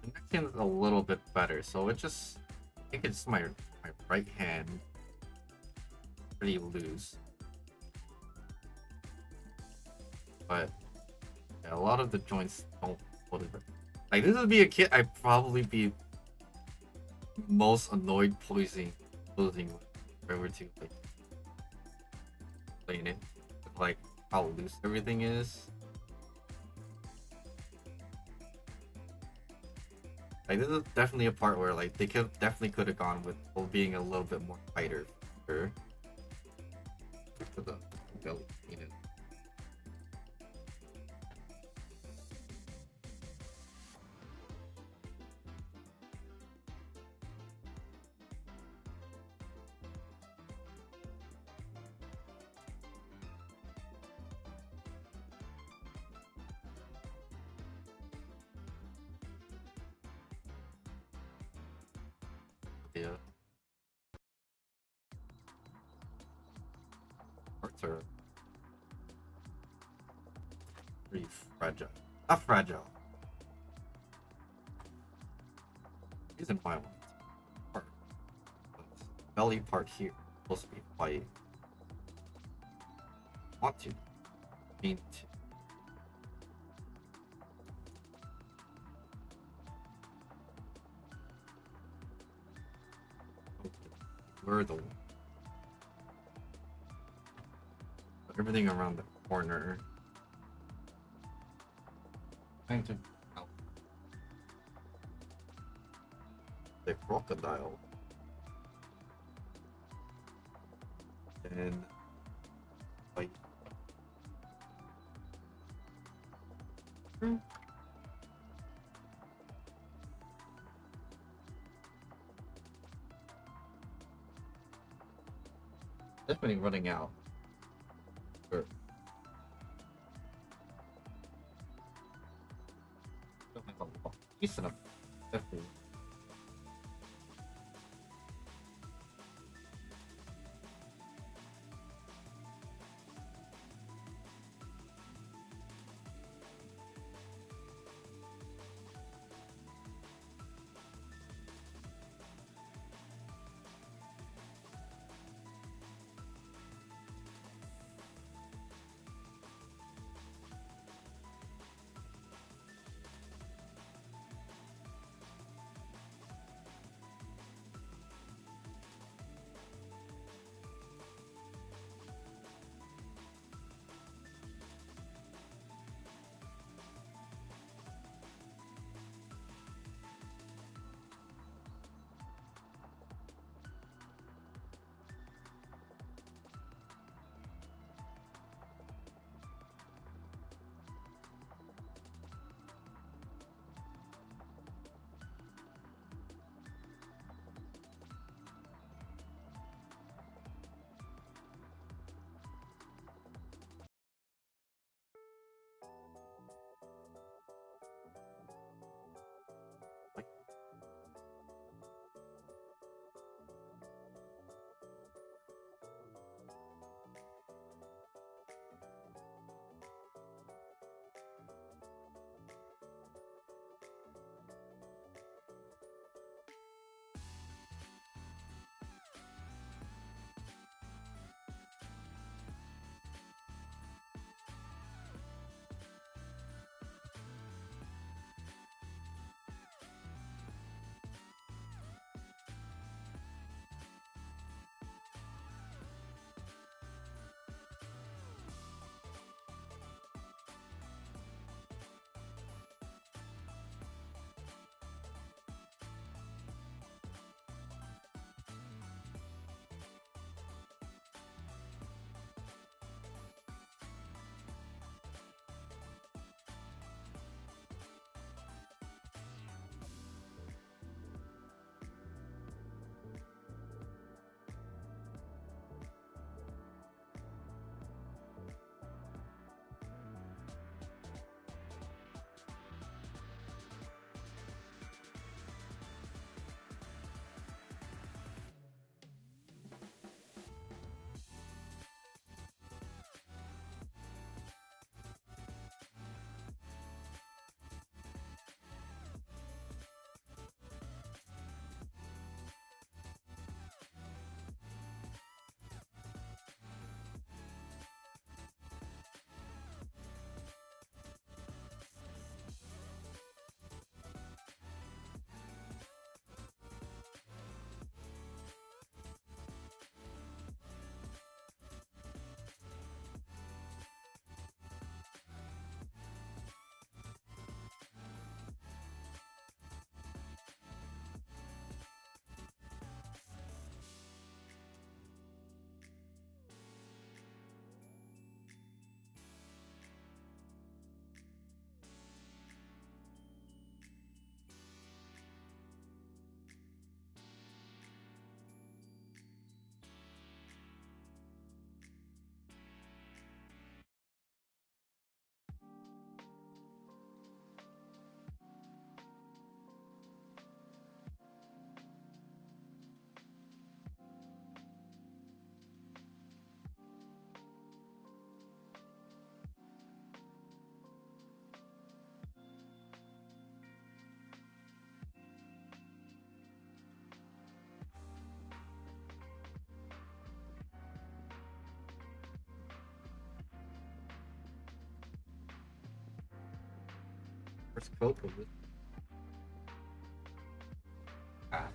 The next hand's a little bit better, so I think it's my right hand pretty loose. But yeah, a lot of the joints don't hold it. Like this would be a kit I'd probably be most annoyed posing with if I were to like playing it. Like how loose everything is. Like this is definitely a part where like they could have gone with being a little bit more tighter for the belly. You know. Yeah. Parts are pretty fragile. Not fragile. Reason why I want part. Belly part here supposed to be white. Want to paint blur the everything around the corner. Trying to oh, the crocodile. And white. Definitely running out. Sure. Don't have a lot. Decent enough. Definitely. First coat of this. Ah.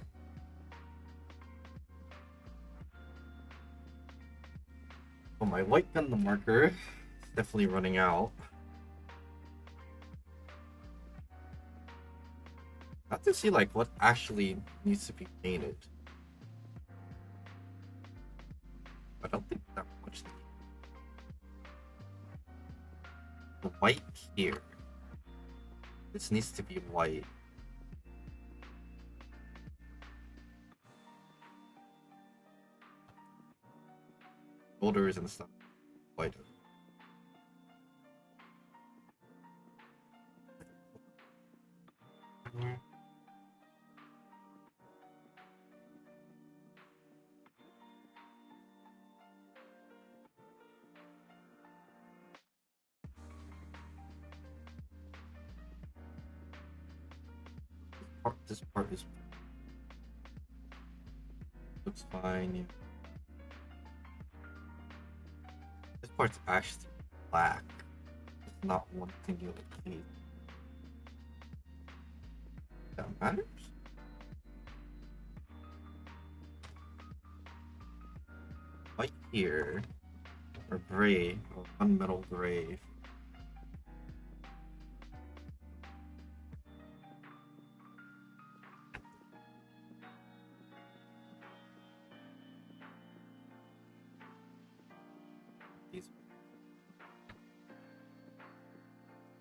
Oh, my white pen, the marker, is definitely running out. I have to see like what actually needs to be painted. I don't think that much. The white here. This needs to be white. Shoulders and stuff. White. This part is looks fine. Yeah. This part's actually black. It's not one singular piece. That matters. White here, or gray, or gunmetal gray.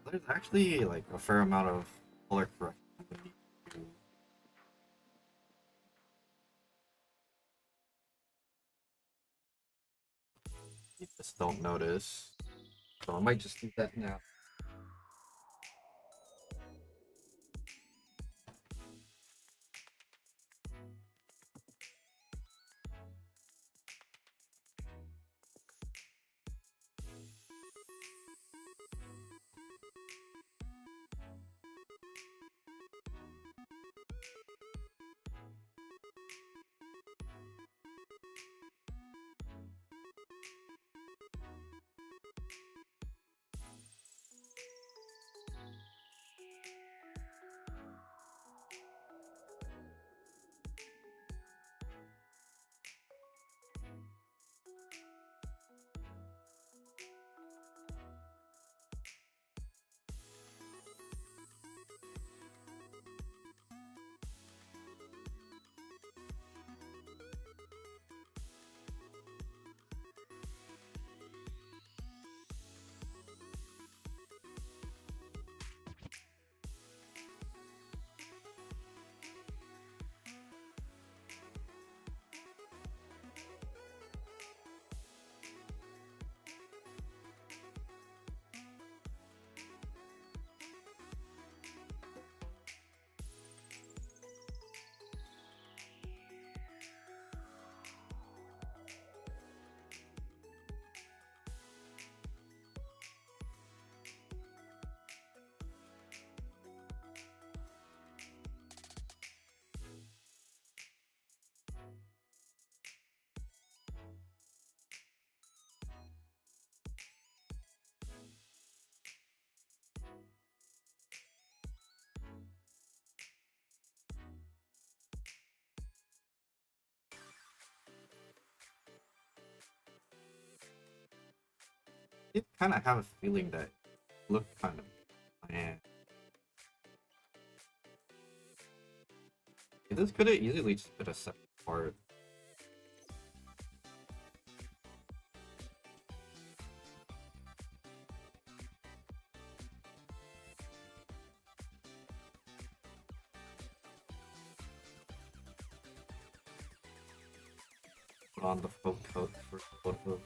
There's actually like a fair amount of color correction that we need to do. You just don't notice. So I might just do that now. I kind of have a feeling that it looked kind of bland. This could have easily just been a separate part. Put on the full coat for photo.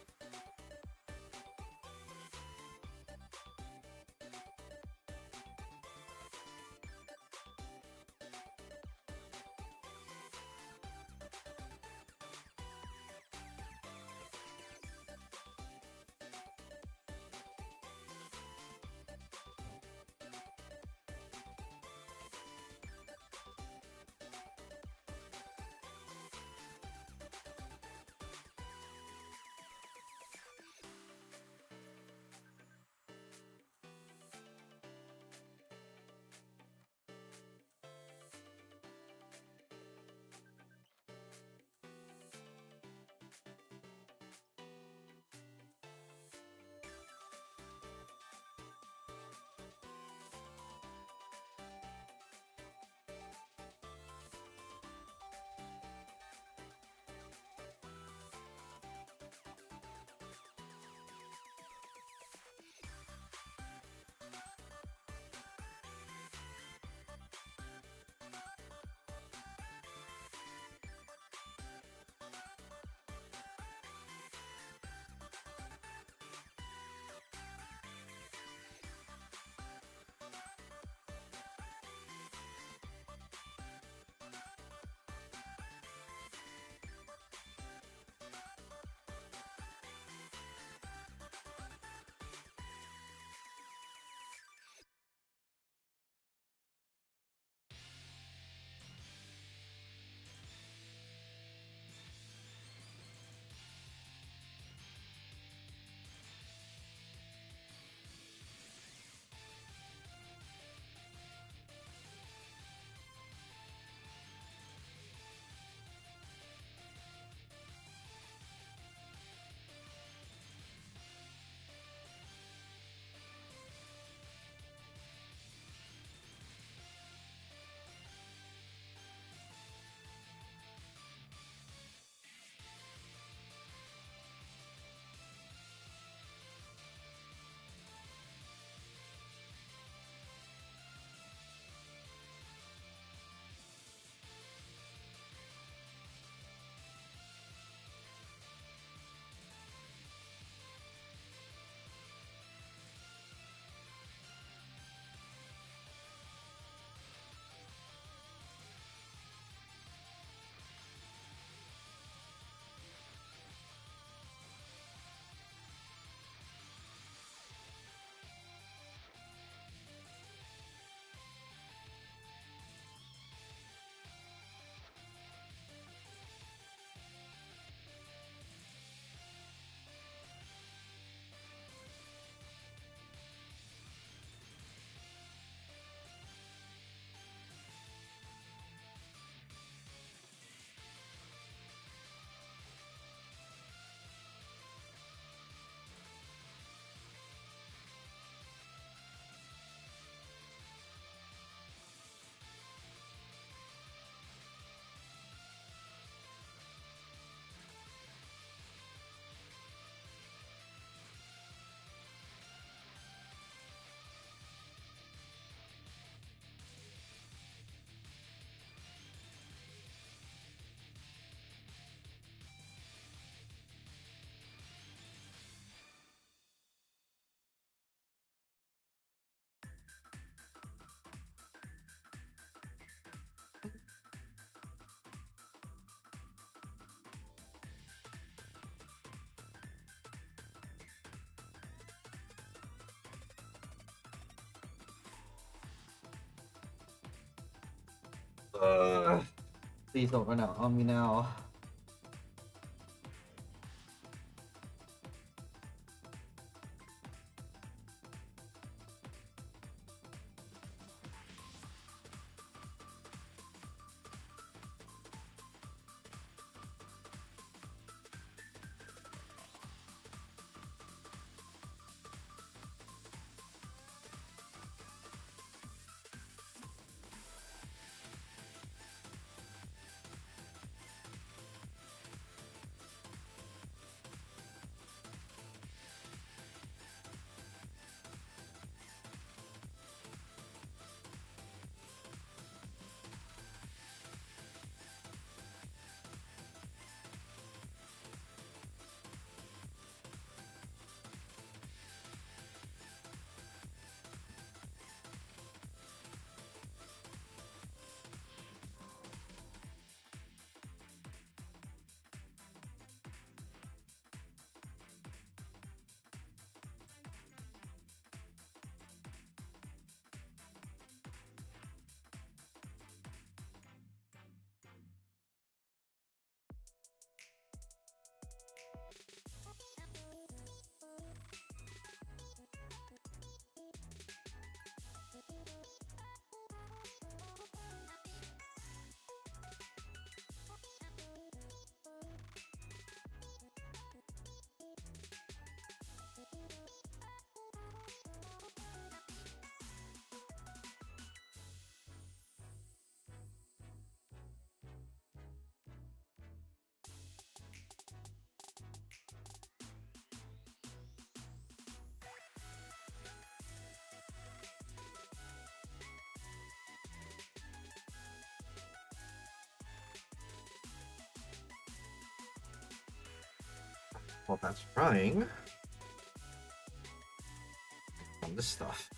Please don't run out on me now. Well, that's running on this stuff.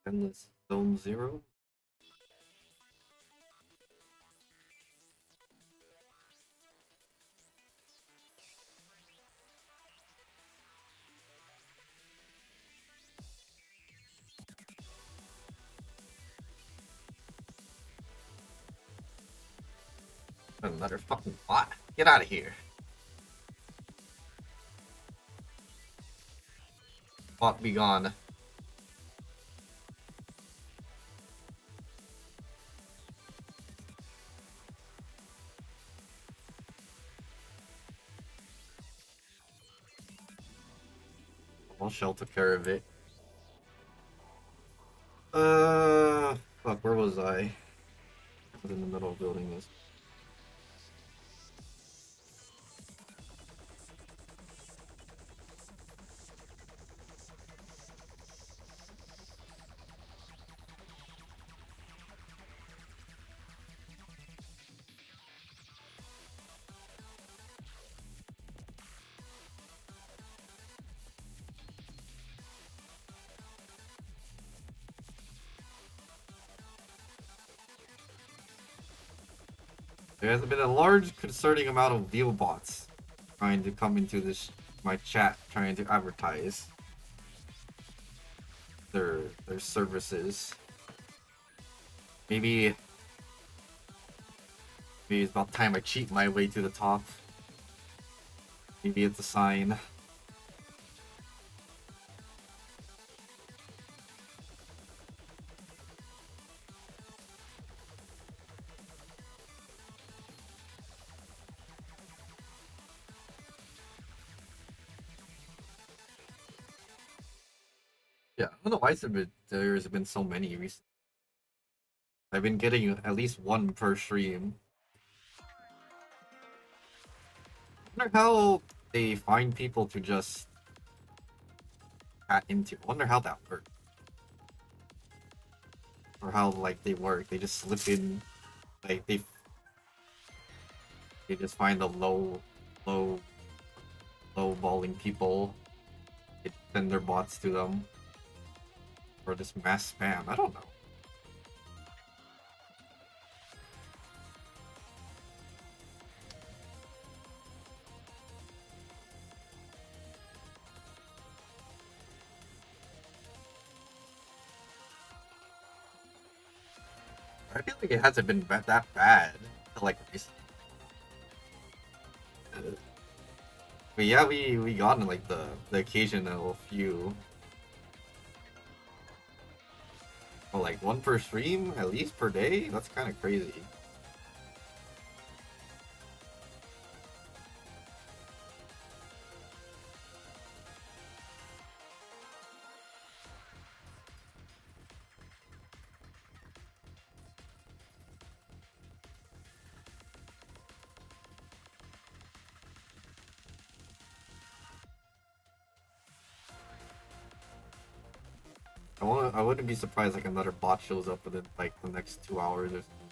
Endless Zone Zero. Another fucking bot. Get out of here. Bot be gone. I'll shelter care of it. Fuck, where was I? I was in the middle of building this. There has been a large concerning amount of deal bots trying to come into this my chat trying to advertise their services. Maybe it's about time I cheat my way to the top. Maybe it's a sign. Yeah, I don't know why there's been so many recently. I've been getting at least one per stream. I wonder how they find people to just chat into. I wonder how that works. Or how like they work. They just slip in, like they just find the low balling people. They send their bots to them. Or just mass spam. I don't know. I feel like it hasn't been that bad. Like recently. But yeah, we got in like the occasional few. Well, like one per stream at least per day. That's kind of crazy. I wouldn't be surprised like another bot shows up within like the next 2 hours or something.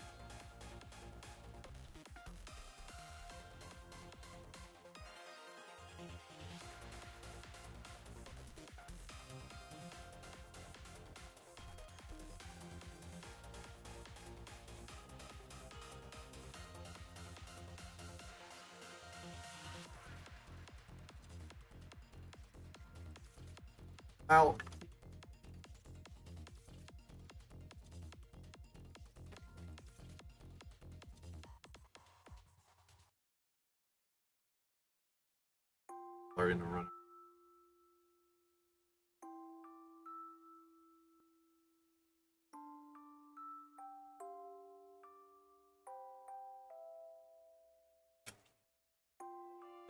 Now, starting to run.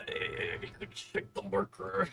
Hey, check the marker.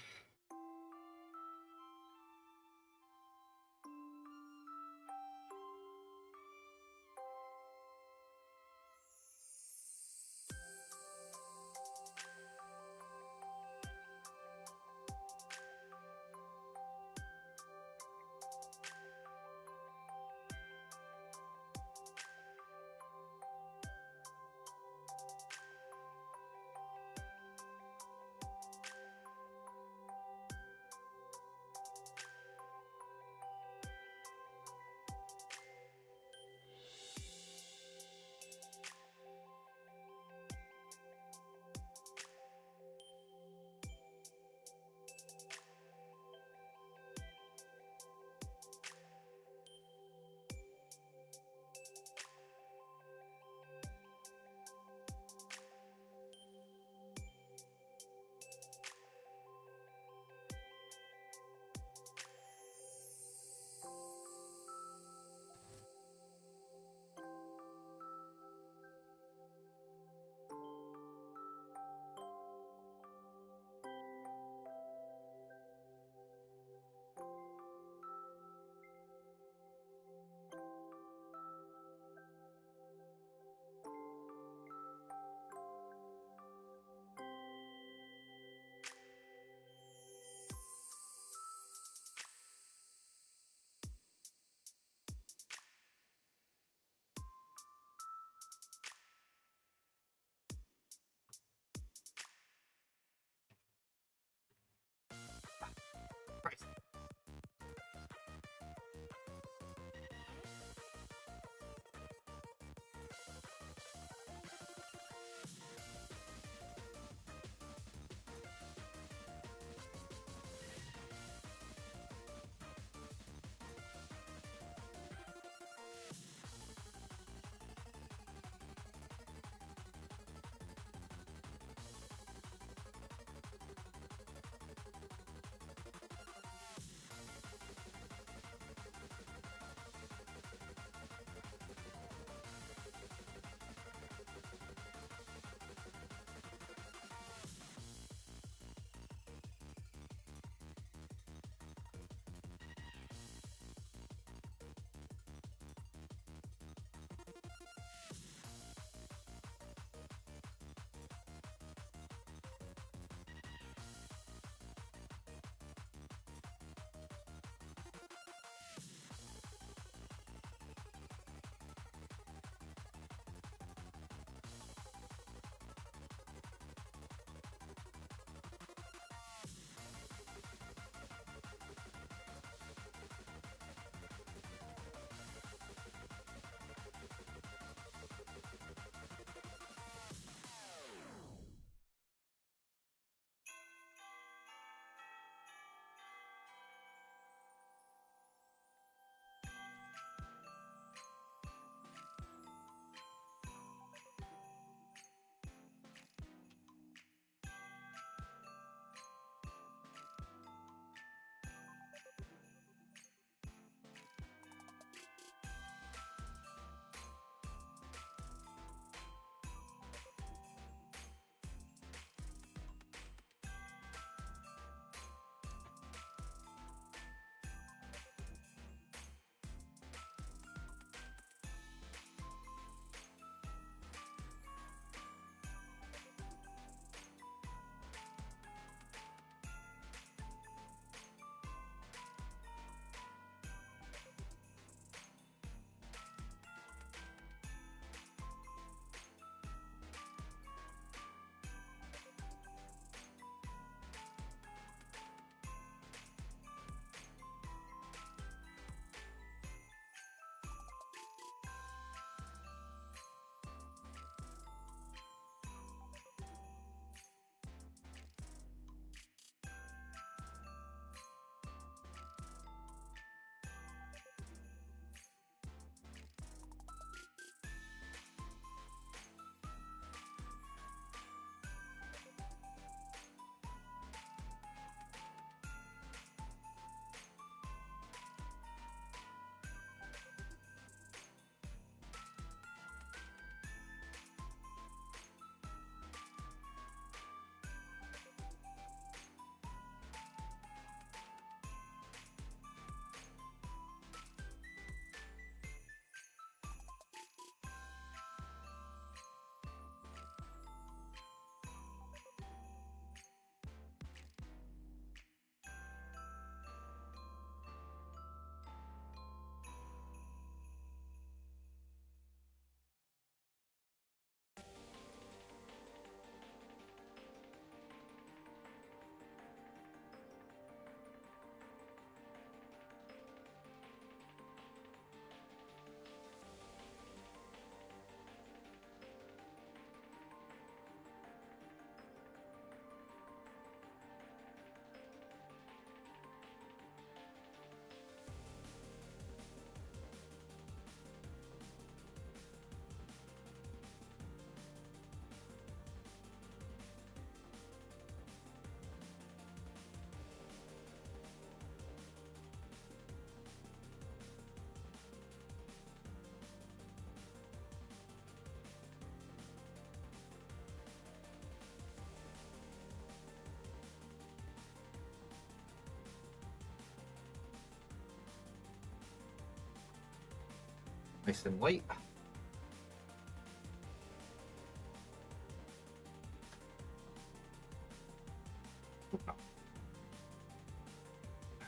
Nice and white.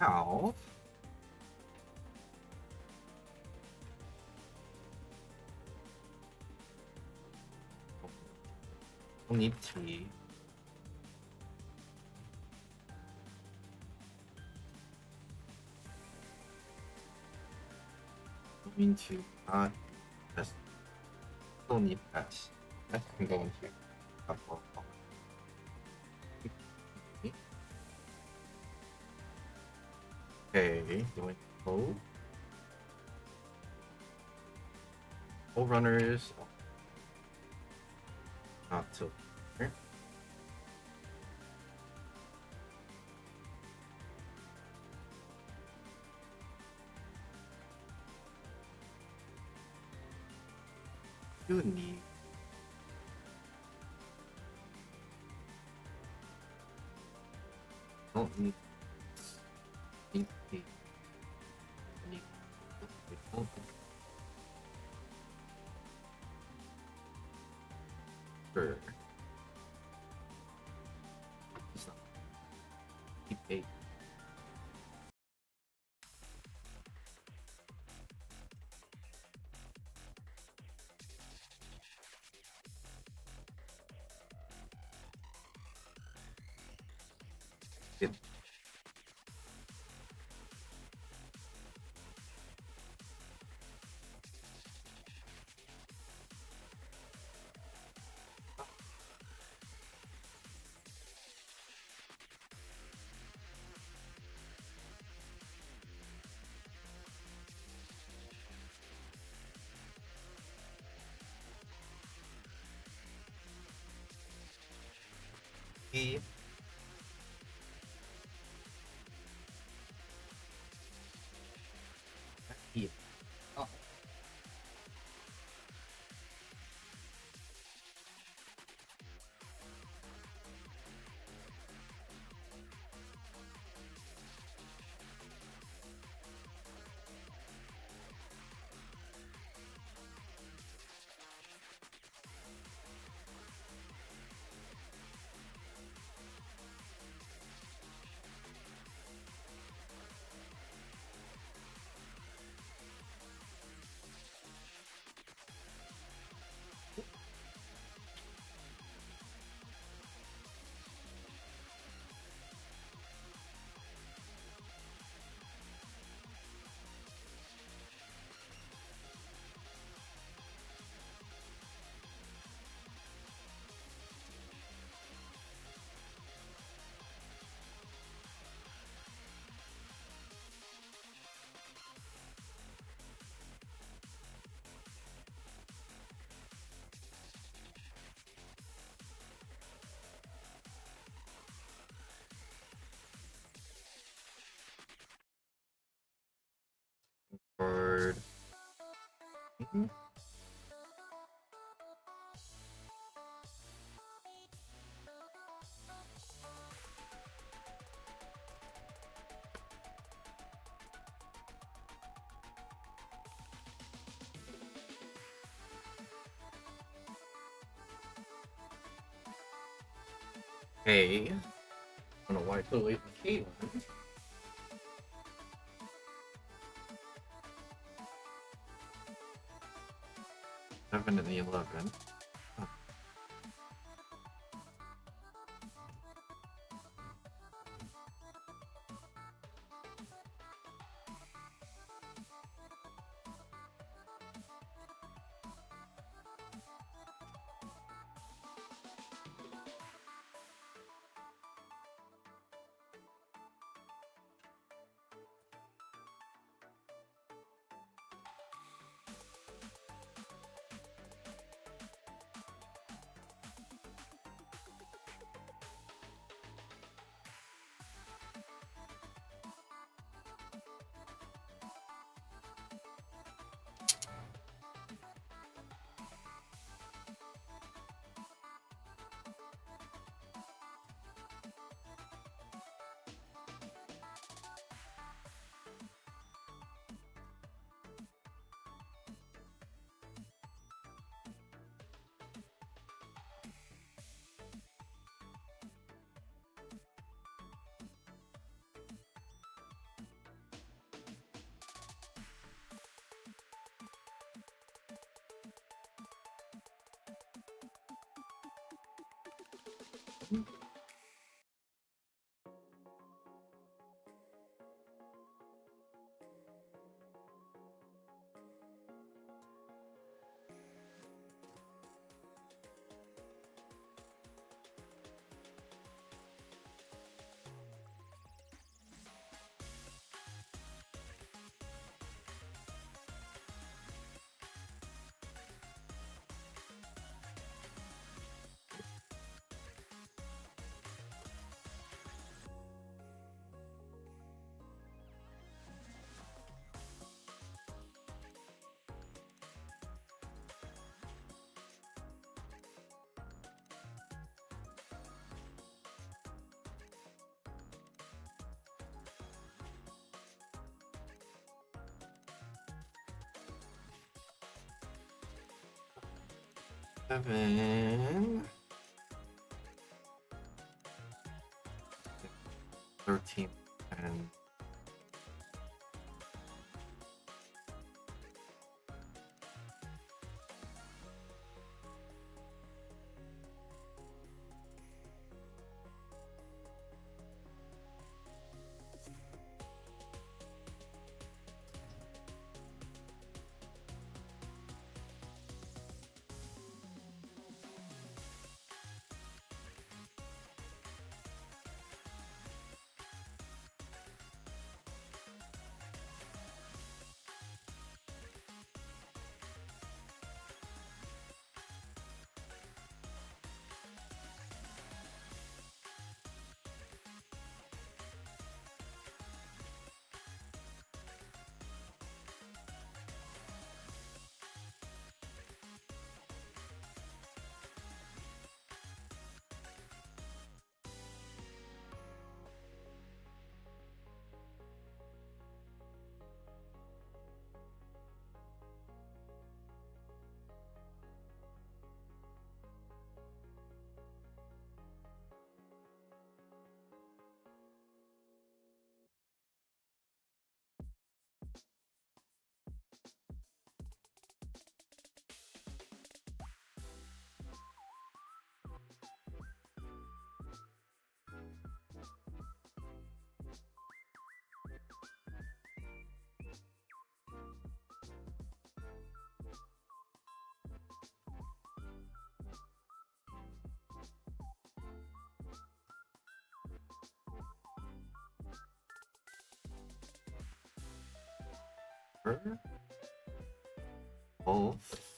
Now, we'll need tea. Going to not just still need that. That can go in here. Okay, doing full. Full runners. Not till here. You need don't need need need need don't sure. It's not keep eight. It he he oh. Bird. Mhm. Hey, I don't know why I put away from Caitlin. 7 and the 11. Oh. 7, 13, and both.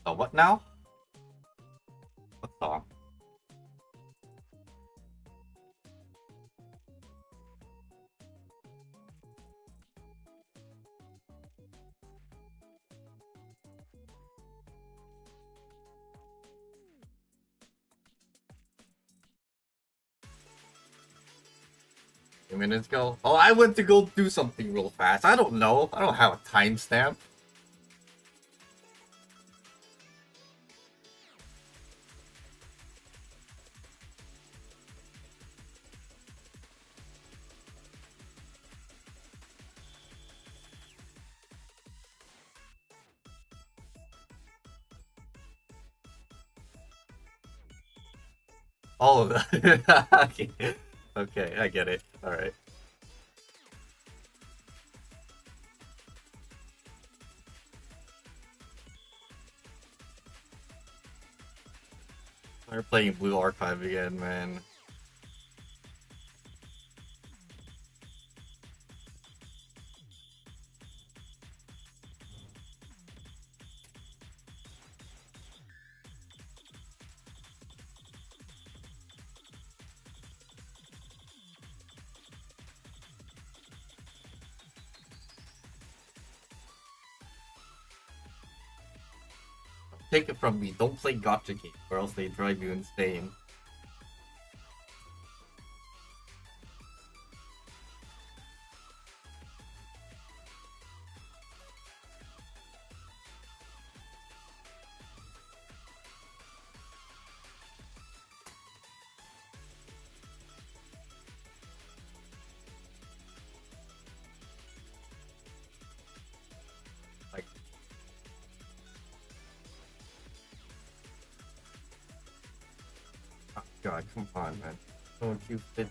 Oh, what now? What song? Minutes ago. Oh, I went to go do something real fast. I don't know. I don't have a timestamp. All of that. Okay. Okay, I get it. All right. We're playing Blue Archive again, man. Take it from me. Don't play gotcha games, or else they drive you insane. Like, oh god, come on, man. Don't you fit?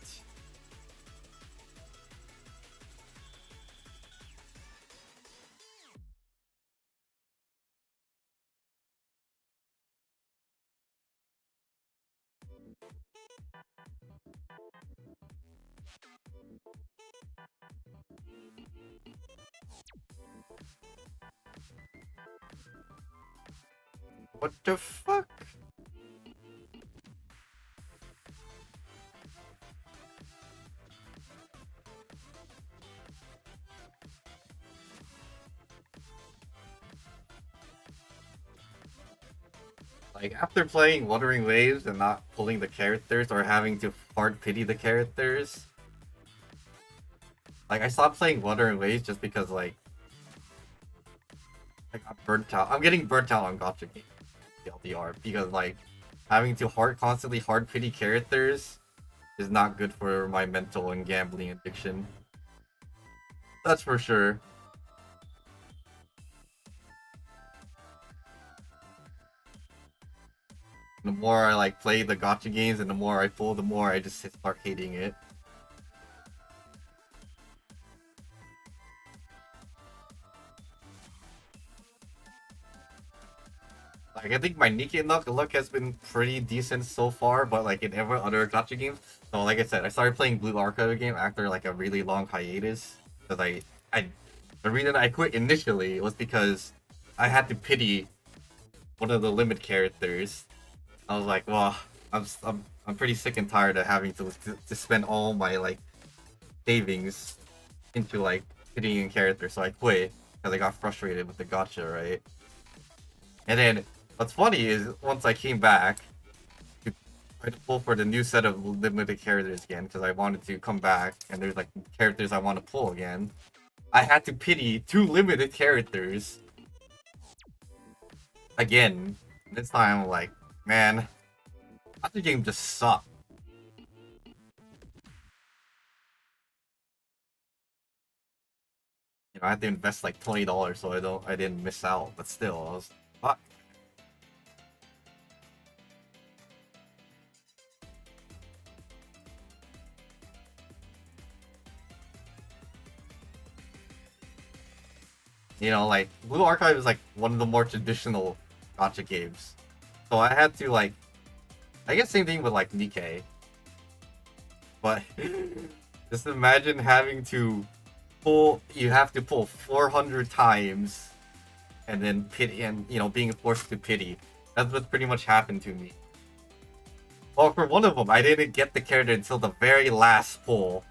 What the fuck? Like, after playing Wuthering Waves and not pulling the characters or having to hard pity the characters, like, I stopped playing Wuthering Waves just because, like, I got burnt out. I'm getting burnt out on gacha games, LDR, because, like, having to constantly hard pity characters is not good for my mental and gambling addiction. That's for sure. The more I like play the gacha games and the more I pull, the more I just start hating it. Like, I think my Nikkei luck has been pretty decent so far, but like in every other gacha games. So like I said, I started playing Blue Archive game after like a really long hiatus. Because the reason I quit initially was because I had to pity one of the limit characters. I was like, well, I'm pretty sick and tired of having to spend all my like savings into like pitying characters, so I quit because I got frustrated with the gacha, right? And then what's funny is once I came back to try to pull for the new set of limited characters again because I wanted to come back and there's like characters I want to pull again. I had to pity two limited characters again. This time I'm like, man, that game just sucked. You know, I had to invest like $20 so I didn't miss out. But still, I was fuck. You know, like Blue Archive is like one of the more traditional gacha games, so I had to like, I guess same thing with like Nikkei, but just imagine having to pull. You have to pull 400 times and then pity, and being forced to pity. That's what pretty much happened to me. Well, for one of them, I didn't get the character until the very last pull,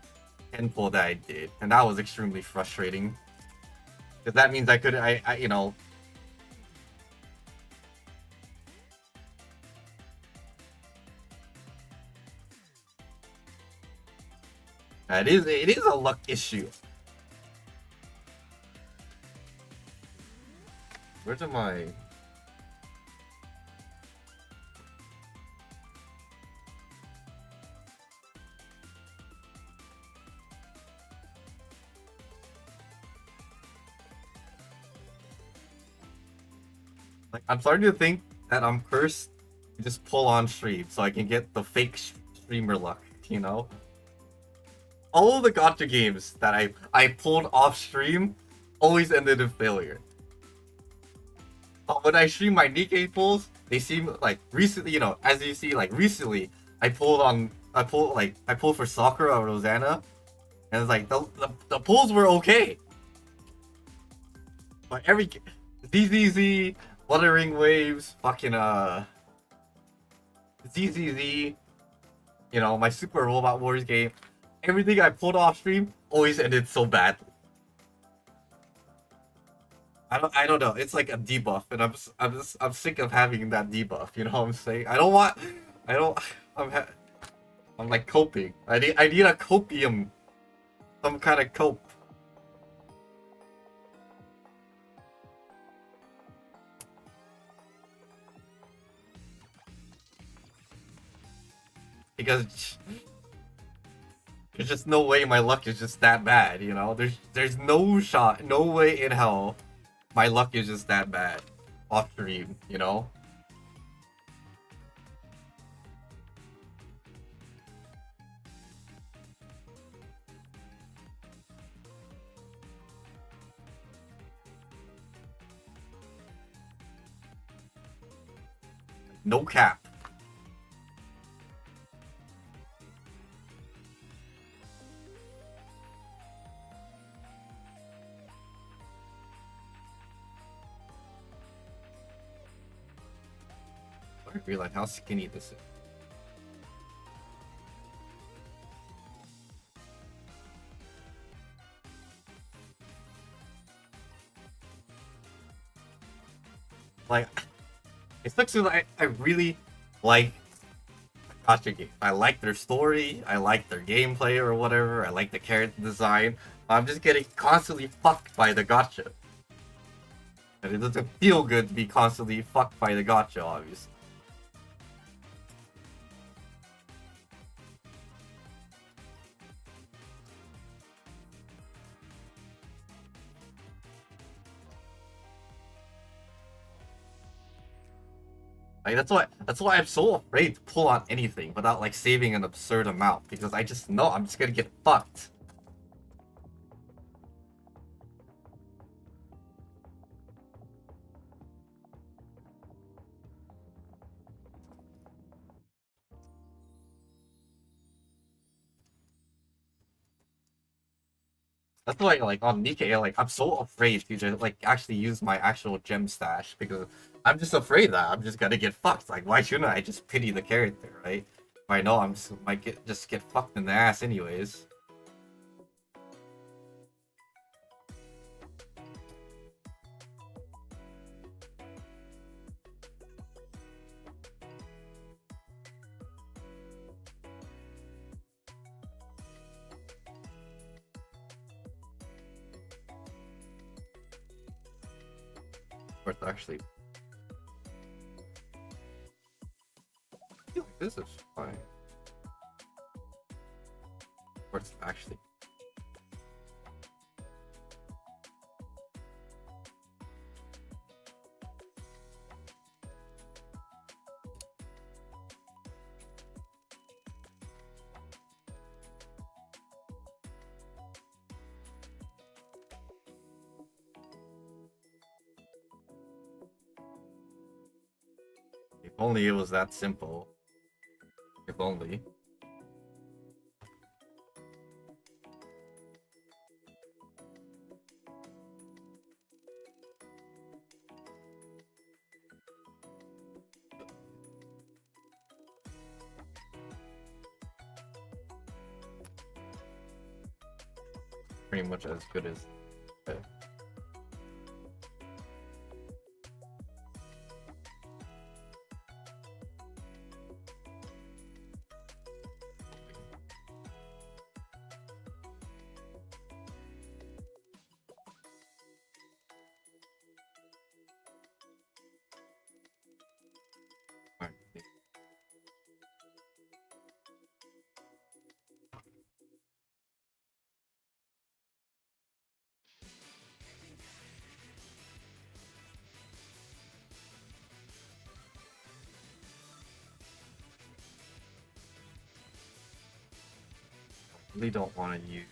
10 pull that I did, and that was extremely frustrating. Because that means I could, it is a luck issue. Where's my? Like, I'm starting to think that I'm cursed to just pull on stream so I can get the fake streamer luck, All of the gacha games that I pulled off stream always ended in failure. But when I stream my Nikkei pulls, they seem like recently, as you see, like recently, I pulled for Sakura or Rosanna, and it's like the pulls were okay. But every ZZZ, Wuthering Waves, fucking ZZZ, my Super Robot Wars game, everything I pulled off stream always ended so badly. I don't know. It's like a debuff, and I'm sick of having that debuff. You know what I'm saying? I don't. I'm like coping. I need a copium, some kind of cope. Because there's just no way my luck is just that bad. There's no shot, no way in hell my luck is just that bad off stream. No cap. I realize how skinny this is. Like, it sucks because I really like gacha game. I like their story, I like their gameplay or whatever, I like the character design. I'm just getting constantly fucked by the gacha. And it doesn't feel good to be constantly fucked by the gacha, obviously. Like that's why I'm so afraid to pull on anything without like saving an absurd amount, because I just know I'm just gonna get fucked. That's why like on Nikkei, like I'm so afraid to just like actually use my actual gem stash, because I'm just afraid that I'm just gonna get fucked. Like, why shouldn't I just pity the character, right? If I know I'm just, might get fucked in the ass anyways. Or it's actually, I feel like this is fine. Or it's actually. If only it was that simple. If only. pretty much as good as. Really don't want to use.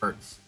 Hurts.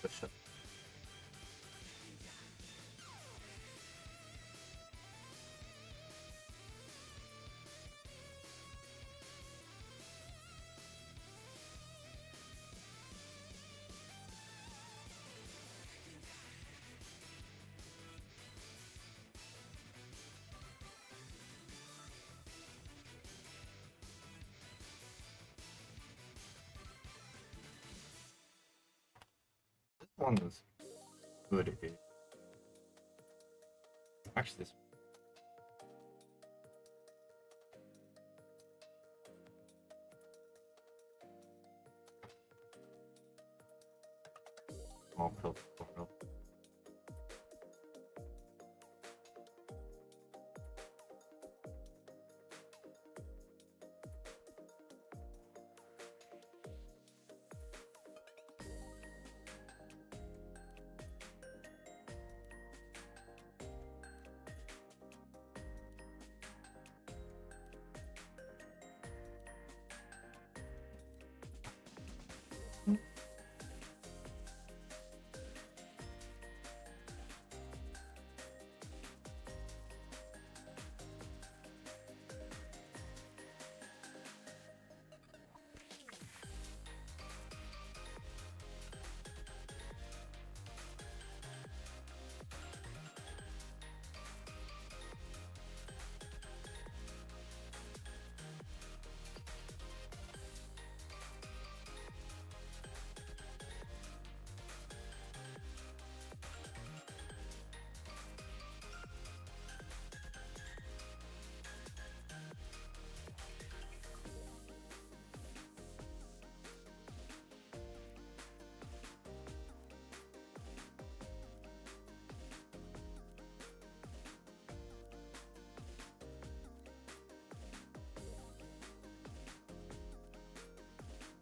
Push up. This one was good. Actually, this. Small pill.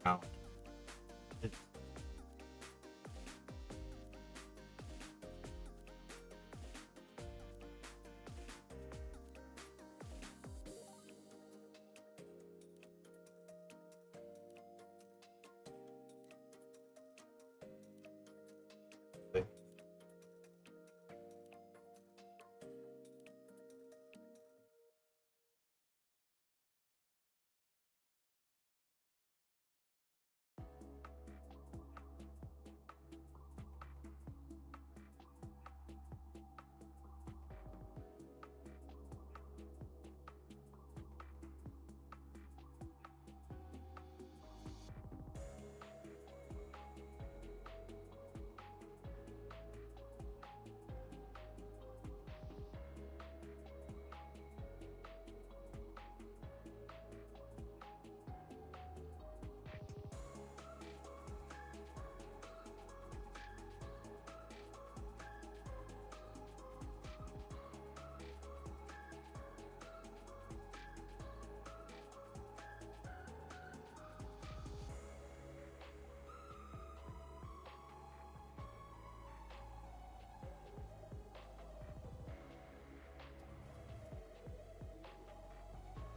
Wow.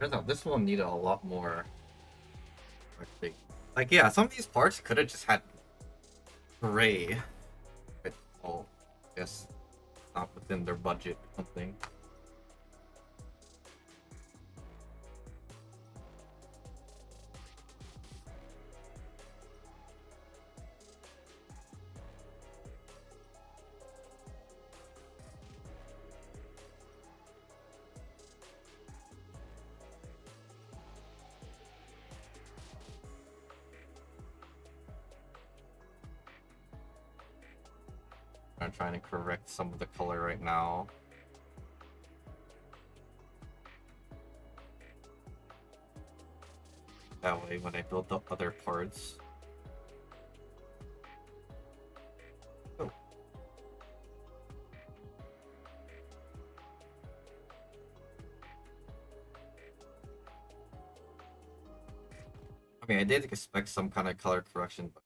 Turns out this one needed a lot more. I think. Like, yeah, some of these parts could have just had gray. But, oh, I guess not within their budget or something. I'm trying to correct some of the color right now. That way, when I build up other parts. Oh. I mean, I did expect some kind of color correction, but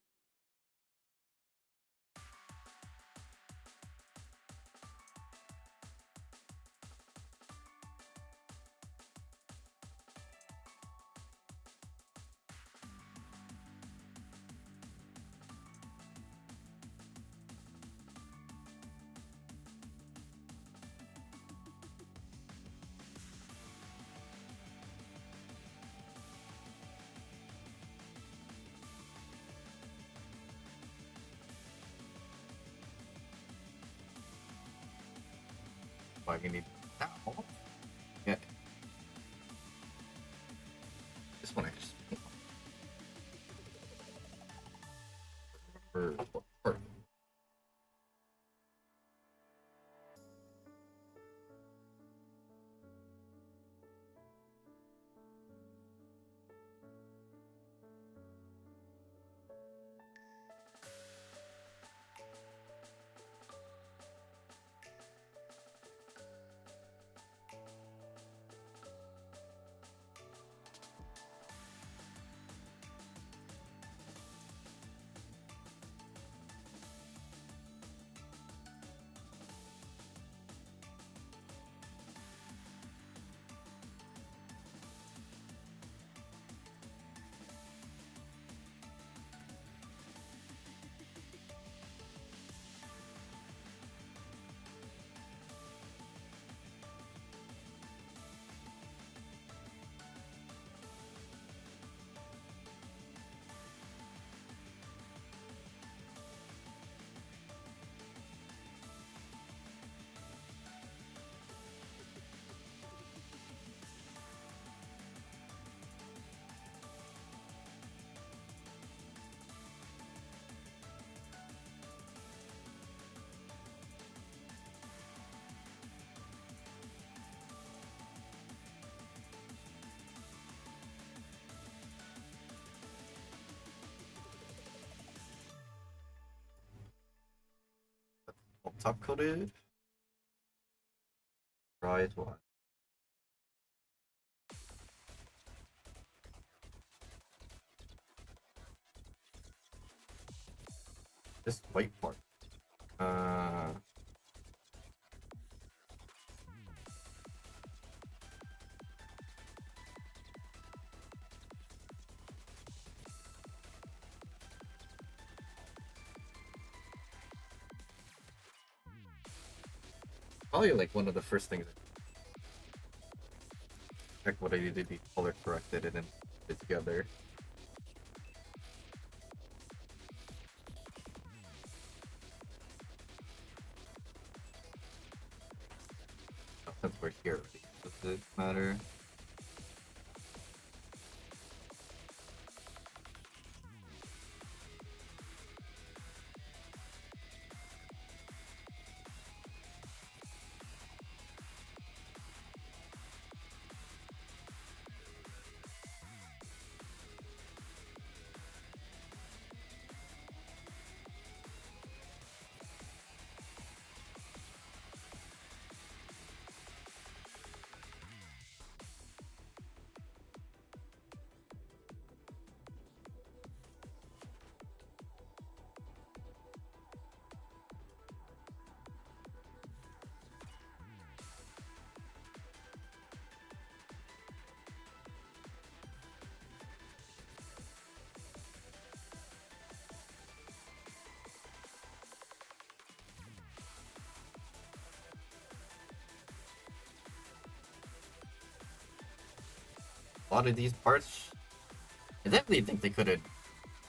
I need now. Yeah. This one I just remember what part. All top coated. Right one. This white part. Probably like one of the first things. Check what I need to be color corrected and then put it together. Since we're here, does it matter? a lot of these parts, I definitely think they could have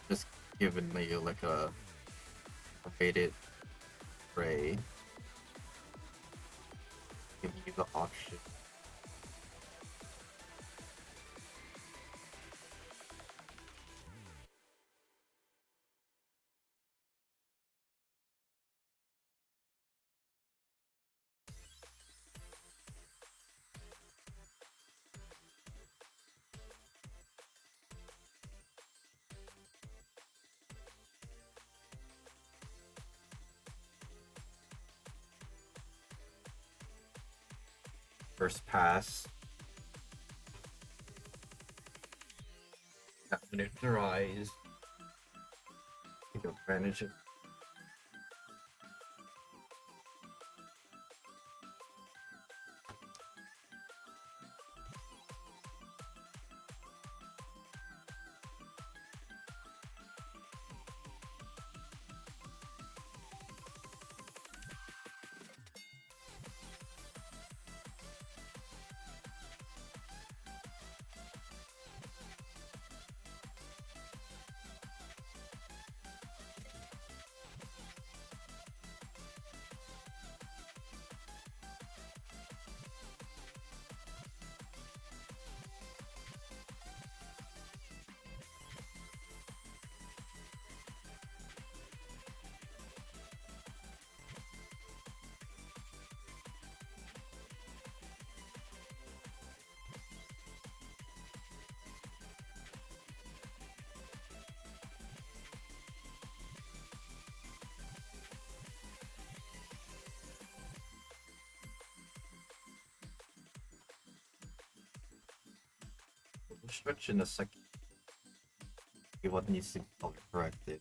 just given me like a faded gray, giving you the option. First pass. When it dries, take advantage of. We'll switch in a second. See what needs to be color corrected.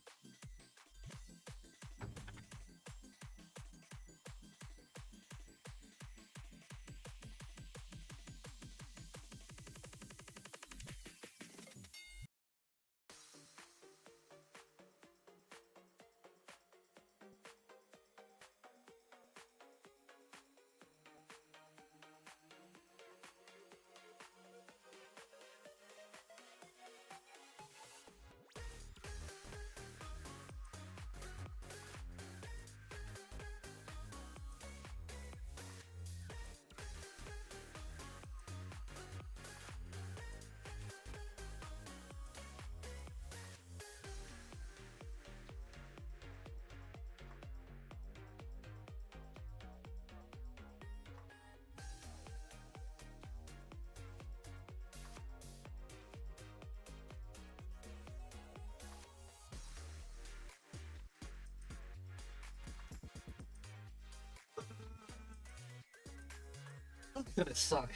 Gonna suck.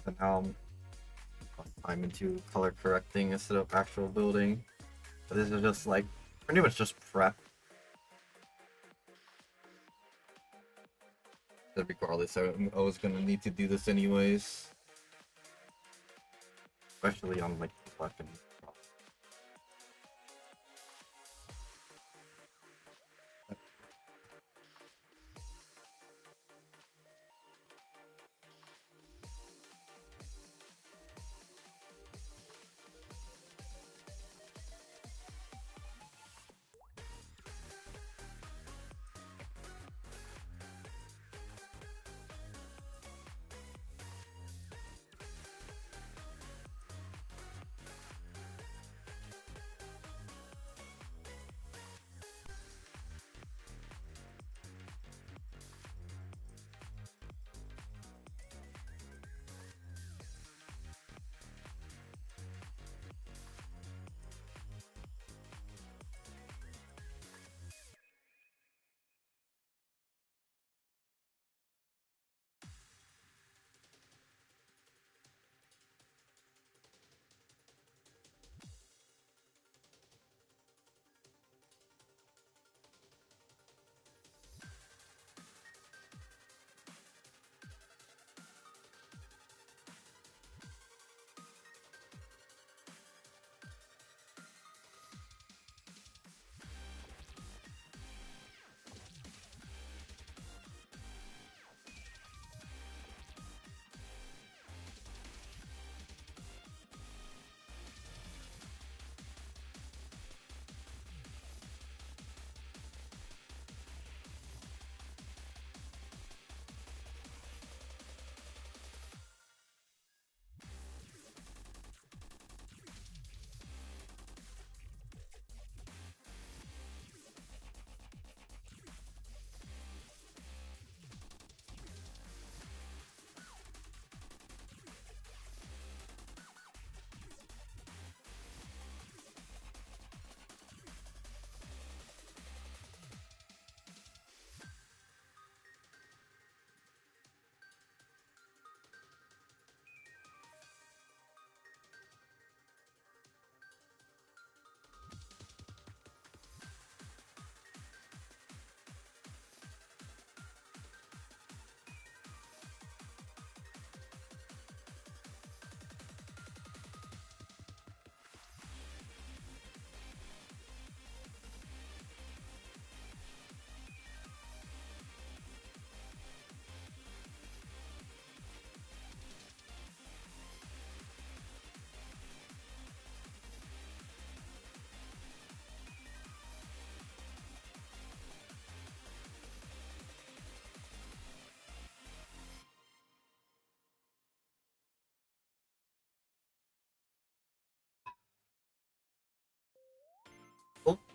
And now I'm into color correcting instead of actual building. But this is just like pretty much just prep. But regardless, I was gonna need to do this anyways. Especially on like weapons.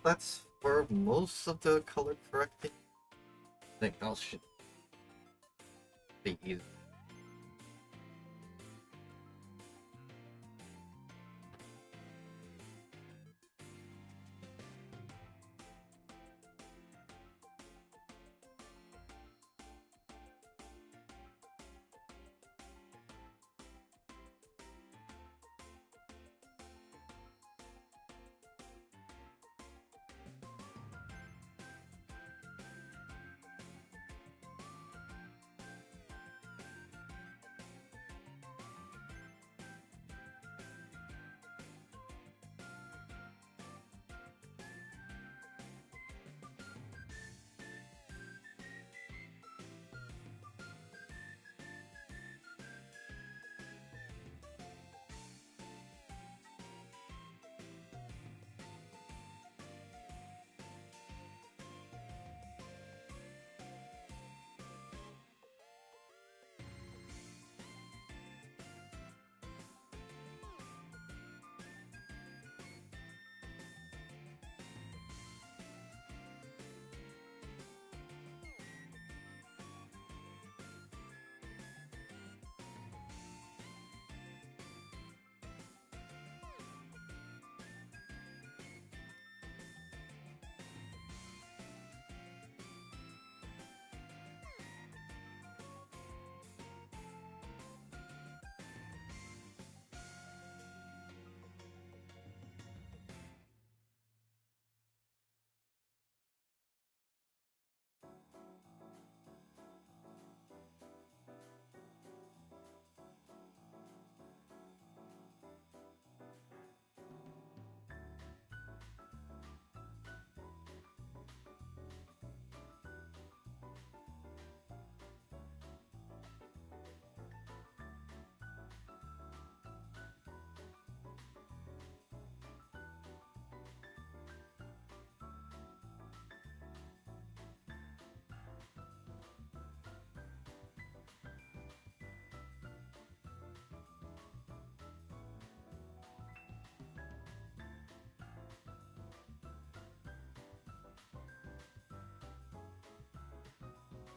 that's for most of the color correcting. I think that should be easy.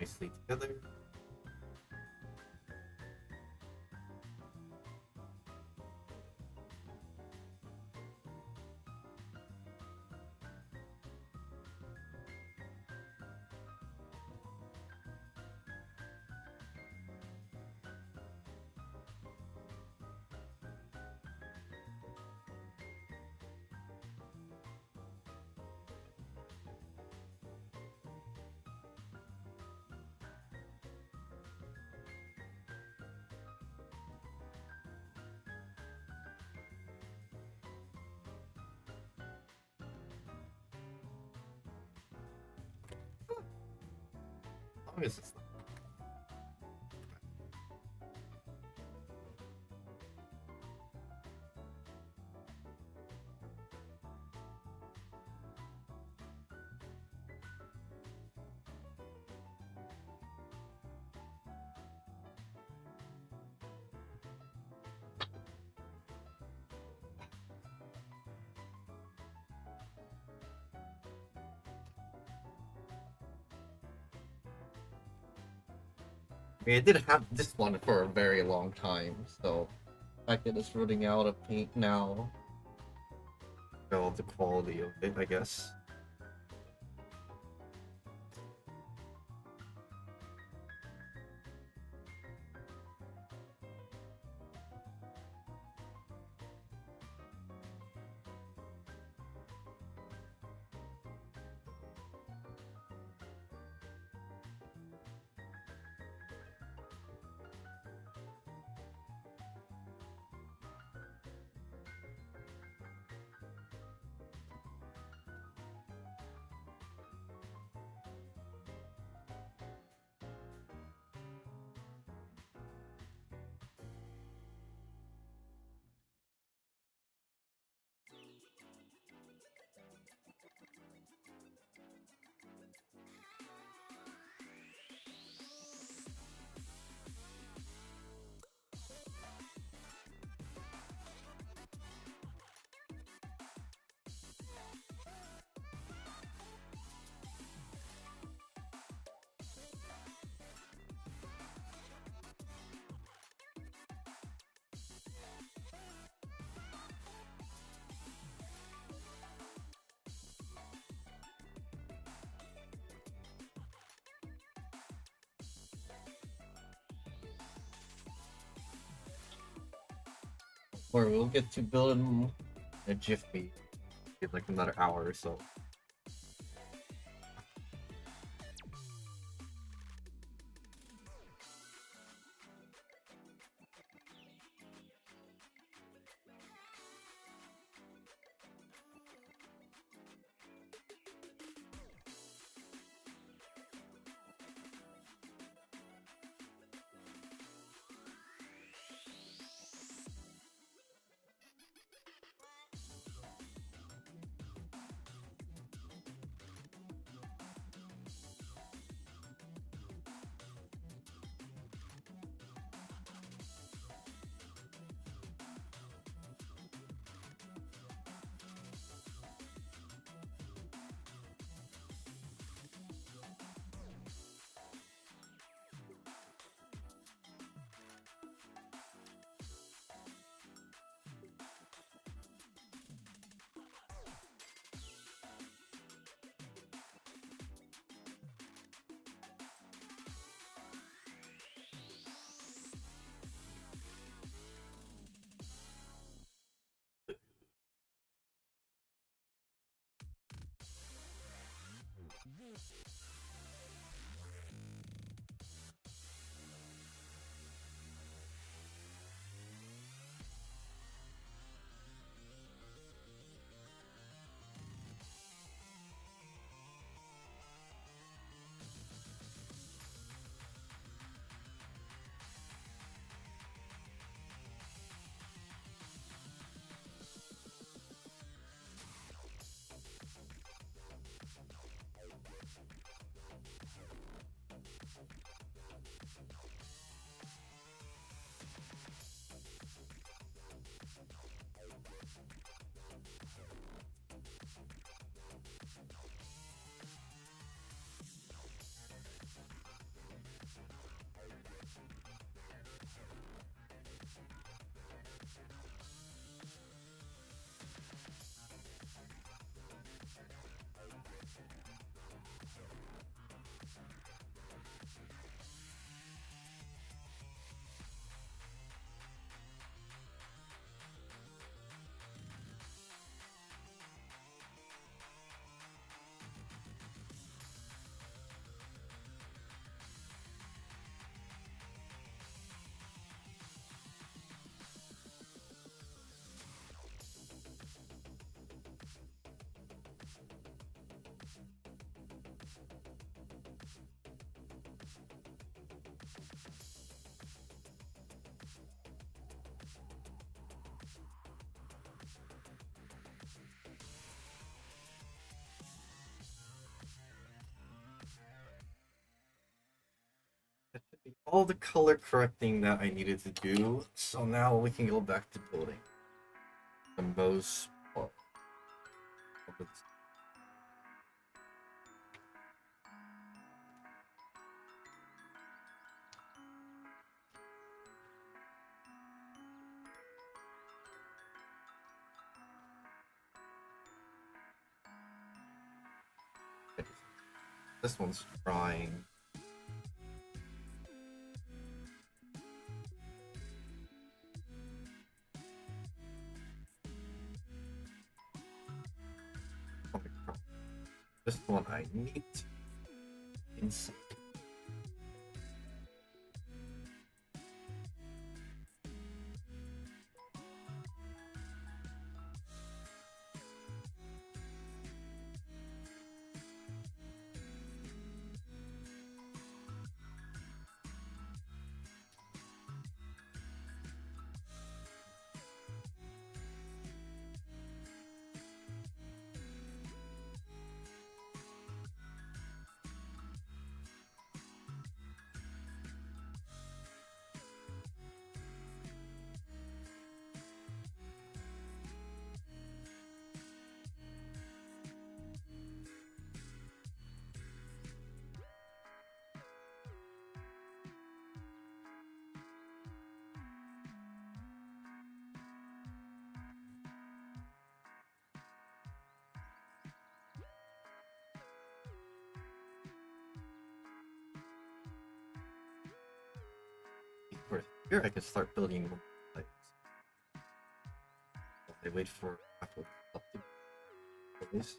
Nicely together. How long is this? I mean, I did have this one for a very long time, so the fact that it's running out of paint now, well, the quality of it, I guess. Or we'll get to build a jiffy in like another hour or so. All the color correcting that I needed to do, so now we can go back to building the most part of this. This one's drying. This one I need inside. Here I can start building more lights. I wait for Apple to this.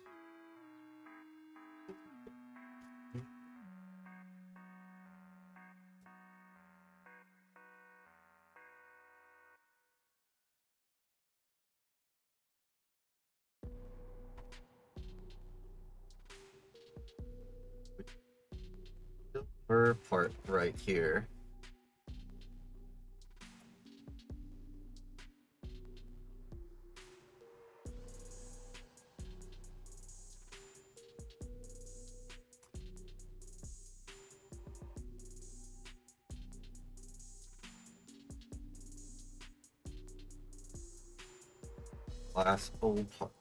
Silver part right here. Last old part.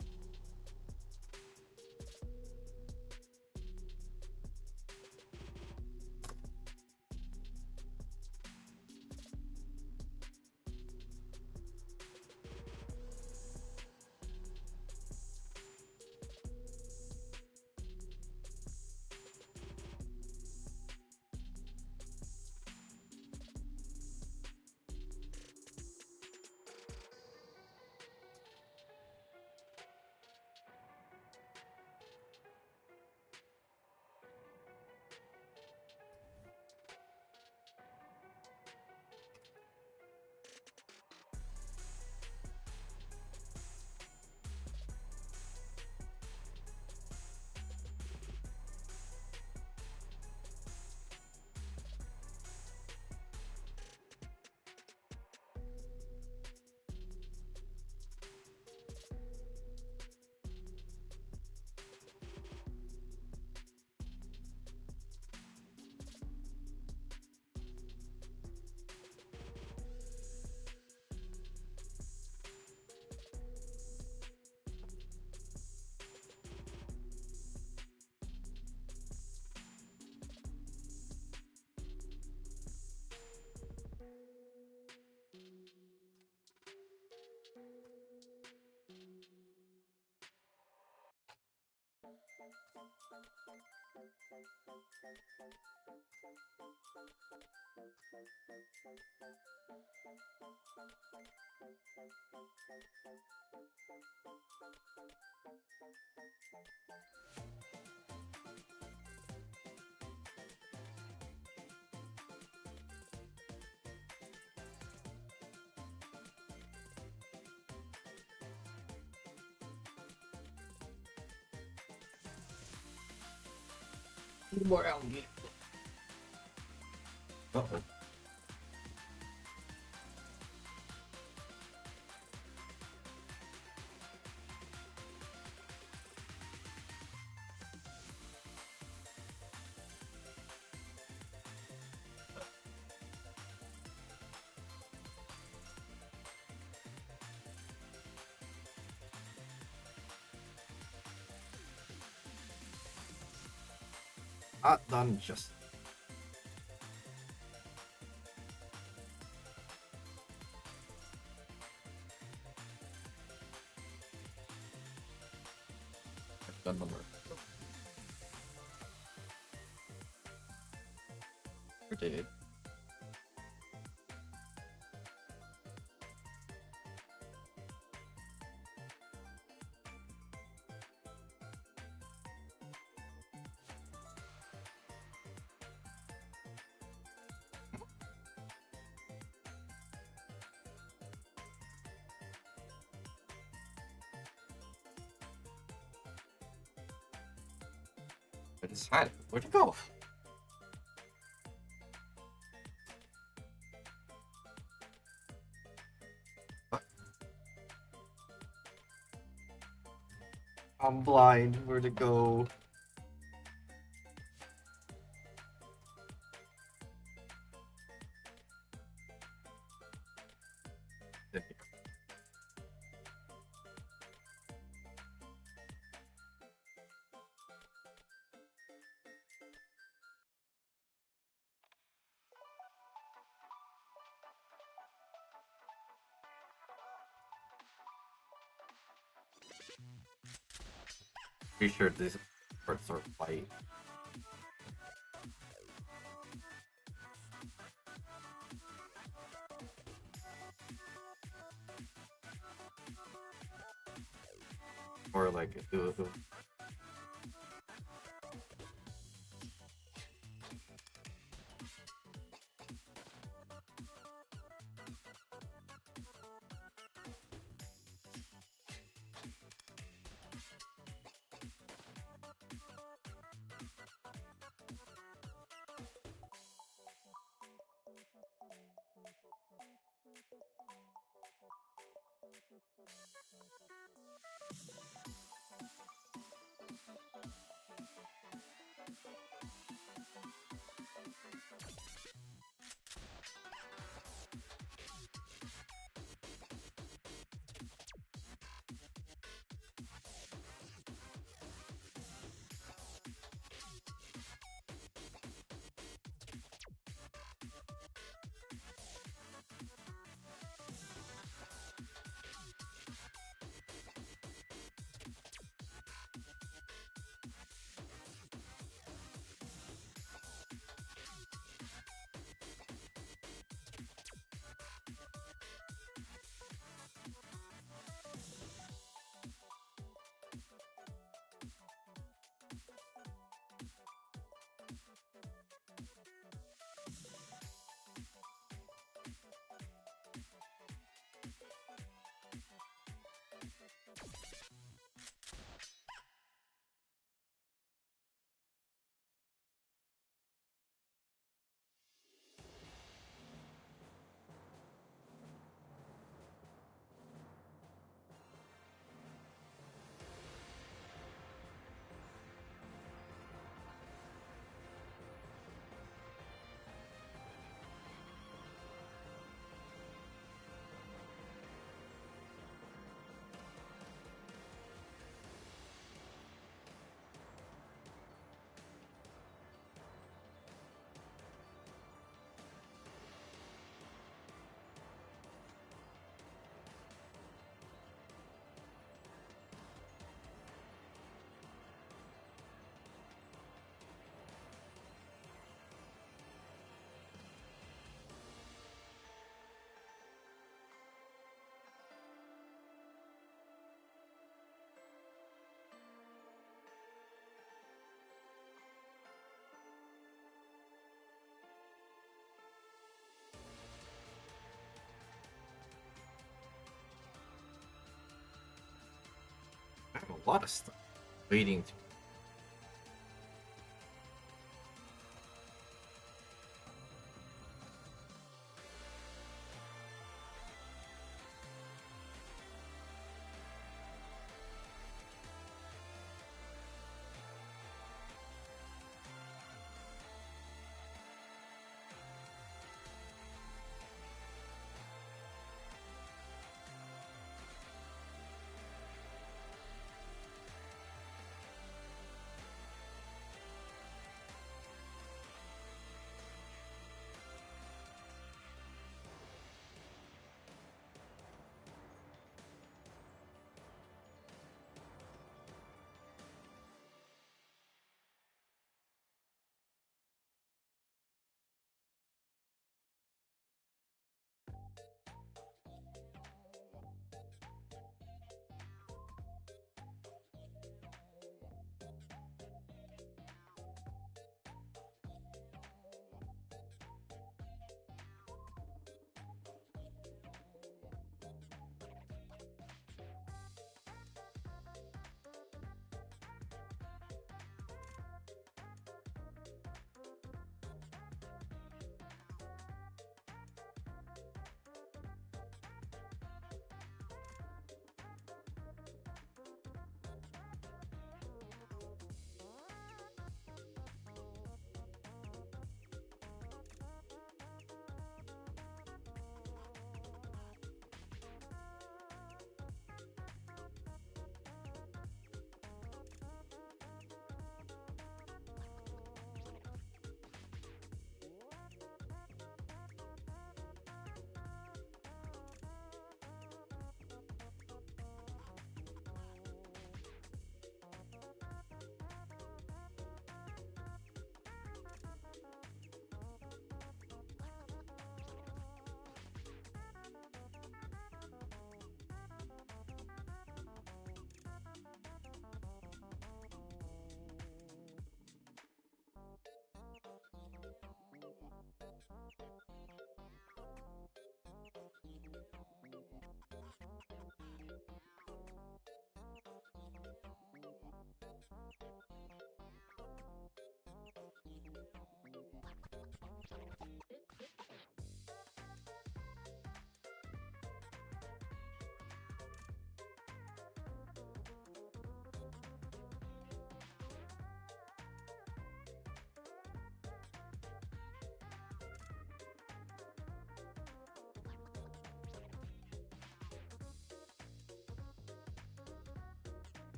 More algae. Uh-oh. Not done just. I've done the work. Or did. I just had it. Where'd it go? I'm blind. Where'd it go? Pretty sure these parts are white. Or like I have a lot of stuff waiting to.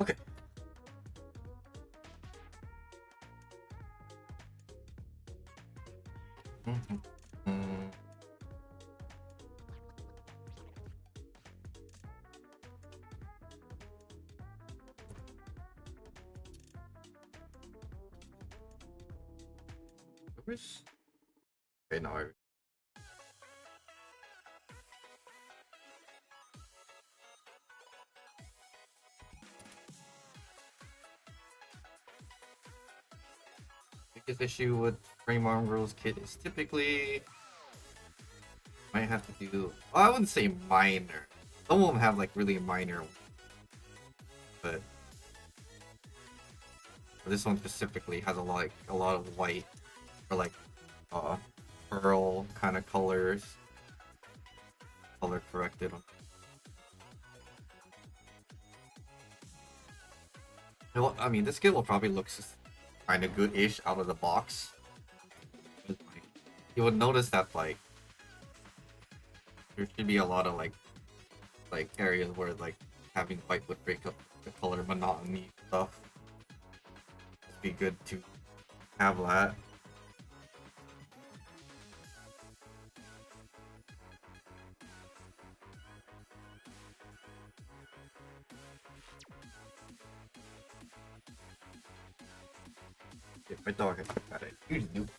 Okay. Mm-hmm. Where's... Okay, no, biggest issue with Frame Arm Girls kit is typically might have to do. Well, I wouldn't say minor. Some of them have like really minor, but this one specifically has a lot of white or like uh pearl kind of colors, color corrected. You know what, I mean, this kit will probably look kind of good-ish out of the box. But, like, you would notice that like there should be a lot of like areas where like having white would break up the color monotony stuff. It'd be good to have that. Yeah, my dog has got a huge noob.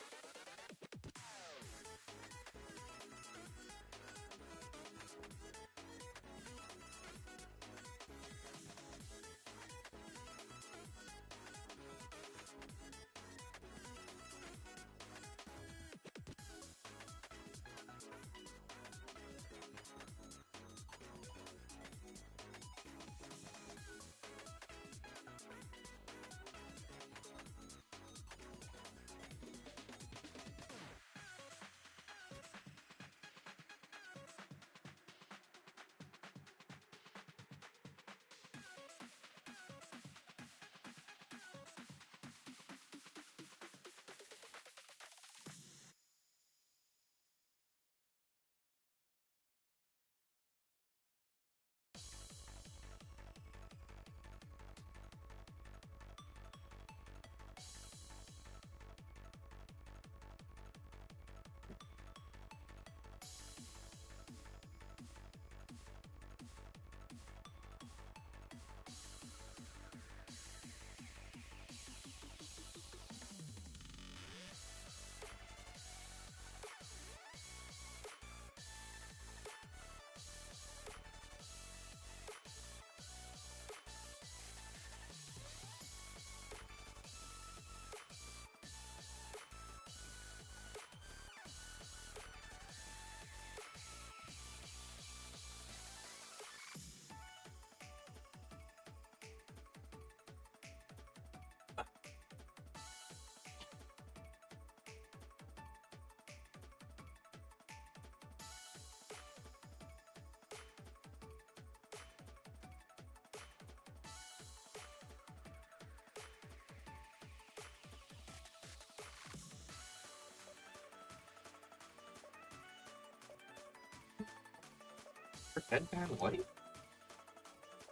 Headband white?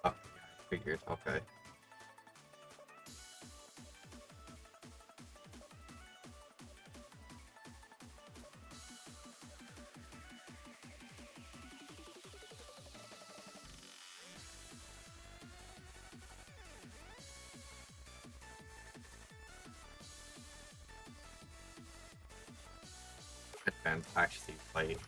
Oh, yeah, I figured. Okay. Headband actually white.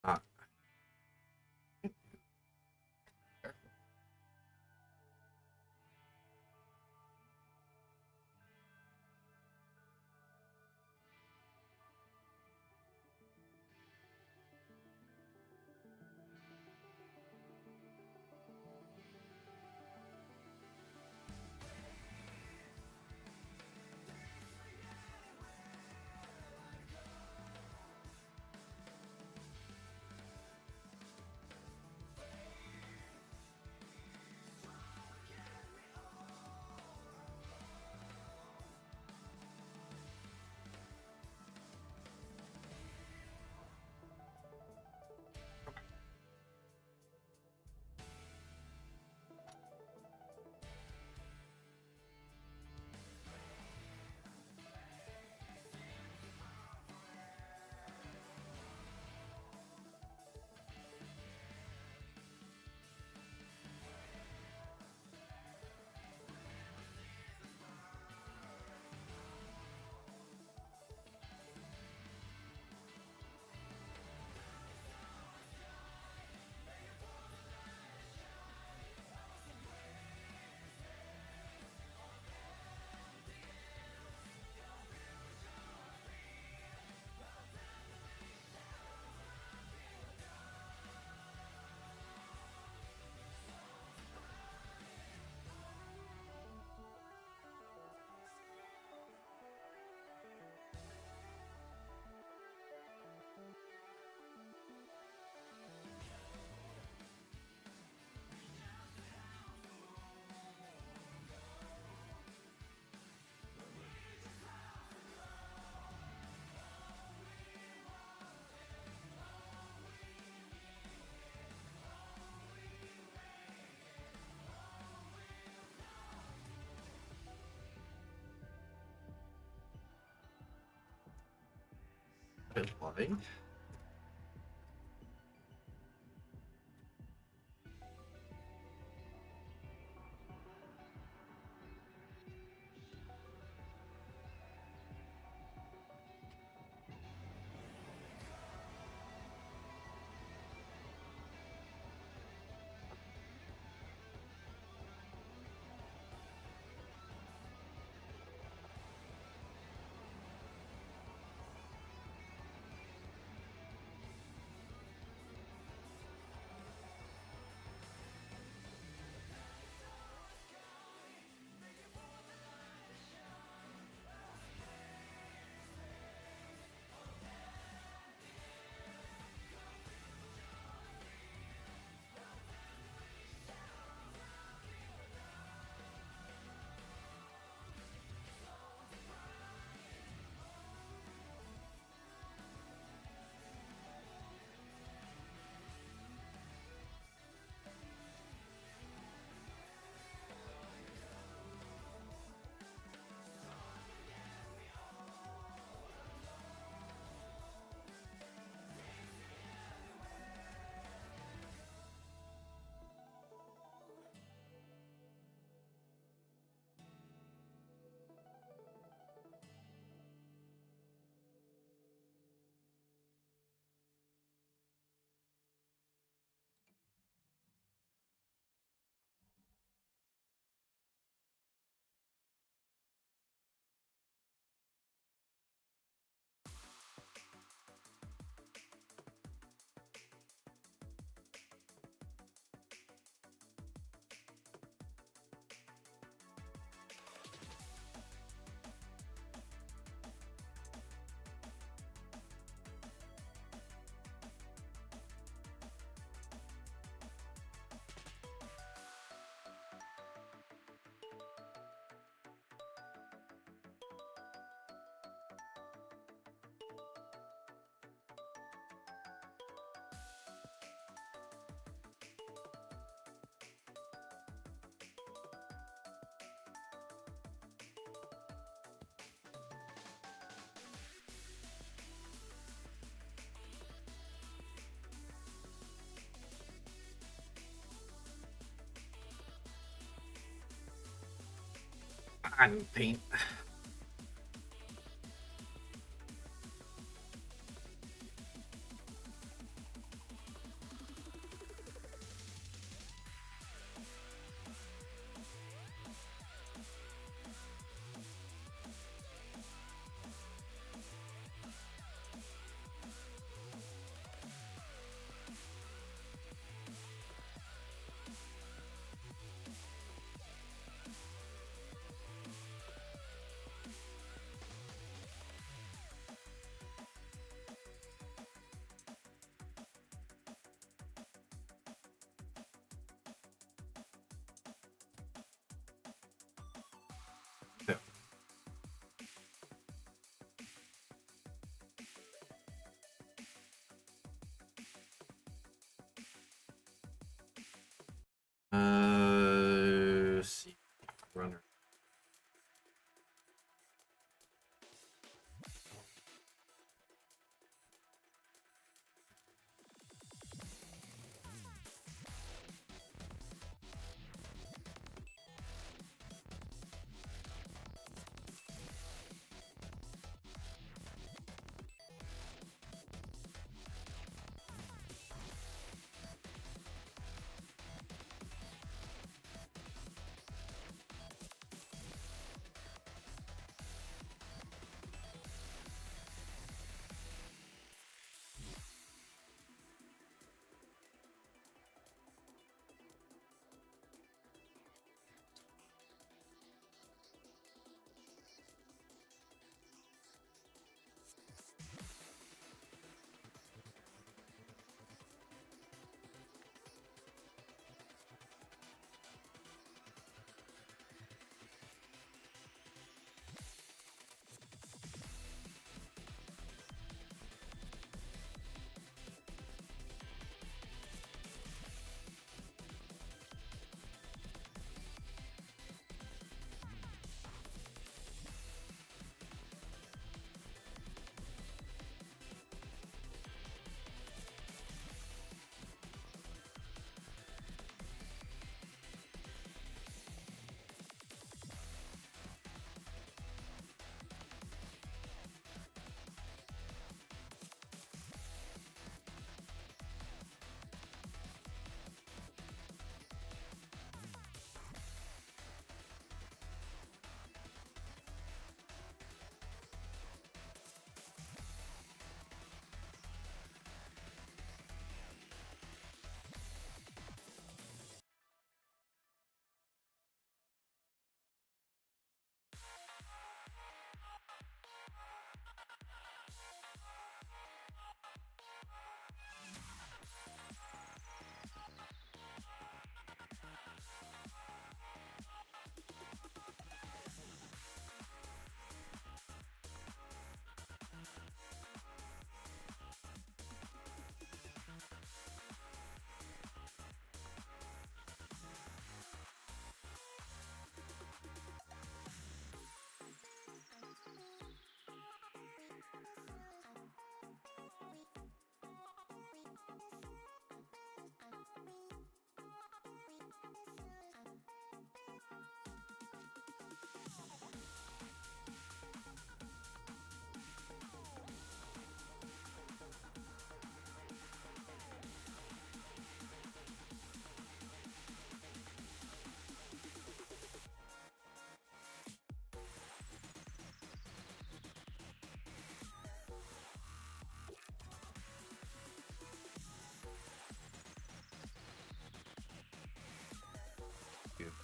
Not Wait, what? I'm paint.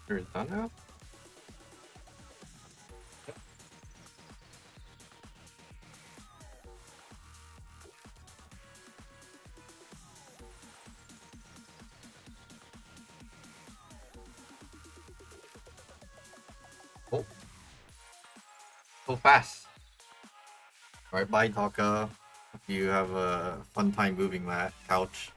You're done now? Oh, so fast. Alright, bye, Taka. Hope you have a fun time moving that couch.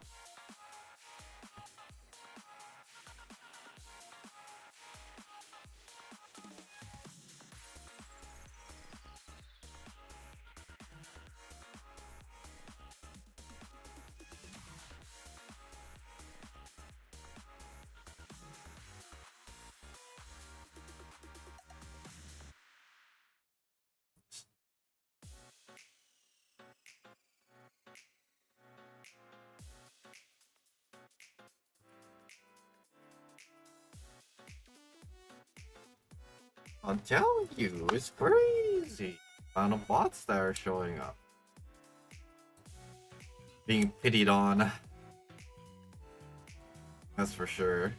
I'm telling you, it's crazy. Amount of bots that are showing up. Being pitied on. That's for sure.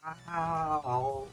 Ow.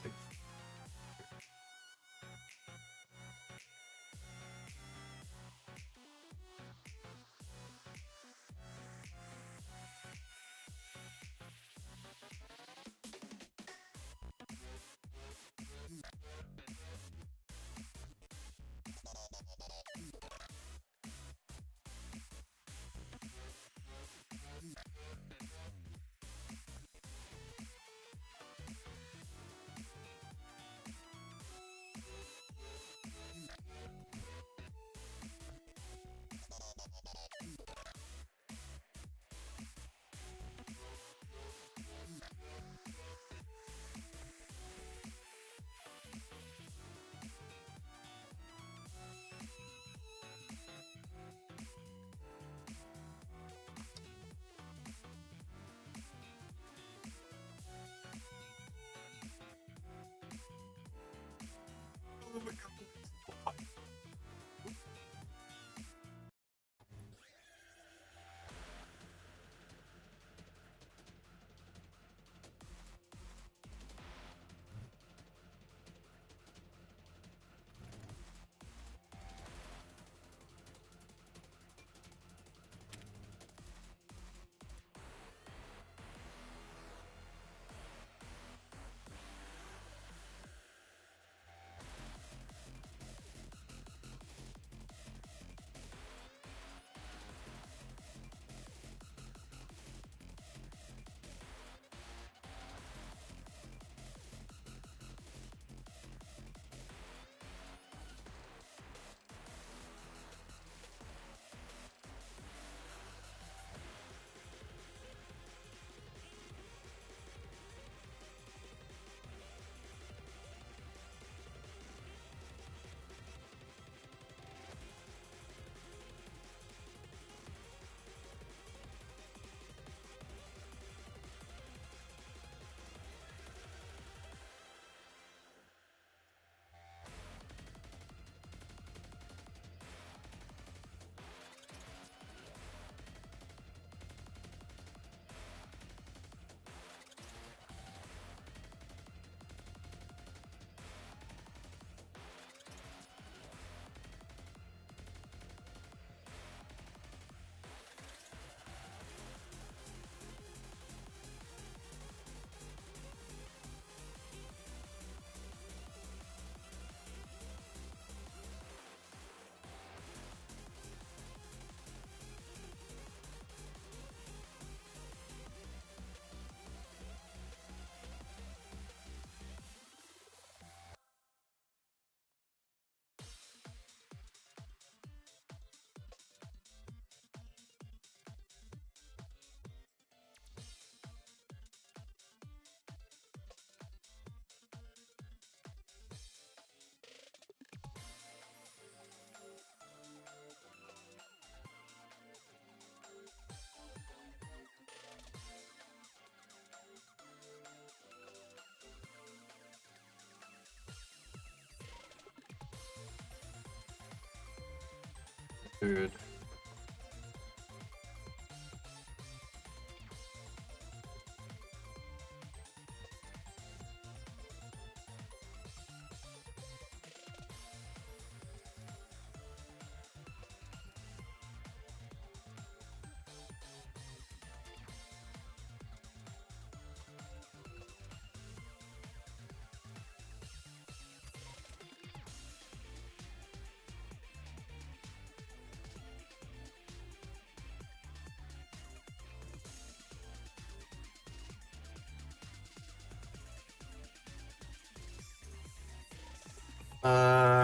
Dude.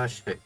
Shit.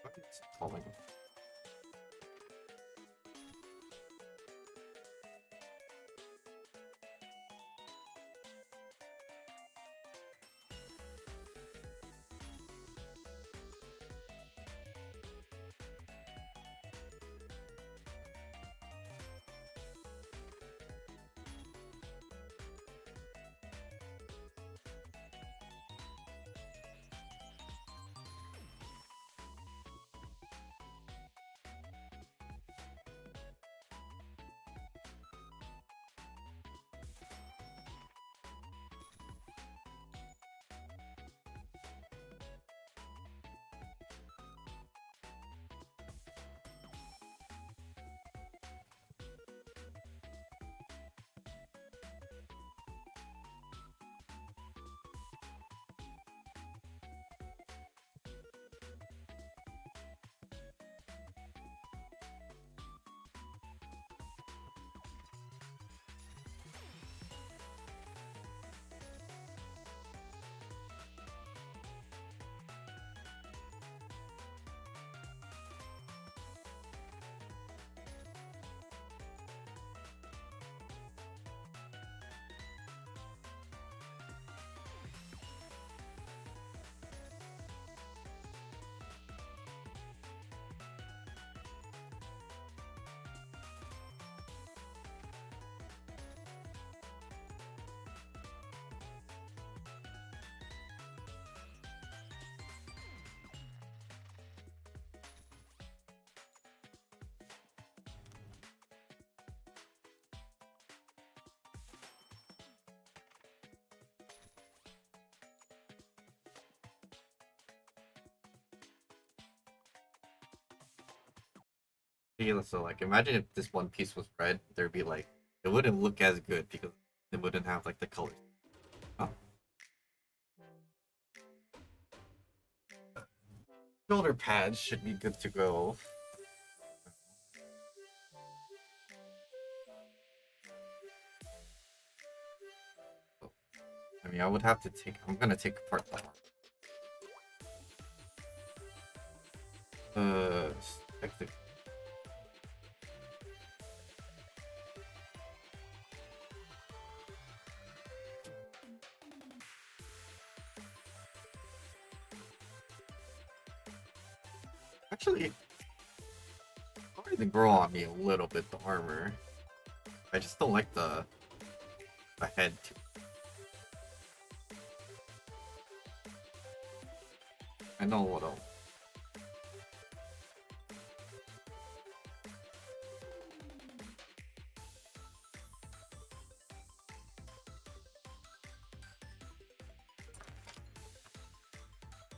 What is it calling? Yeah, so like imagine if this one piece was red, there'd be like it wouldn't look as good because it wouldn't have like the colors. Oh, shoulder pads should be good to go. I mean, I would have to take. I'm gonna take apart the arm. Spectacle. Actually, probably to grow on me a little bit the armor. I just don't like the head. I know what else.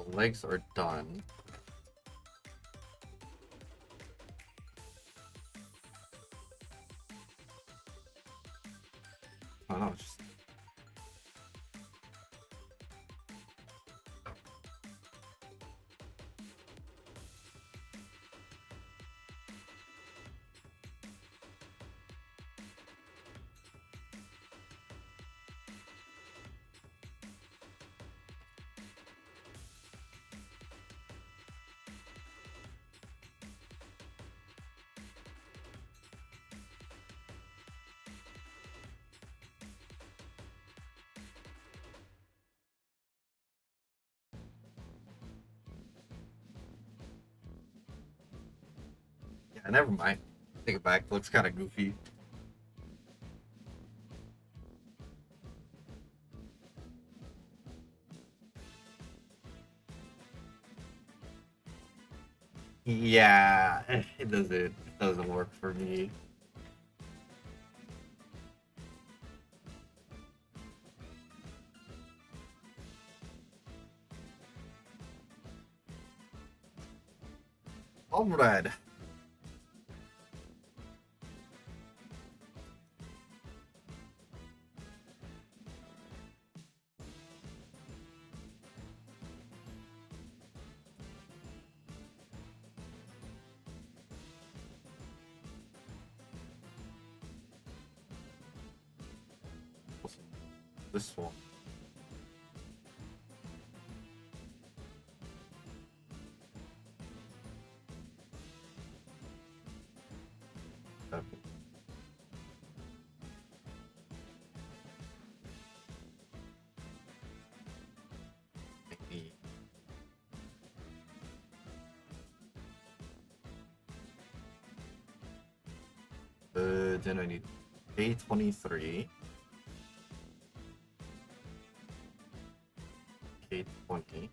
The legs are done. Oh no, just yeah, never mind. Take it back. Looks kind of goofy. Yeah, it doesn't work for me. All red. This one. Okay. Maybe. Then I need K23, K20.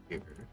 Here.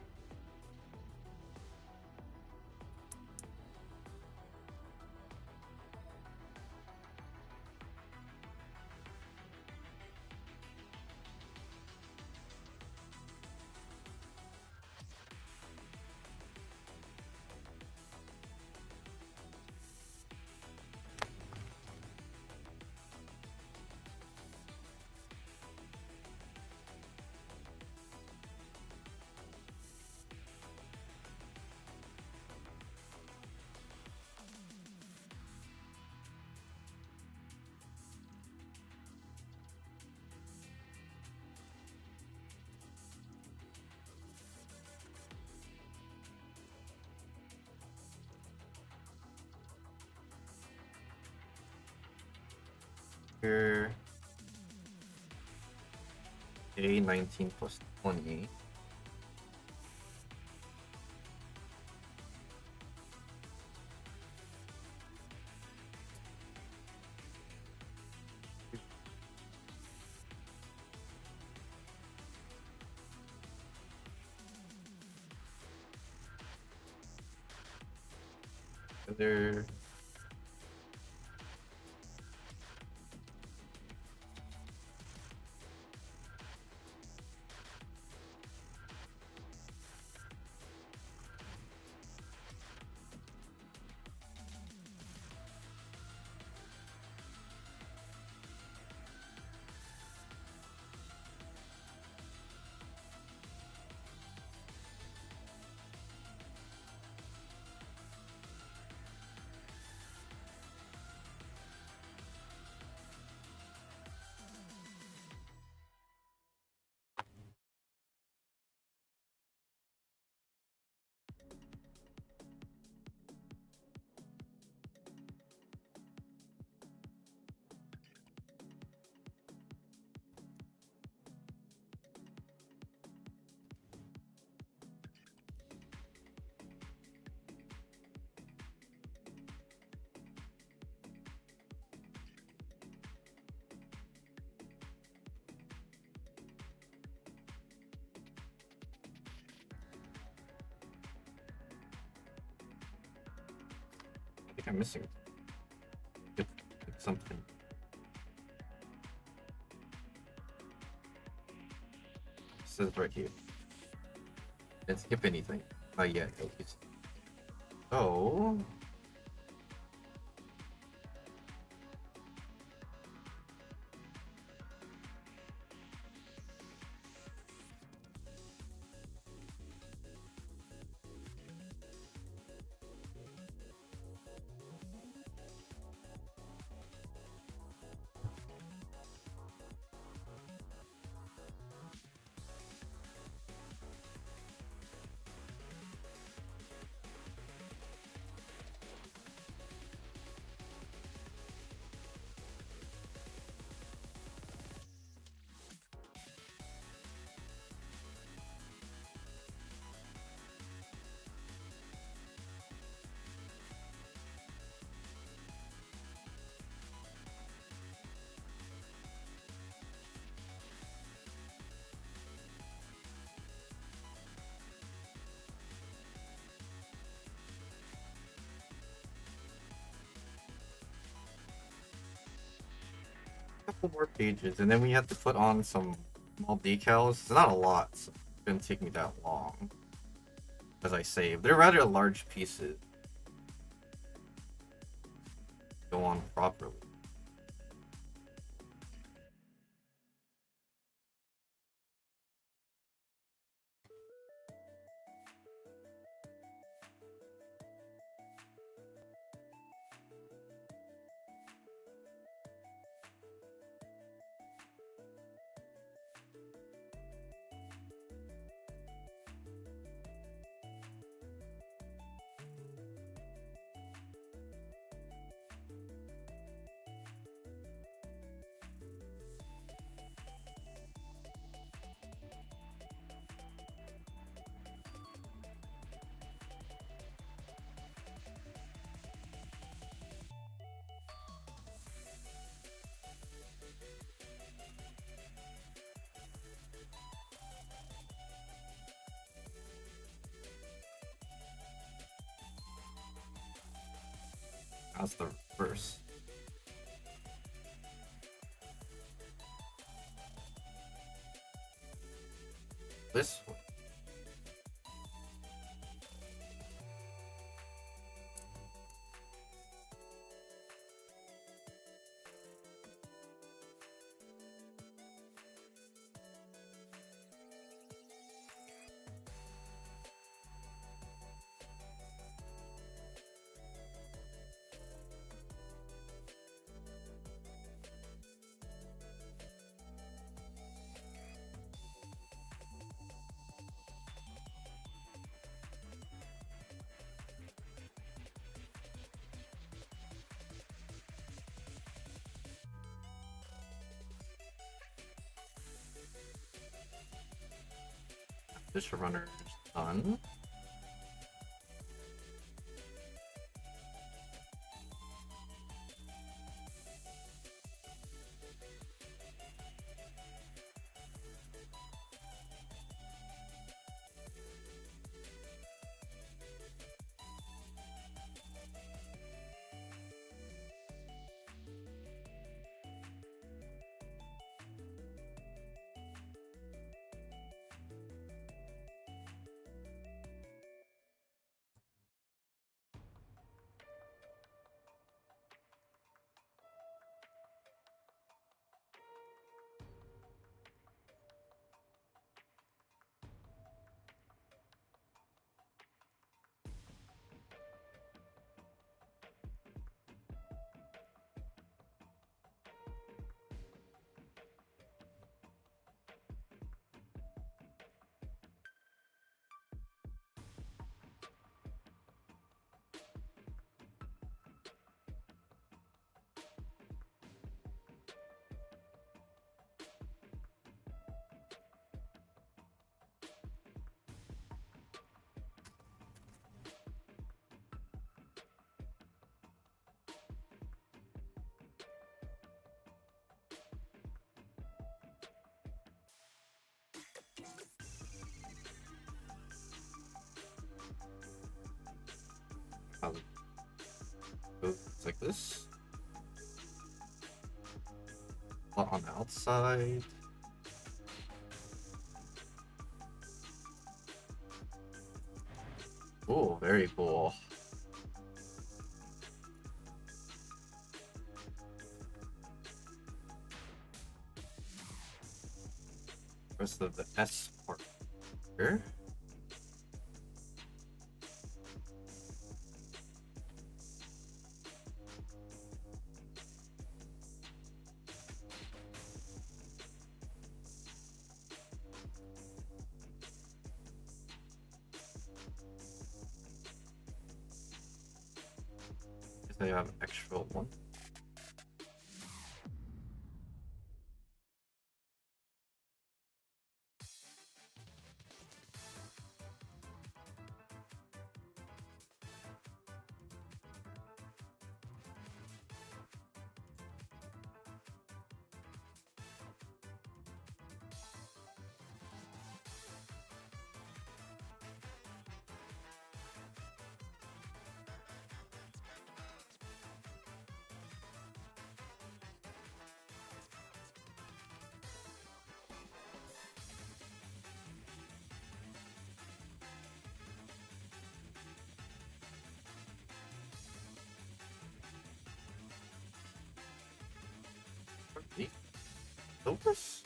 Here. A19 plus 20. Other. think I'm missing something. It says right here. Didn't skip anything. Not yet, at least. So a couple more pages, and then we have to put on some small decals. It's not a lot, so it didn't take me that long. As I saved, they're rather large pieces. Go on properly. That's the first. This one. This runner's done. goes like this. But on the outside. Oh, very cool. Rest of the S part here. Guess I have an extra one. Neat. Focus.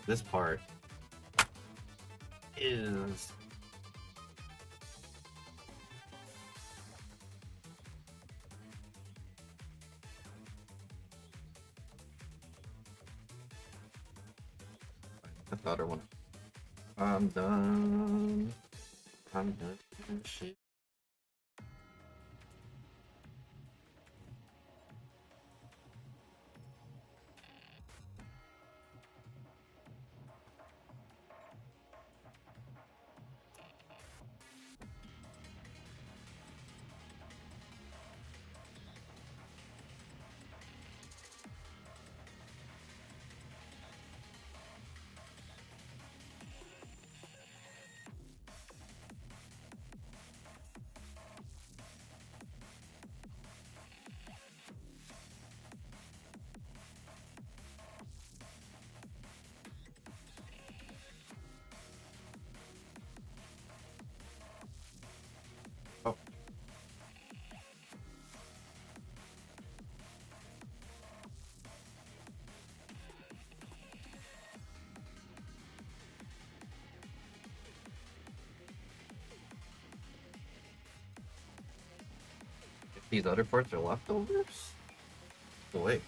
This part is the other one. I'm done. I'm done. Shit. Oh, if these other parts are leftovers? Oh, wait.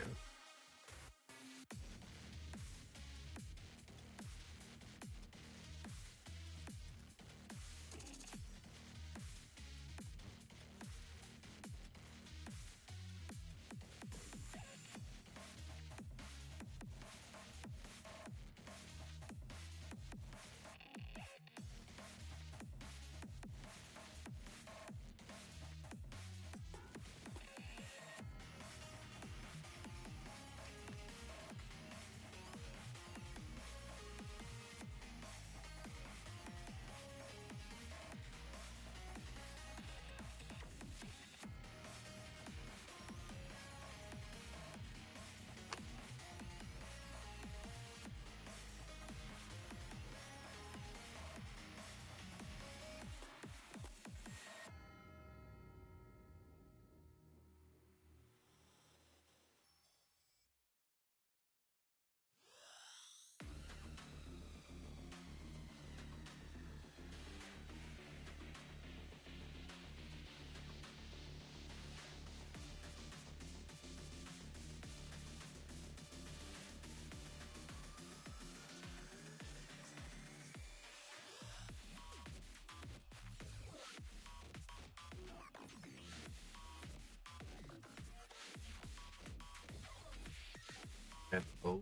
And oh,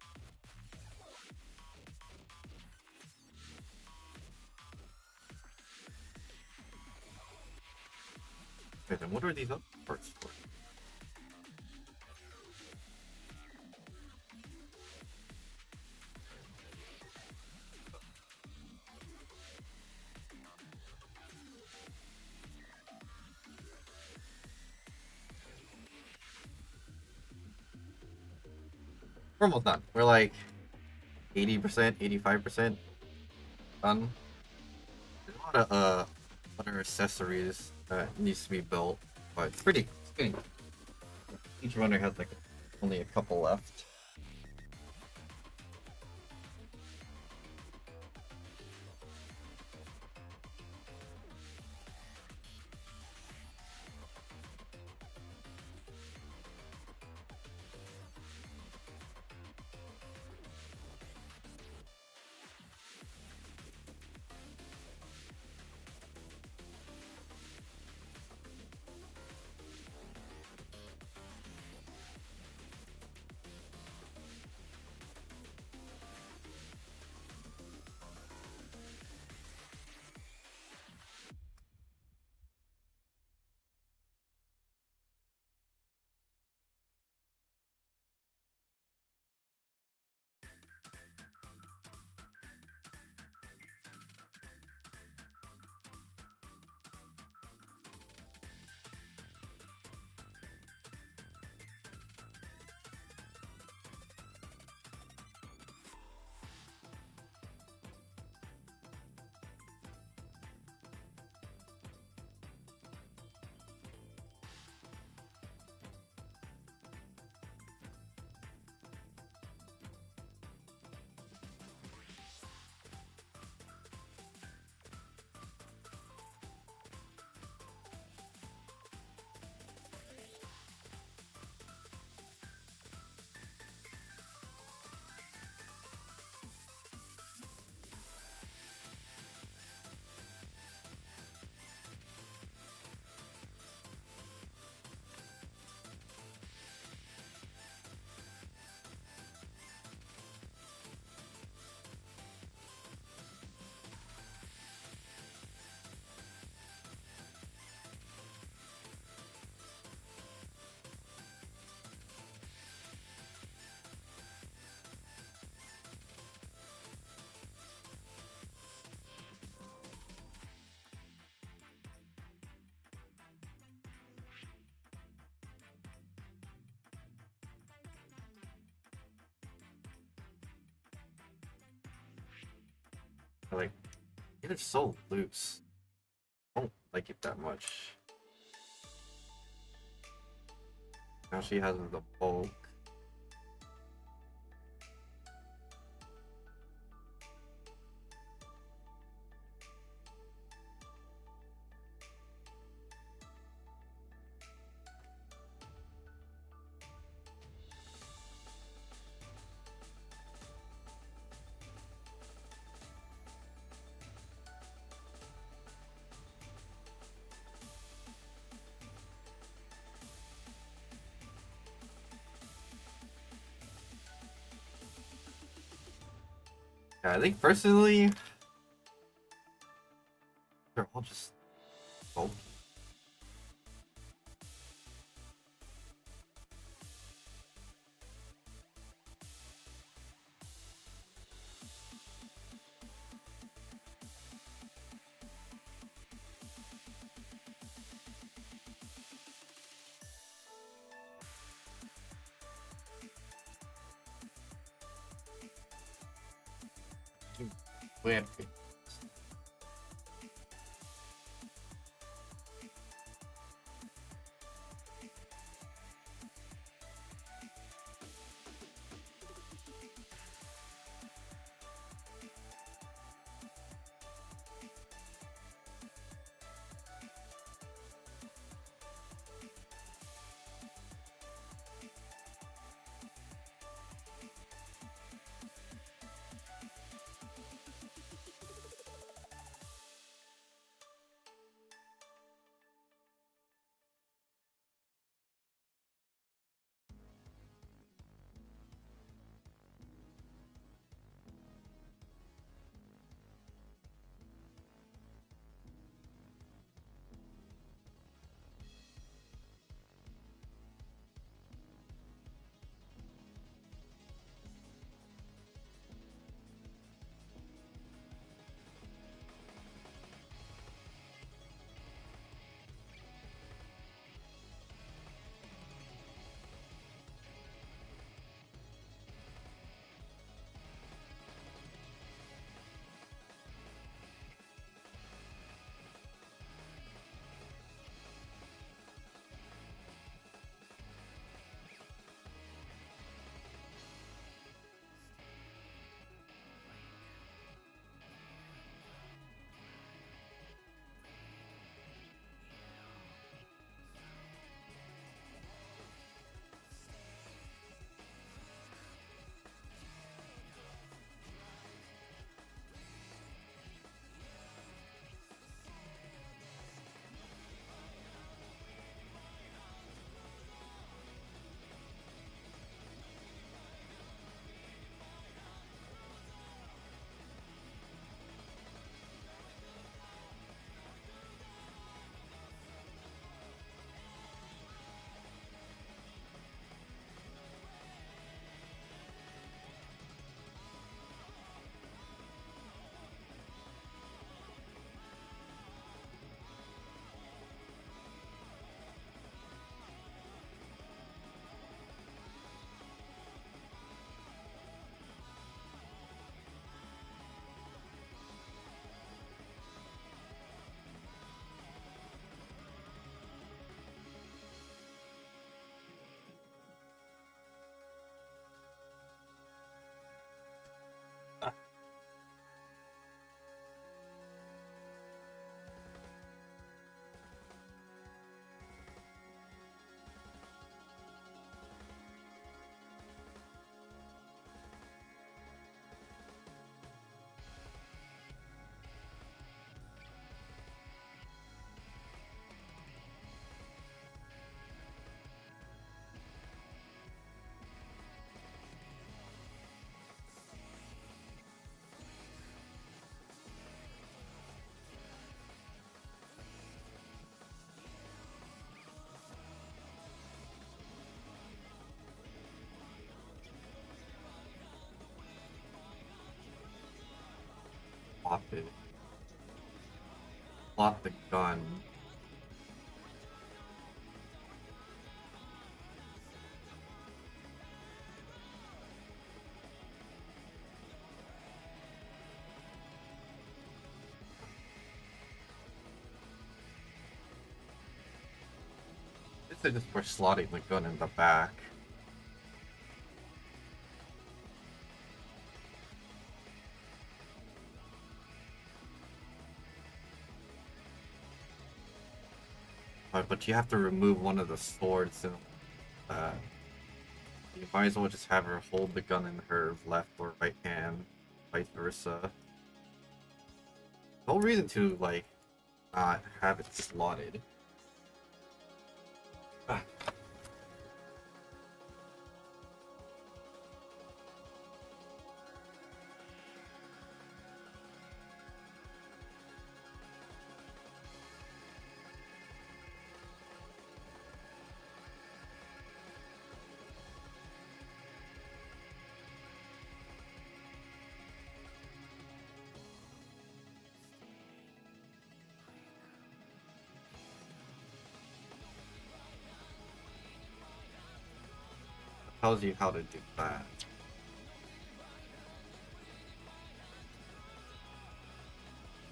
okay, then what are these other parts for? We're almost done. We're like 80%, 85% done. There's a lot of other accessories that needs to be built, but it's pretty. It's getting, each runner has like only a couple left. Like, it's so loose. I don't like it that much. Now she has the bulk. Yeah, I think personally, they're all just bulky. Weird. swap it. Swap the gun. This is just for slotting the gun in the back. But you have to remove one of the swords and you might as well just have her hold the gun in her left or right hand, vice versa. No reason to like not have it slotted. Ah. Tells you how to do that.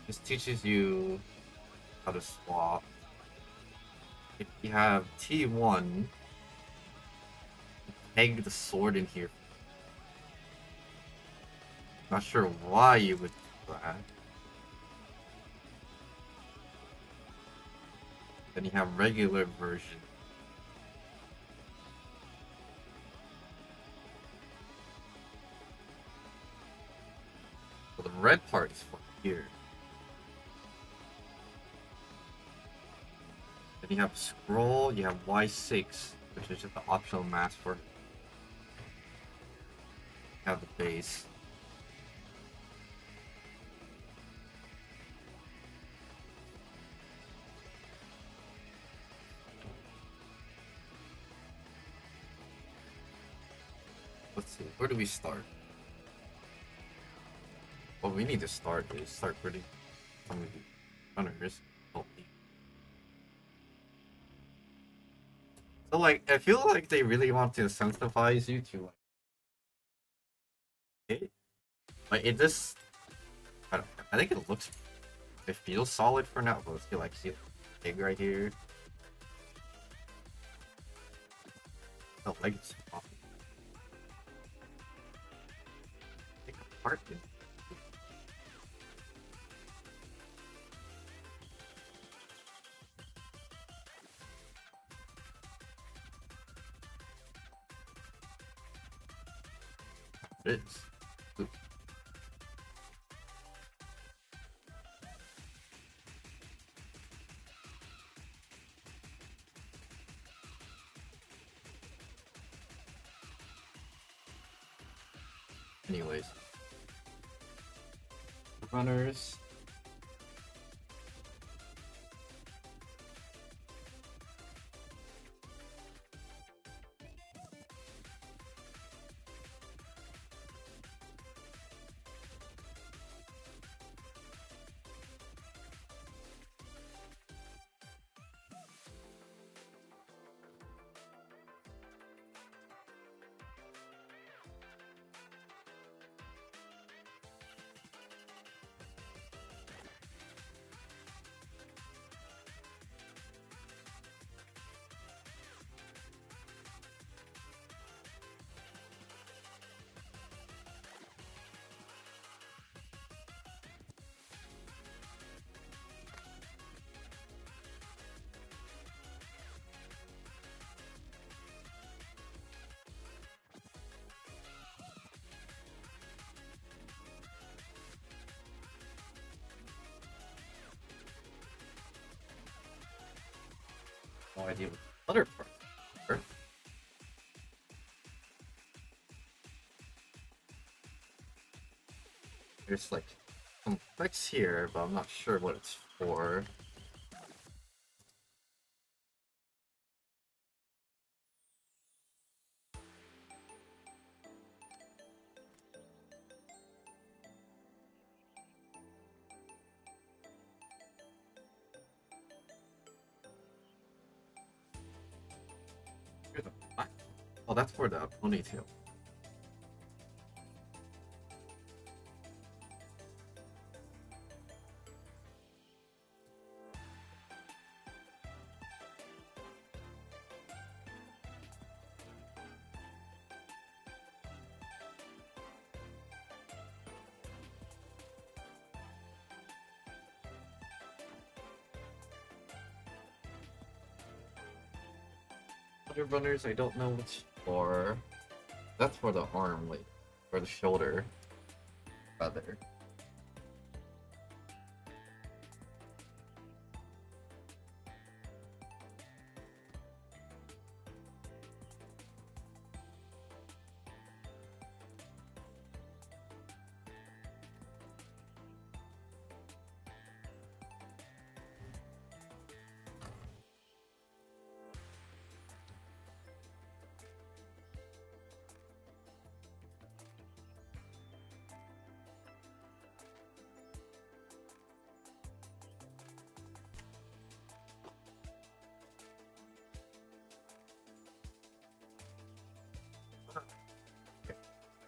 This teaches you how to swap. If you have T1, peg the sword in here. Not sure why you would do that. Then you have regular version. So the red part is for here. Then you have scroll, you have Y6, which is just the optional mask for. You have the base. Let's see, where do we start? What we need to start is start pretty some of the runners. So like, I feel like they really want to incentivize you to like hit. Like it just, I think it feels solid for now. But let's see, like, see the pig right here. The legs off. Take apart. It is. Ooh. Anyways, runners. No idea what the other part are. There's like some flex here, but I'm not sure what it's for. Here's a what? Oh, that's for the ponytail. Other runners, I don't know which for. That's for the arm, like, or the shoulder, rather.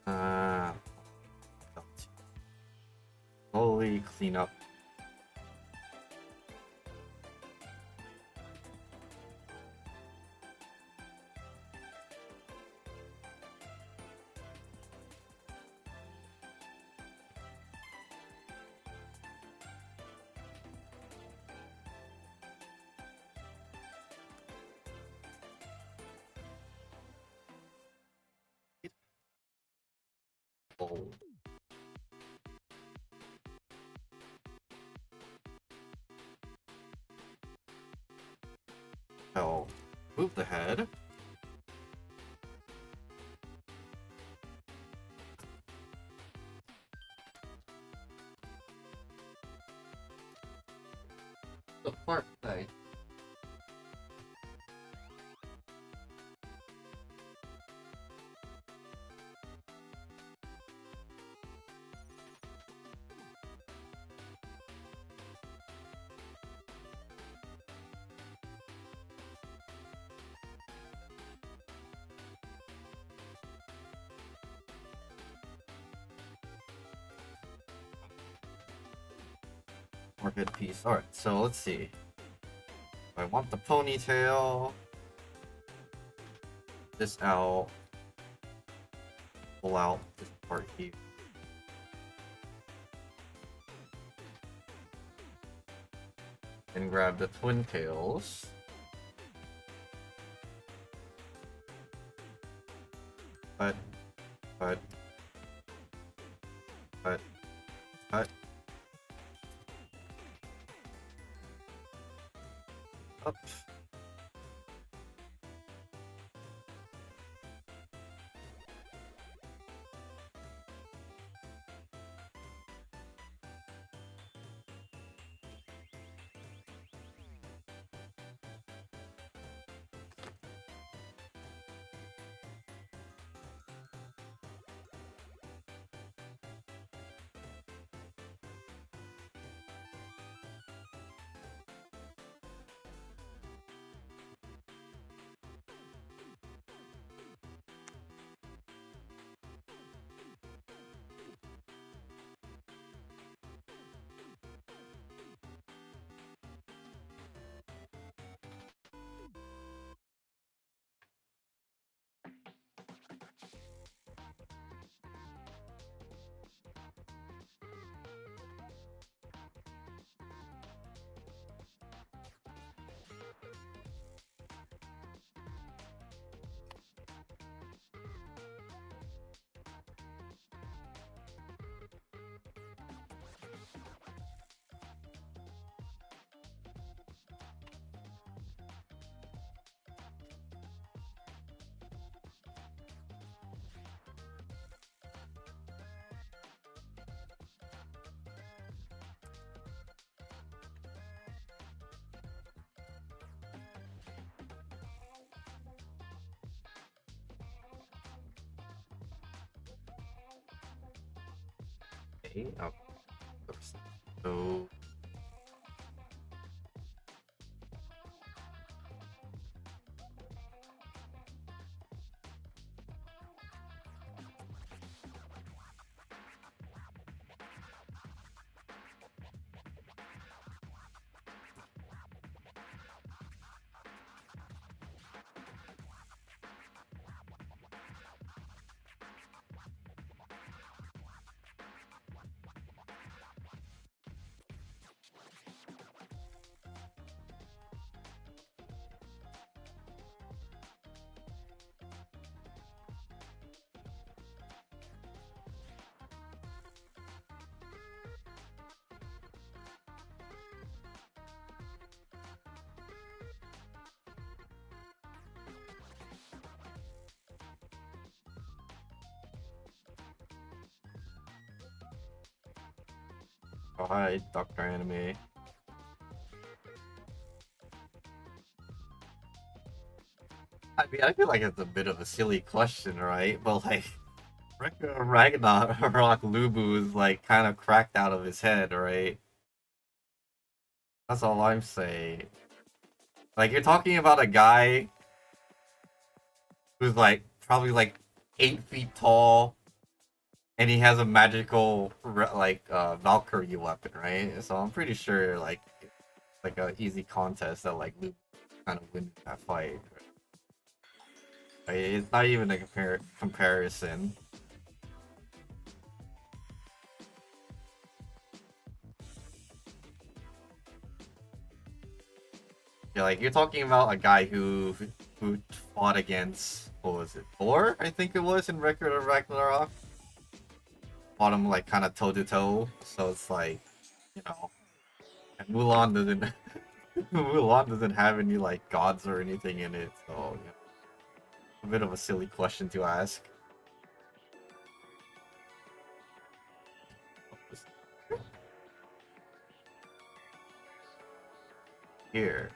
Uh, slowly clean up. Oh. Oh. Move the head. The part side. More good piece. Alright, so let's see. I want the ponytail. This out. Pull out this part here. And grab the twin tails. Cut. Cut. Cut. Cut. Up. Okay, so Oh, hi, Dr. Anime. I mean, I feel like it's a bit of a silly question, right? But like, Ragnarok Lubu is like kind of cracked out of his head, right? That's all I'm saying. Like, you're talking about a guy who's like probably like 8 feet tall, and he has a magical Valkyrie weapon, right? So I'm pretty sure like a easy contest that like Luke kind of wins that fight. Right? It's not even a comparison. Yeah, like you're talking about a guy who fought against, what was it, Thor? I think it was in Record of Ragnarok. Fought him like kind of toe to toe. So it's like, you know, and Mulan doesn't Mulan doesn't have any like gods or anything in it. So you know, a bit of a silly question to ask. Here.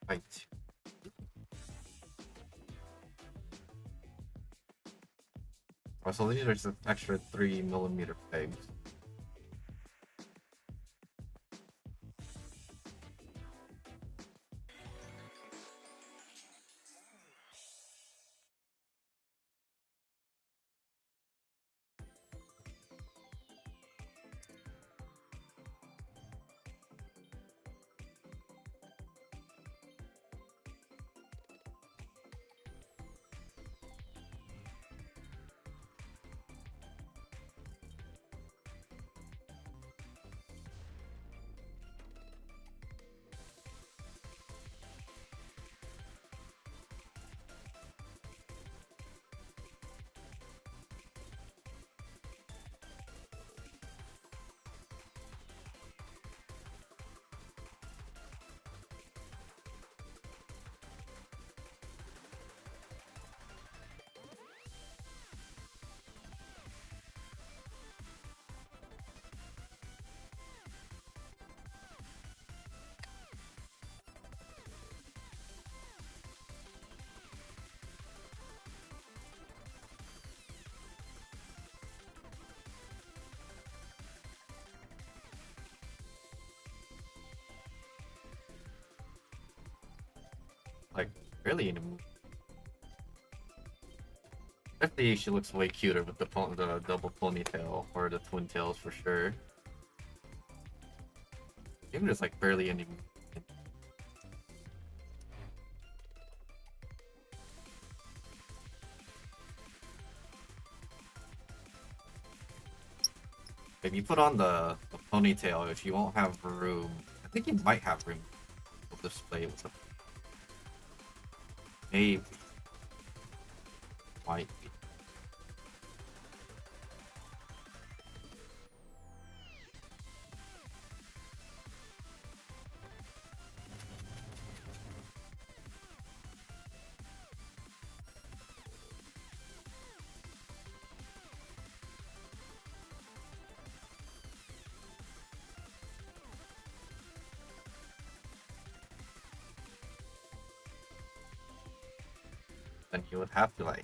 Right. Oh, so these are just extra 3 millimeter pegs. Like, really, definitely she looks way cuter with the double ponytail or the twin tails for sure. Even just like barely any. If you put on the ponytail, if you won't have room, I think you might have room to display with the maybe might be. Then you would have to like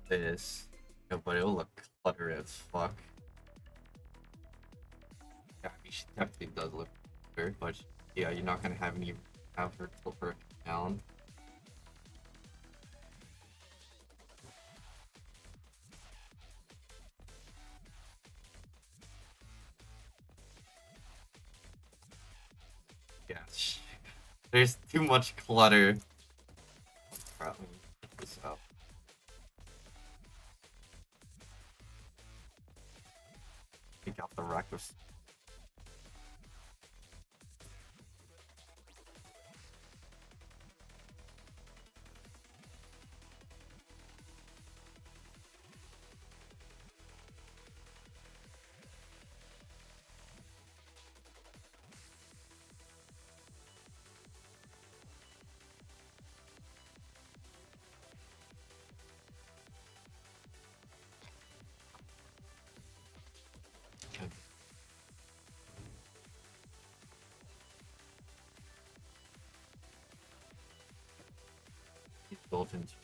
this, yeah, but it'll look cluttered as fuck. Yeah, I mean, she definitely does look weird, but yeah, you're not gonna have her tilt her down. Yeah. There's too much clutter. Alright, let me get this out. Take out the rack of. Built into.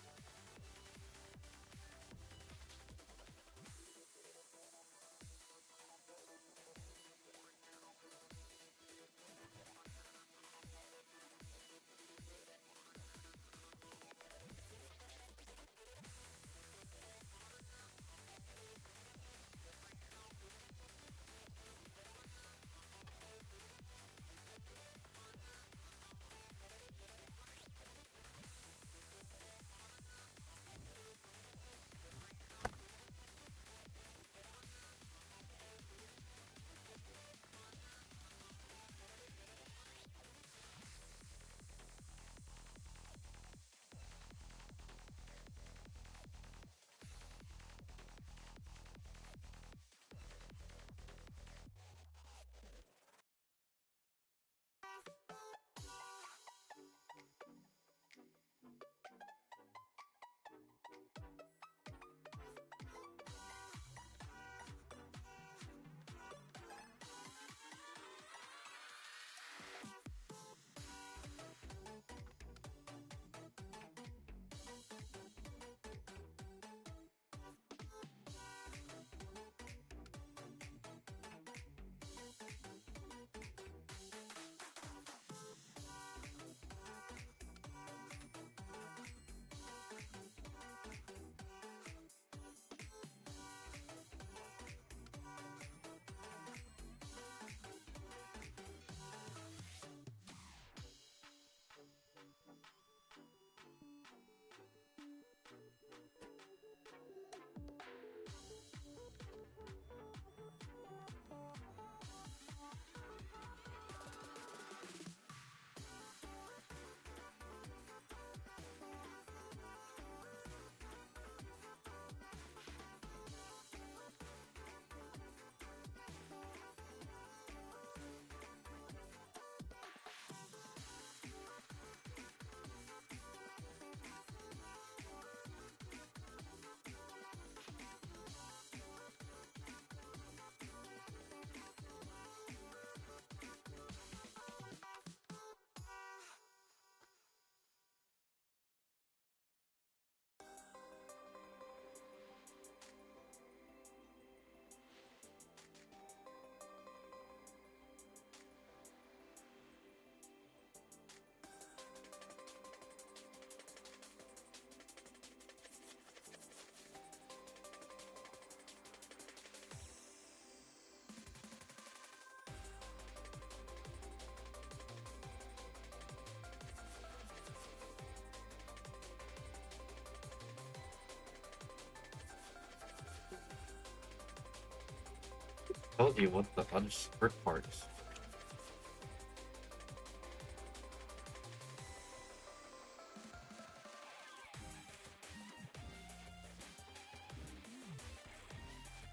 Told you what the other skirt part is.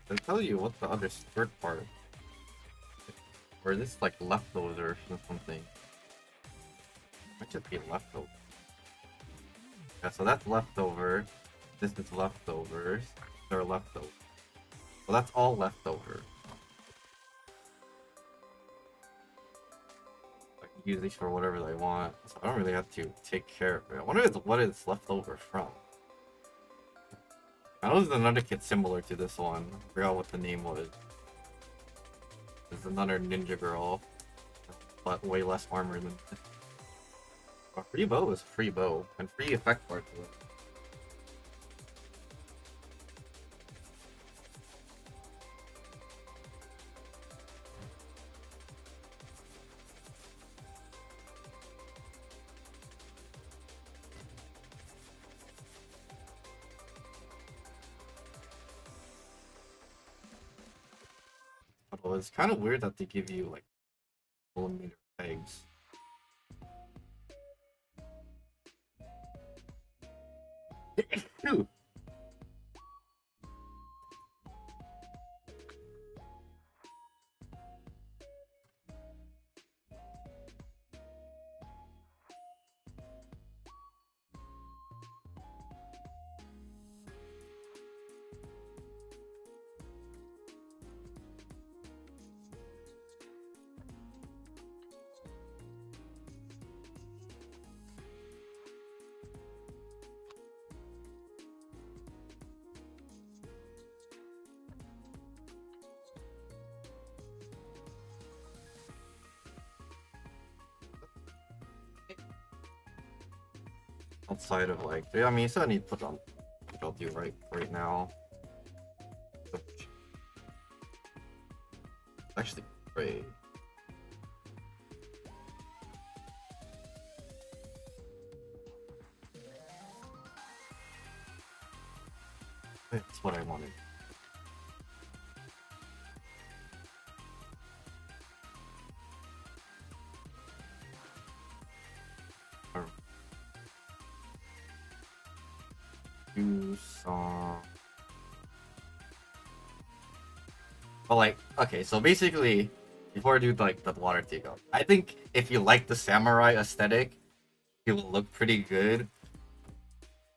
I tell you what the other skirt part. Or this like leftovers or something. Might just be leftover. Yeah, so that's leftover. This is leftovers. They're leftovers. Well, that's all leftover. I can use these for whatever they want, so I don't really have to take care of it. I wonder what it's left over from. I know there's another kit similar to this one. I forgot what the name was. There's another ninja girl, but way less armor than this. A free bow is free bow, and free effect parts of it. Well, it's kind of weird that they give you like millimeter pegs. Dude. Outside of like, I mean, you still need to put on, which I'll do right now. Actually, great. That's what I wanted. Do some. But like, okay, so basically, before I do like the water take off, I think if you like the samurai aesthetic, it will look pretty good.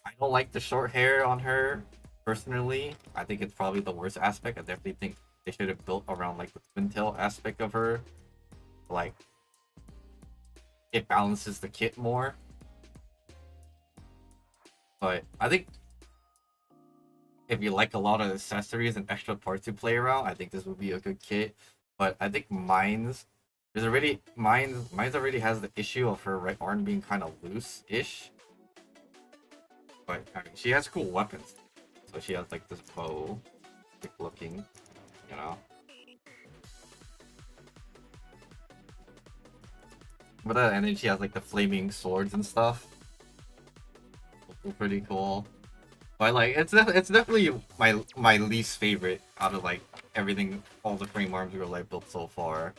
I don't like the short hair on her personally. I think it's probably the worst aspect. I definitely think they should have built around like the twin tail aspect of her. Like, it balances the kit more. But I think if you like a lot of accessories and extra parts to play around, I think this would be a good kit. But I think mine's already has the issue of her right arm being kind of loose-ish. But I mean, she has cool weapons. So she has like this bow, like looking, you know. But and then she has like the flaming swords and stuff. Pretty cool. But like, it's definitely my least favorite out of like everything, all the frame arms we like built so far.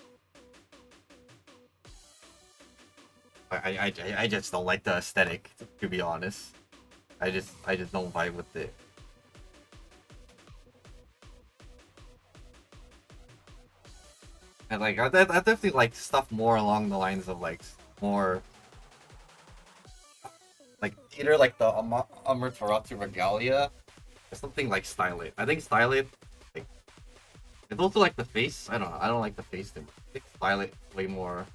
I just don't like the aesthetic, to be honest. I just don't vibe with it. And like, I definitely like stuff more along the lines of like more like either like the Amaterasu Regalia or something like Stylet. I think Stylet, like, it's also like the face. I don't know. I don't like the face too much. I think Stylet way more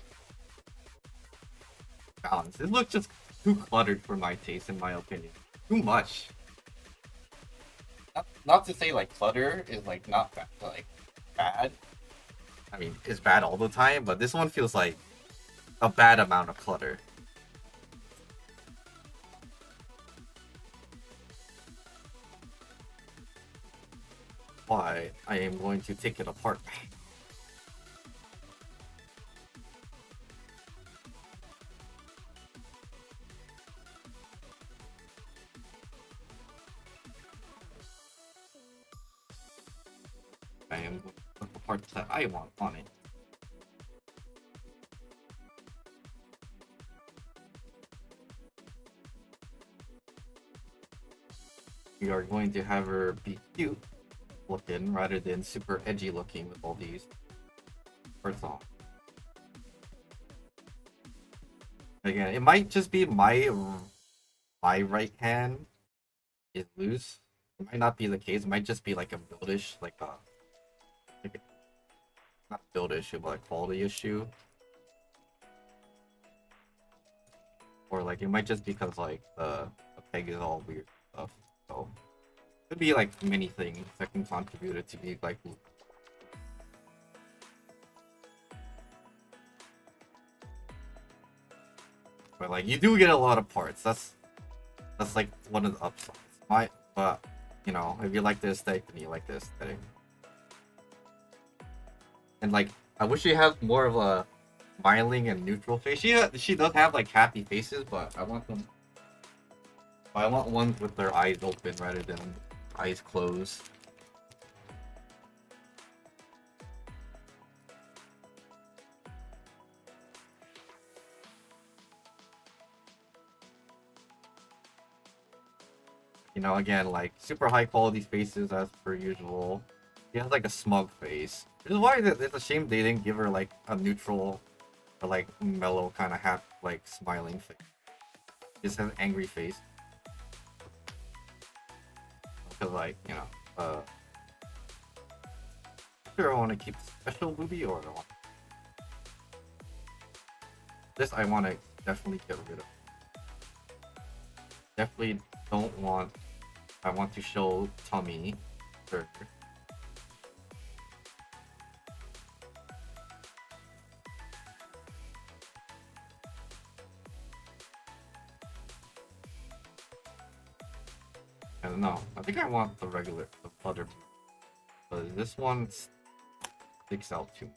balanced. It looks just too cluttered for my taste, in my opinion. Too much. Not to say like clutter is like not bad, like bad. I mean, it's bad all the time, but this one feels like a bad amount of clutter. Why? I am going to take it apart. I am going to put the parts that I want on it. We are going to have her be cute looking rather than super edgy looking with all these parts on. Again, it might just be my right hand is loose. It might not be the case. It might just be like a build issue, like not build issue, but a quality issue. Or like it might just be because like the peg is all weird stuff. So could be like many things that can contribute it to be like. But like you do get a lot of parts. That's like one of the upsides. But you know, if you like the aesthetic, then you like the aesthetic. And like I wish she had more of a smiling and neutral face. She does have like happy faces, but I want ones with their eyes open rather than eyes closed. You know, again, like super high quality faces as per usual. She has like a smug face, which is why it's a shame they didn't give her like a neutral or like mellow kind of happy, like smiling face. She just has an angry face. Because like sure I want to keep special movie or I want this. I want to definitely get rid of. Definitely don't want. I want to show Tommy. Sure. I don't know. I think I want the other, but this one sticks out too.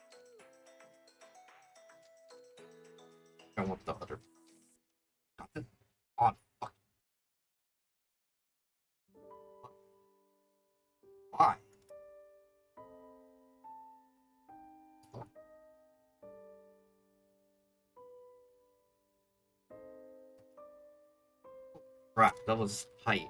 I want the other. On fuck. Why? Crap, that was tight.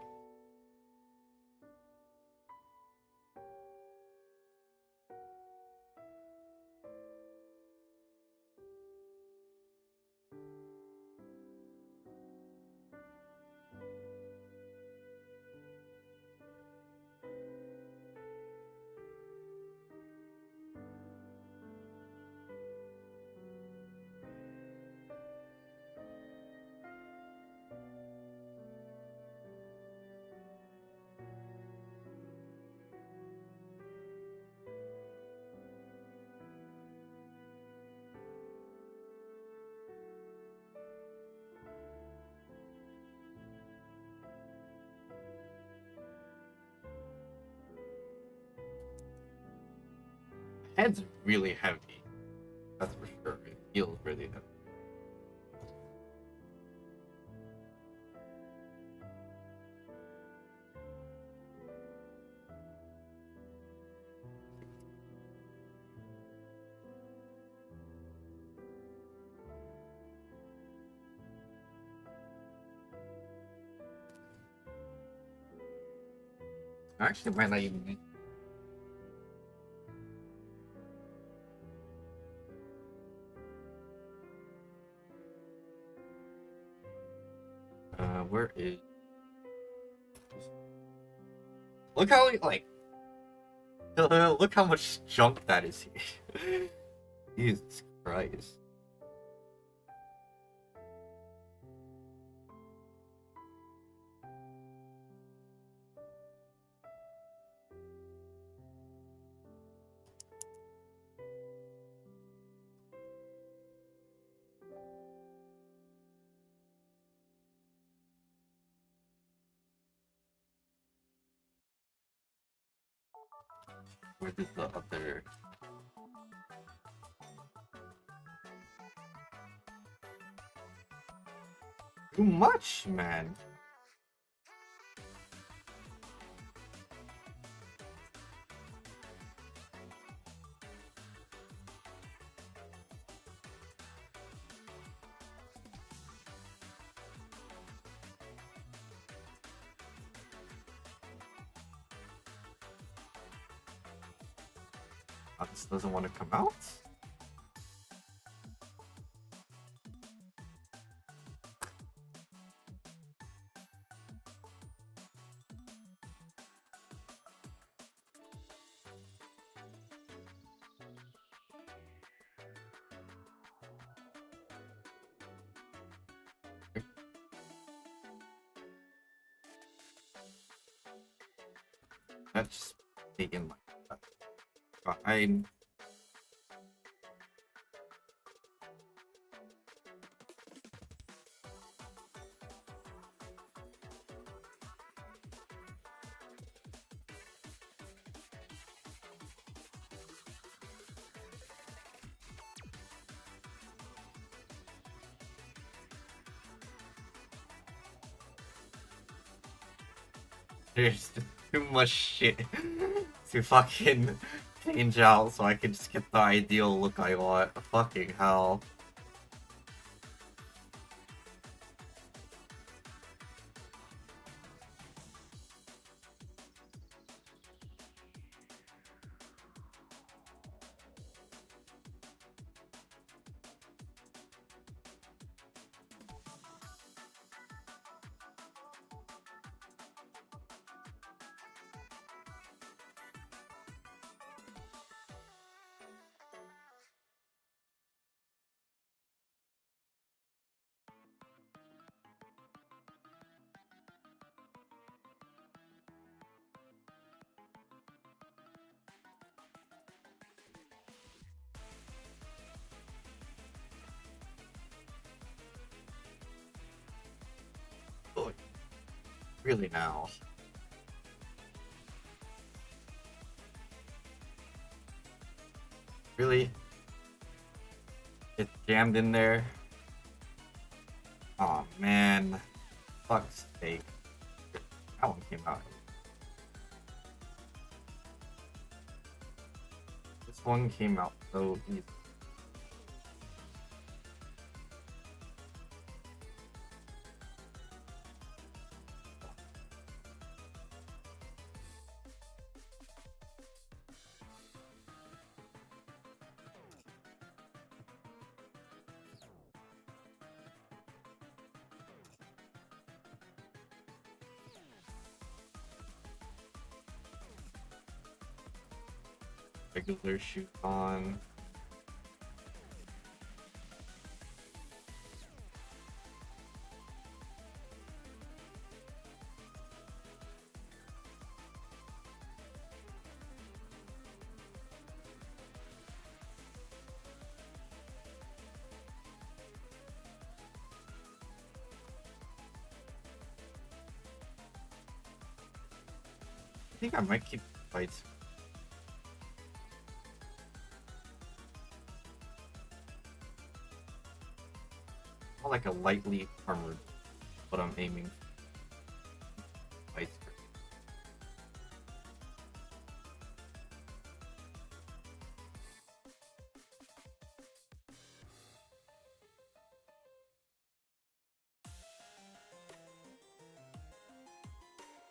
Head's really heavy. That's for sure. It feels really heavy. Actually, might not even. Where is? Look how like. Look how much junk that is here. Jesus Christ. Where is the other? Too much, man. This doesn't want to come out. That's just taken like that. I there's too much shit to fucking change out so I can just get the ideal look I want. Fucking hell. Really now. Really? It's jammed in there? Oh man. Fuck's sake. That one came out. This one came out so easy. Regular shoot on. I think I might keep fights. More like a lightly armored, what I'm aiming for. Fights.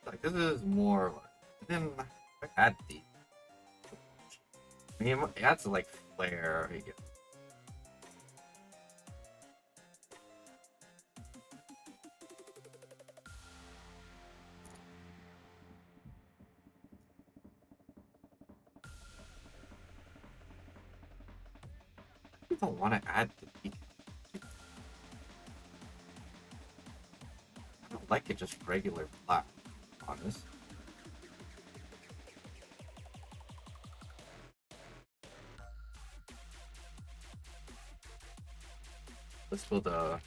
Like this is more like then I add the I mean it adds like flair, I guess. I don't want to add the detail. I don't like it just regular black, honest. Let's build a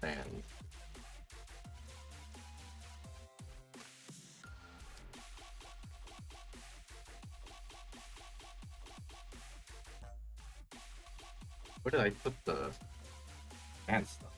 sand. Where did I put the sand stuff?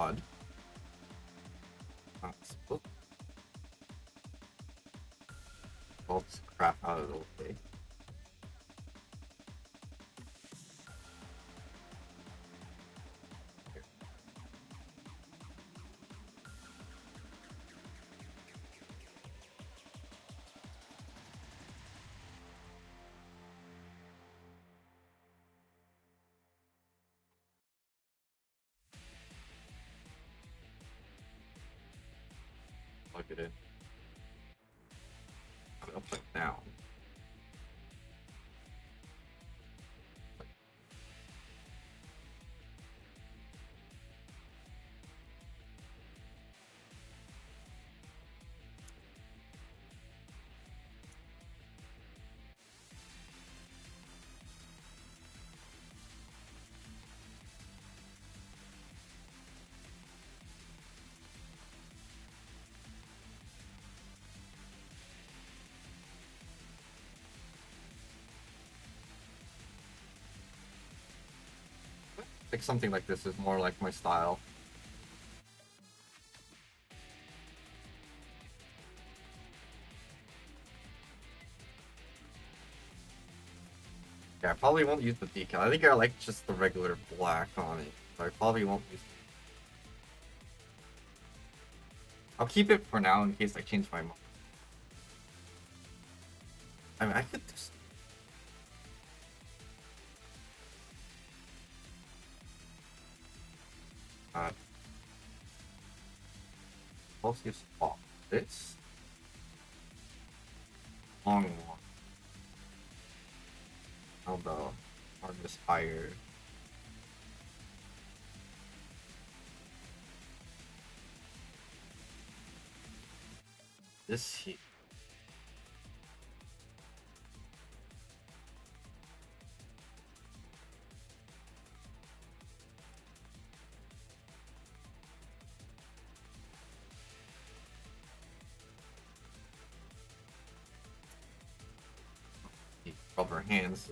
Odd. Split. Bolts crap out of the way. Plug it in. Up and down. Like something like this is more like my style. Yeah, I probably won't use the decal. I think I like just the regular black on it. So I probably won't use. I'll keep it for now in case I change my mind. I mean, I could just. Pulse gives off. This long one. How about on this higher? This here. Rubber hands.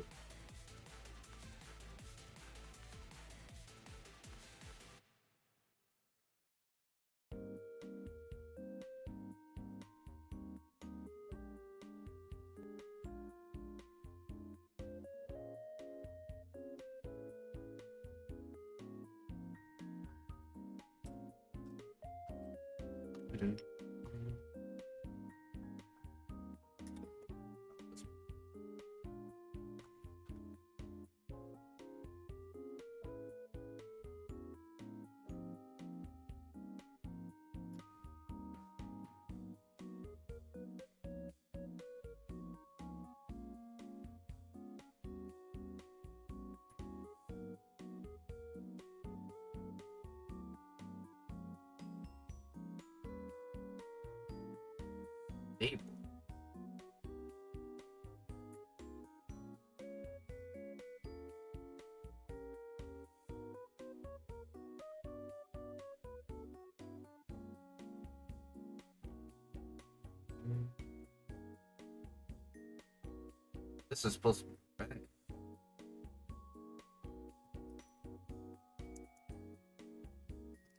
Stable. This is supposed to be red.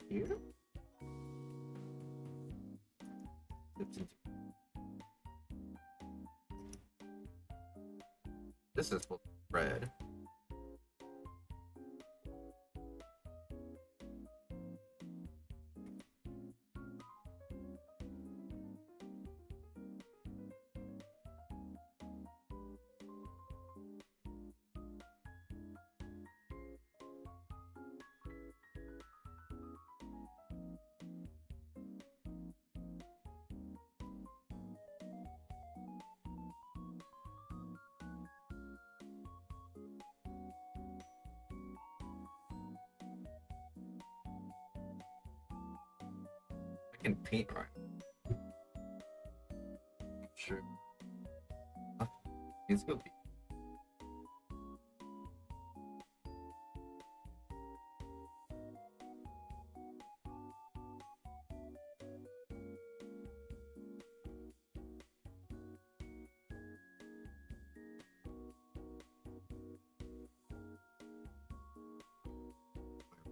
Here? This is supposed to be red. I can paint right. Sure. It's good.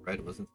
Red wasn't.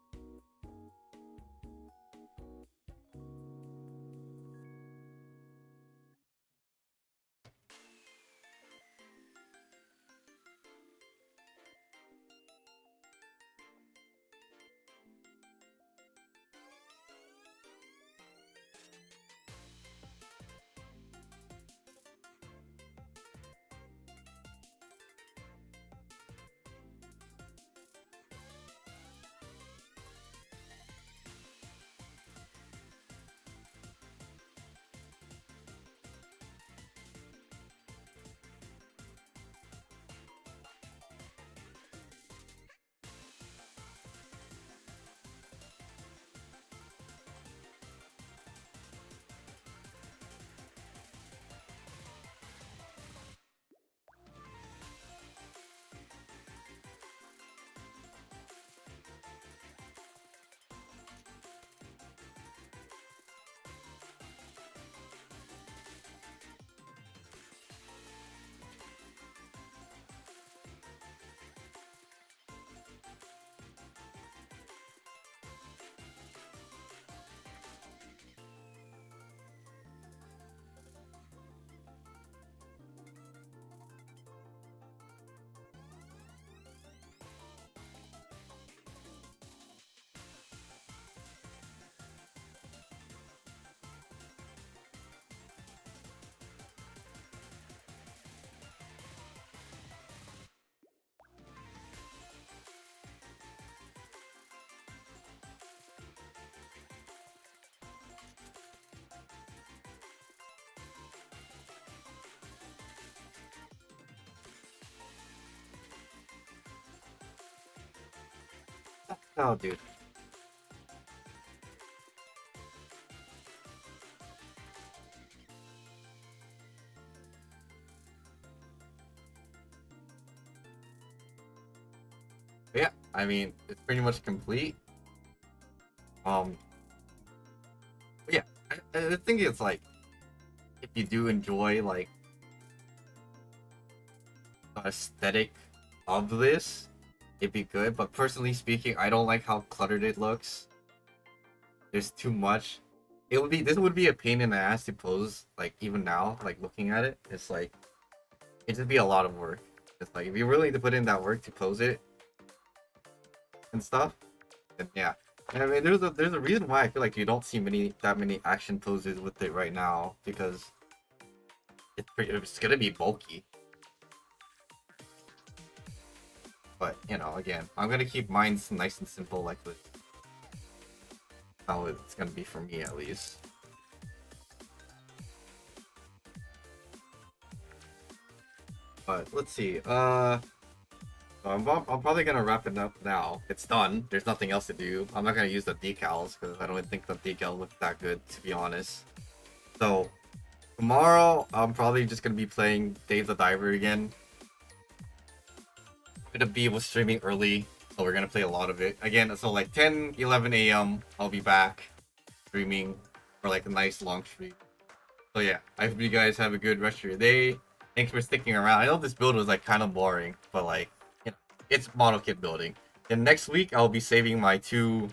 Oh, dude. But yeah, I mean, it's pretty much complete. Um, but yeah, I think it's like, if you do enjoy like the aesthetic of this, it'd be good. But personally speaking, I don't like how cluttered it looks. There's too much. This would be a pain in the ass to pose, like even now, like looking at it, it's like it'd just be a lot of work. It's like if you're willing to put in that work to pose it and stuff, then yeah. And I mean, there's a reason why I feel like you don't see that many action poses with it right now, because it's gonna be bulky. But you know, again, I'm gonna keep mine nice and simple like this. How it's gonna be for me at least. But let's see. So I'm probably gonna wrap it up now. It's done. There's nothing else to do. I'm not gonna use the decals because I don't think the decal looks that good, to be honest. So tomorrow I'm probably just gonna be playing Dave the Diver again. Gonna be was streaming early, so we're gonna play a lot of it again. So like 10, 11 a.m. I'll be back streaming for like a nice long stream. So yeah, I hope you guys have a good rest of your day. Thanks for sticking around. I know this build was like kind of boring, but like, you know, it's model kit building. And next week I'll be saving my two.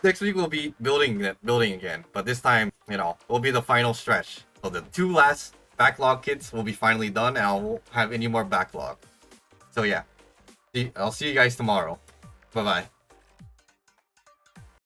Next week we'll be building again, but this time, you know, will be the final stretch. So the two last backlog kits will be finally done, and I won't have any more backlog. So yeah, I'll see you guys tomorrow. Bye bye.